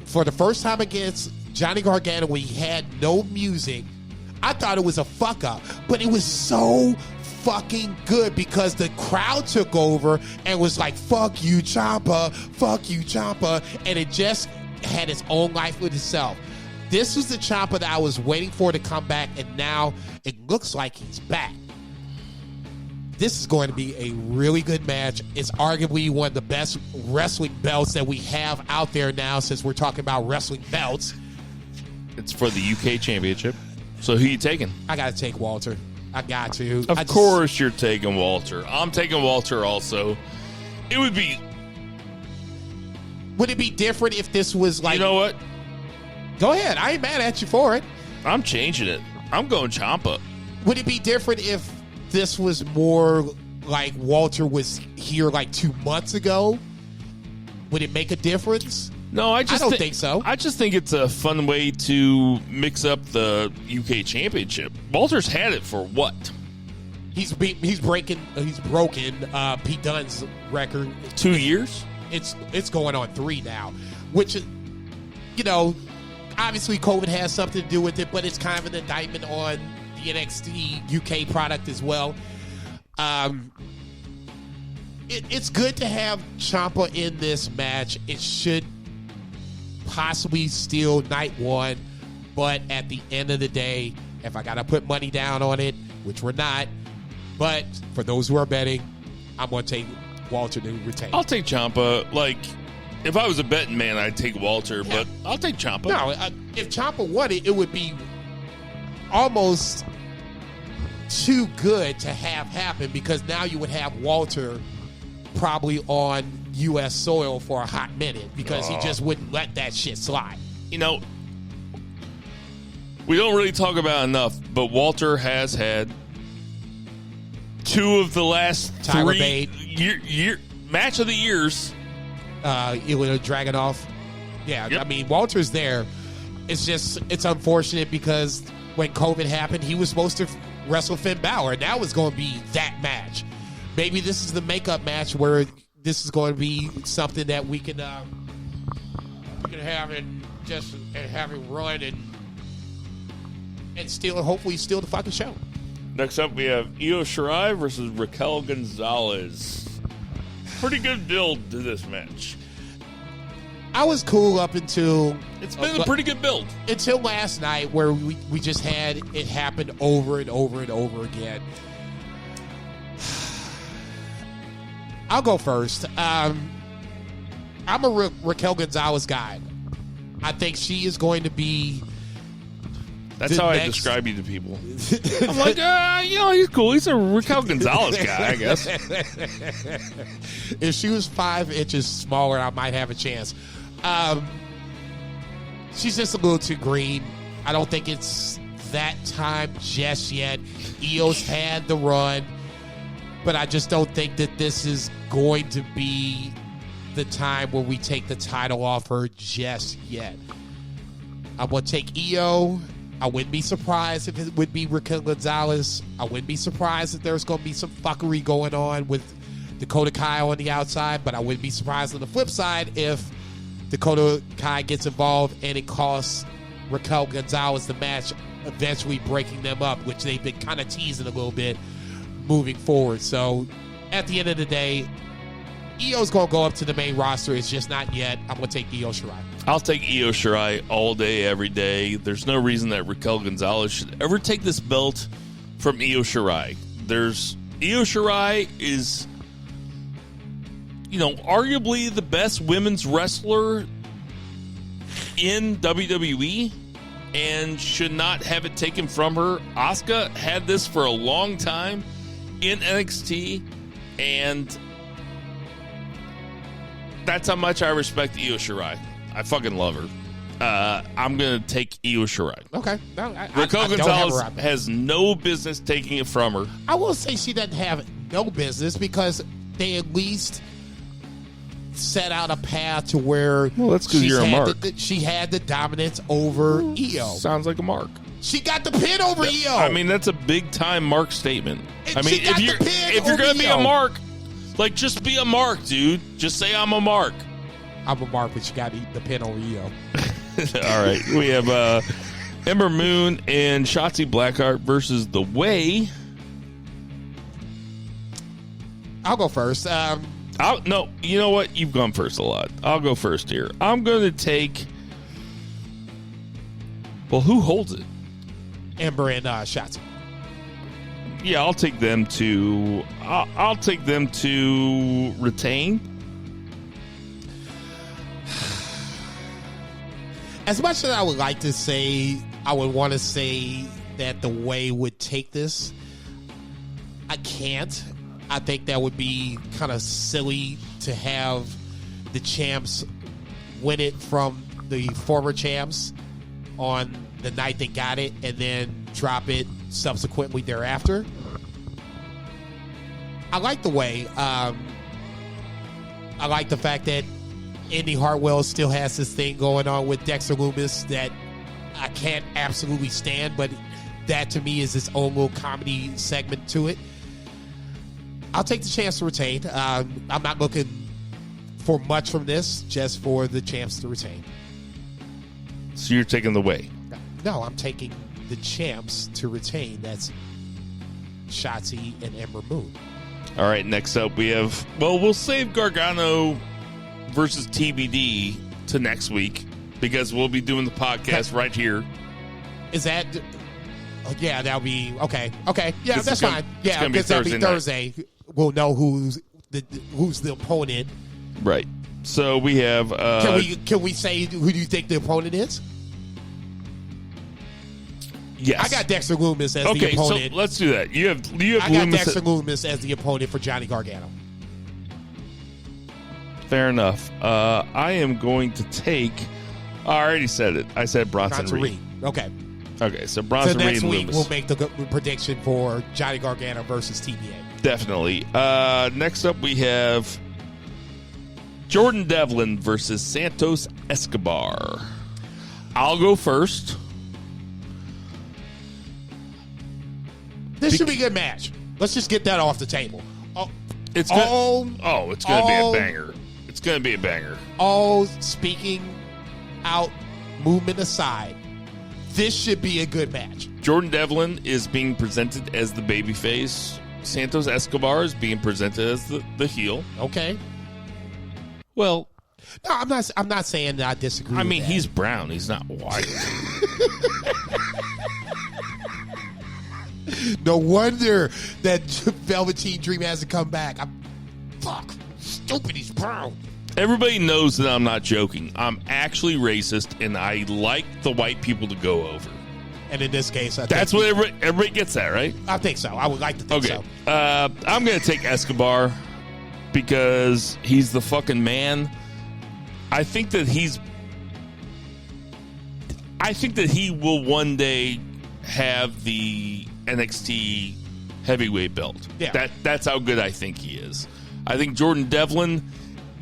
for the first time against Johnny Gargano, when he had no music. I thought it was a fuck up, but it was so fucking good because the crowd took over and was like, fuck you, Ciampa, and it just had its own life with itself. This was the Ciampa that I was waiting for to come back, and now it looks like he's back. This is going to be a really good match. It's arguably one of the best wrestling belts that we have out there now, since we're talking about wrestling belts. It's for the UK Championship. So who you taking? I got to take Walter. I got to. Of course you're taking Walter. I'm taking Walter also. Would it be different if this was like... You know what? Go ahead. I ain't mad at you for it. I'm changing it. I'm going Ciampa. Would it be different if this was more like Walter was here like 2 months ago? Would it make a difference? No, I don't think so. I just think it's a fun way to mix up the UK Championship. Walter's had it for what? He's broken Pete Dunne's record. 2 years? It's going on 3 now, which, you know, obviously COVID has something to do with it, but it's kind of an indictment on the NXT UK product as well. It's good to have Ciampa in this match. It should possibly steal night 1, but at the end of the day, if I gotta put money down on it, which we're not, but for those who are betting, I'm gonna take Walter to retain. I'll take Ciampa. Like, if I was a betting man, I'd take Walter, but I'll take Ciampa. No, if Ciampa won it, it would be almost too good to have happen, because now you would have Walter probably on U.S. soil for a hot minute, because he just wouldn't let that shit slide. You know, we don't really talk about it enough, but Walter has had 2 of the last Tyler 3 year match of the years. Ilya Dragunov. Yeah, Yep. I mean, Walter's there. It's unfortunate because when COVID happened, he was supposed to wrestle Finn Balor, and that was going to be that match. Maybe this is the makeup match where this is going to be something that we can have and have it run and still hopefully steal the fucking show. Next up, we have Io Shirai versus Raquel Gonzalez. Pretty good build to this match. I was cool up until... It's been a pretty good build. Until last night, where we just had it happen over and over and over again. I'll go first. I'm a Raquel Gonzalez guy. I think she is going to be... That's how I describe you to people. I'm like, he's cool. He's a Raquel Gonzalez guy, I guess. If she was 5 inches smaller, I might have a chance. She's just a little too green. I don't think it's that time just yet. Io's had the run, but I just don't think that this is going to be the time where we take the title off her just yet. I'm going to take Io. I wouldn't be surprised if it would be Raquel Gonzalez. I wouldn't be surprised if there's going to be some fuckery going on with Dakota Kai on the outside, but I wouldn't be surprised on the flip side if Dakota Kai gets involved and it costs Raquel Gonzalez the match, eventually breaking them up, which they've been kind of teasing a little bit moving forward. So at the end of the day, Io's going to go up to the main roster. It's just not yet. I'm going to take Io Shirai. I'll take Io Shirai all day, every day. There's no reason that Raquel Gonzalez should ever take this belt from Io Shirai. Io Shirai is, arguably the best women's wrestler in WWE and should not have it taken from her. Asuka had this for a long time in NXT, and that's how much I respect Io Shirai. I fucking love her. I'm going to take Io Shirai. Okay. No, Raquel Gonzalez has no business taking it from her. I will say she doesn't have no business, because they at least set out a path to where... Well, that's because you're a mark. She had the dominance over Io. Sounds like a mark. She got the pin over Io. I mean, that's a big-time mark statement. And if you're going to be a mark, just be a mark, dude. Just say I'm a mark. I'm a mark, but you got to eat the pin over Io. All right. We have Ember Moon and Shotzi Blackheart versus The Way. I'll go first. No, you know what? You've gone first a lot. I'll go first here. I'm going to take... Well, who holds it? Ember and Shotzi. Yeah, I'll take them to. I'll take them to retain. As much as I would like to say, I would want to say that the Way would take this. I can't. I think that would be kind of silly to have the champs win it from the former champs on the night they got it and then drop it subsequently thereafter. I like the Way. I like the fact that Indy Hartwell still has this thing going on with Dexter Lumis that I can't absolutely stand, but that to me is its own little comedy segment to it. I'll take the chance to retain. I'm not looking for much from this, just for the chance to retain. So you're taking the Way. No, I'm taking the champs to retain. That's Shotzi and Ember Moon. All right, next up we have, well, we'll save Gargano versus TBD to next week because we'll be doing the podcast right here. Is that... yeah, that'll be... Okay. Yeah, that's fine. Yeah, because that'll be Thursday. We'll know who's the opponent. Right. So we have... Can we say who do you think the opponent is? Yes. I got Dexter Lumis as the opponent. So let's do that. You have I got Dexter Lumis as the opponent for Johnny Gargano. Fair enough. I am going to take... I already said it. I said Bronson Reed. Okay. Okay, so Bronson Reed and next week Lumis. we'll make the prediction for Johnny Gargano versus TBA. Definitely. Next up we have Jordan Devlin versus Santos Escobar. I'll go first. This should be a good match. Let's just get that off the table. It's going to be a banger. It's going to be a banger. All speaking out movement aside, this should be a good match. Jordan Devlin is being presented as the babyface. Santos Escobar is being presented as the heel. Okay. Well, no, I'm not saying that I disagree. I mean, with that. he's brown. He's not white. No wonder that Velveteen Dream hasn't come back. Fuck. Stupid, he's brown. Everybody knows that I'm not joking. I'm actually racist, and I like the white people to go over. And in this case, that's what everybody gets that, right? I think so. I would like to think so. I'm going to take Escobar because he's the fucking man. I think that he will one day have the NXT heavyweight belt. Yeah. That's how good I think he is. I think Jordan Devlin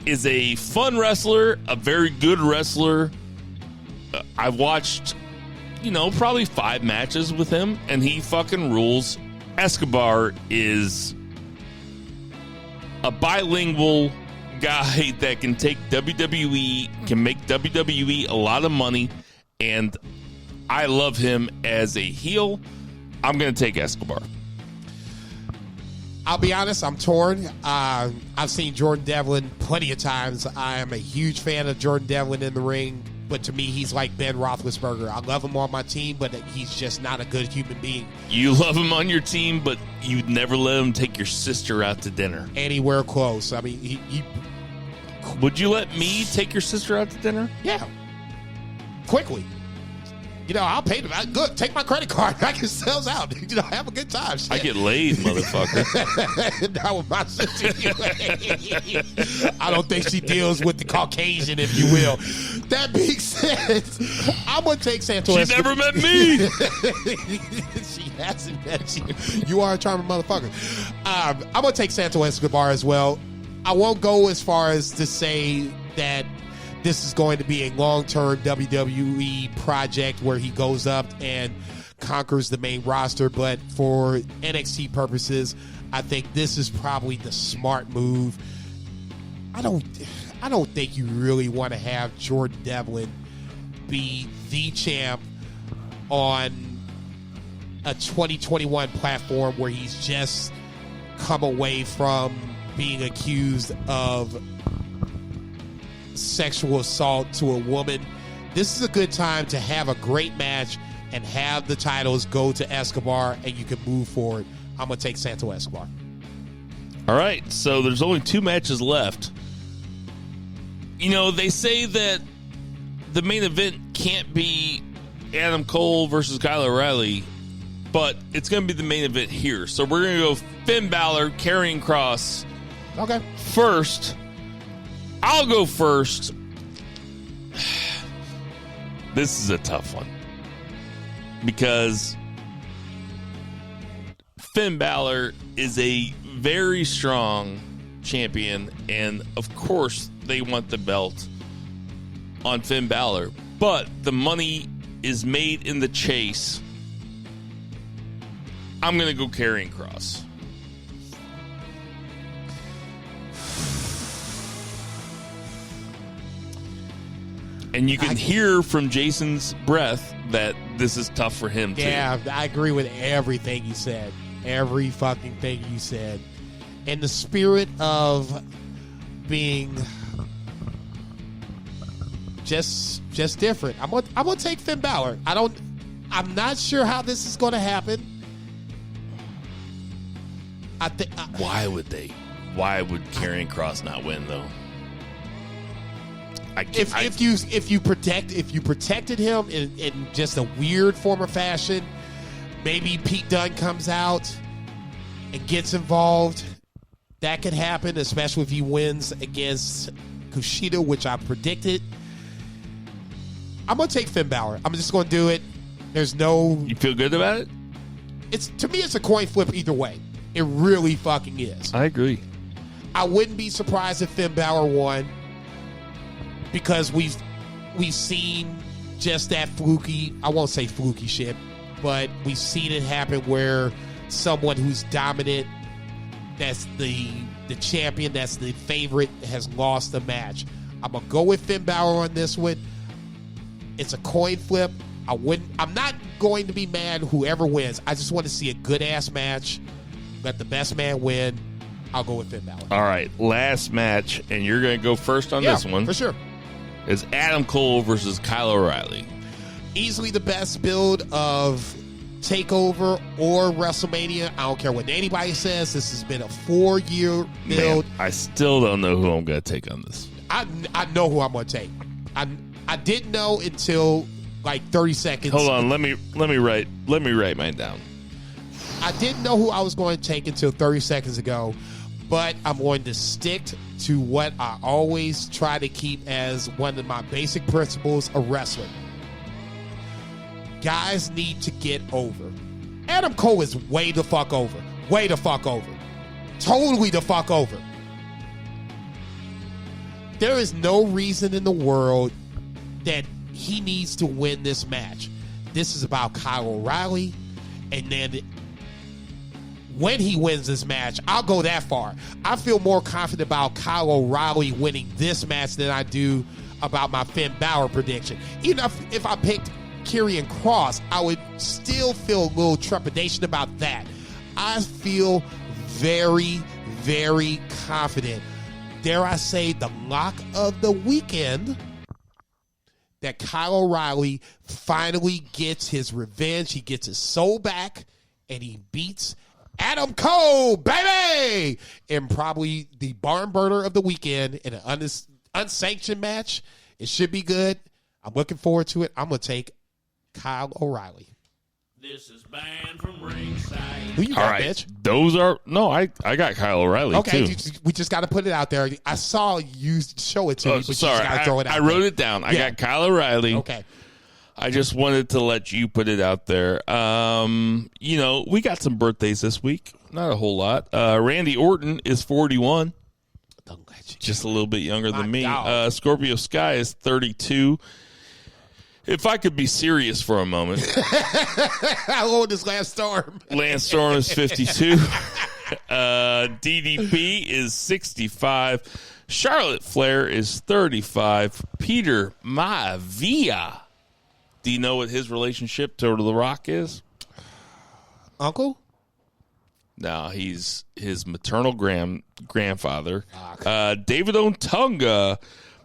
is a fun wrestler, a very good wrestler. I've watched, probably 5 matches with him, and he fucking rules. Escobar is a bilingual guy that can take WWE, can make WWE a lot of money, and I love him as a heel. I'm going to take Escobar. I'll be honest, I'm torn. I've seen Jordan Devlin plenty of times. I am a huge fan of Jordan Devlin in the ring, but to me, he's like Ben Roethlisberger. I love him on my team, but he's just not a good human being. You love him on your team, but you'd never let him take your sister out to dinner. Anywhere close. I mean, he would you let me take your sister out to dinner? Yeah. Quickly. I'll pay them. Good. Take my credit card. I can sell out. Have a good time. Shit. I get laid, motherfucker. Not with my sister. I don't think she deals with the Caucasian, if you will. That being said, I'm going to take Santos. She never met me. She hasn't met you. You are a charming motherfucker. I'm going to take Santos Escobar as well. I won't go as far as to say that this is going to be a long-term WWE project where he goes up and conquers the main roster. But for NXT purposes, I think this is probably the smart move. I don't think you really want to have Jordan Devlin be the champ on a 2021 platform where he's just come away from being accused of sexual assault to a woman. This is a good time to have a great match and have the titles go to Escobar, and you can move forward. I'm going to take Santo Escobar. All right, so there's only 2 matches left. You know, they say that the main event can't be Adam Cole versus Kyle O'Reilly, but it's going to be the main event here. So we're going to go Finn Balor, Karrion Kross. Okay. First, I'll go first. This is a tough one because Finn Balor is a very strong champion, and of course they want the belt on Finn Balor, but the money is made in the chase. I'm going to go Karrion Kross. And you can hear from Jason's breath that this is tough for him, too. Yeah, I agree with everything you said. Every fucking thing you said. In the spirit of being just different, I'm gonna take Finn Balor. I'm not sure how this is gonna happen. Why would they? Why would Karrion Kross not win, though? If you protected him in just a weird form or fashion, maybe Pete Dunne comes out and gets involved. That could happen, especially if he wins against Kushida, which I predicted. I'm gonna take Finn Balor. I'm just gonna do it. There's no. You feel good about it? To me, it's a coin flip either way. It really fucking is. I agree. I wouldn't be surprised if Finn Balor won, because we've seen just that fluky, I won't say fluky shit, but we've seen it happen where someone who's dominant, that's the champion, that's the favorite, has lost the match. I'm going to go with Finn Balor on this one. It's a coin flip. I'm not going to be mad whoever wins. I just want to see a good-ass match. Let the best man win. I'll go with Finn Balor. All right, last match, and you're going to go first on this one. For sure. Is Adam Cole versus Kyle O'Reilly. Easily the best build of TakeOver or WrestleMania. I don't care what anybody says. This has been a 4-year build. Man, I still don't know who I'm going to take on this. I know who I'm going to take. I didn't know until like 30 seconds. Hold on, let me write mine down. I didn't know who I was going to take until 30 seconds ago, but I'm going to stick to what I always try to keep as one of my basic principles of wrestling. Guys need to get over. Adam Cole is way the fuck over. Way the fuck over. Totally the fuck over. There is no reason in the world that he needs to win this match. This is about Kyle O'Reilly, and then when he wins this match, I'll go that far. I feel more confident about Kyle O'Reilly winning this match than I do about my Finn Balor prediction. Even if I picked Karrion Kross, I would still feel a little trepidation about that. I feel very, very confident. Dare I say, the lock of the weekend, that Kyle O'Reilly finally gets his revenge. He gets his soul back, and he beats Adam Cole, baby! And probably the barn burner of the weekend in an unsanctioned match. It should be good. I'm looking forward to it. I'm going to take Kyle O'Reilly. This is banned from ringside. Who you got, bitch? I got Kyle O'Reilly, okay, too. We just got to put it out there. I saw you show it to me, but sorry, you just got to throw it out I wrote it down. I got Kyle O'Reilly. Okay. I just wanted to let you put it out there. We got some birthdays this week. Not a whole lot. Randy Orton is 41. Just a little bit younger than me. Scorpio Sky is 32. If I could be serious for a moment. How old is Lance Storm? Lance Storm is 52. DDP is 65. Charlotte Flair is 35. Peter Maivia. Do you know what his relationship to The Rock is? Uncle? No, he's his maternal grandfather. David Otunga,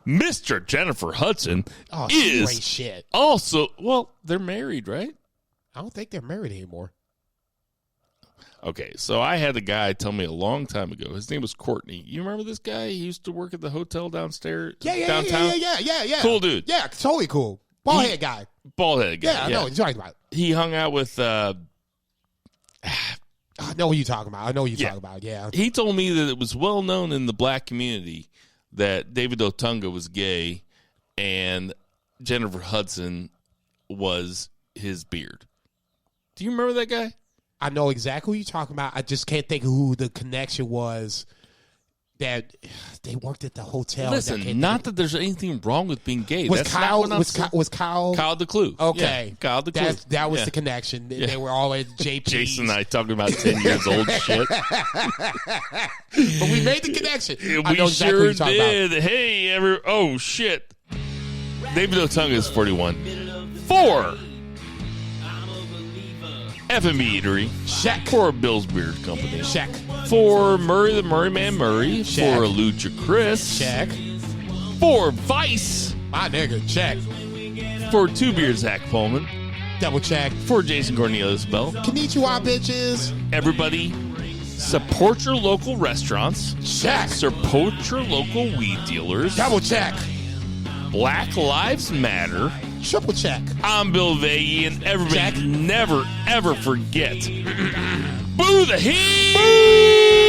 Mr. Jennifer Hudson, is great shit. Also, well, they're married, right? I don't think they're married anymore. Okay, so I had a guy tell me a long time ago. His name was Courtney. You remember this guy? He used to work at the hotel downstairs, downtown. Yeah. Cool dude. Yeah, totally cool. Bald-head guy. Bald-head guy. Yeah, I know what you're talking about. He hung out with... I know what you're talking about. Talking about, yeah. He told me that it was well known in the black community that David Otunga was gay and Jennifer Hudson was his beard. Do you remember that guy? I know exactly what you're talking about. I just can't think of who the connection was that they worked at the hotel. Listen, not that there's anything wrong with being gay. Was That's Kyle? not what I'm Was Kyle? Kyle DeClue. Okay, yeah, Kyle DeClue. That was the connection. Yeah. They were all at JP. Jason and I talking about 10 years old shit. But we made the connection. I We know exactly sure what you're talking did. about. Hey, oh shit. David Otunga is 41. 4. F&B Eatery. Check. For Bill's Beard Company. Check. For Murray the Murray Man Murray. Check. For Lucha Chris. Check. For Vice. My nigga. Check. For Two Beard Zach Pullman. Double check. For Jason Cornelius Bell. Konnichiwa, bitches. Everybody, support your local restaurants. Check. Support your local weed dealers. Double check. Black Lives Matter. Triple check. I'm Bill Vagey, and everybody Check. never, ever forget. Boo the Heat!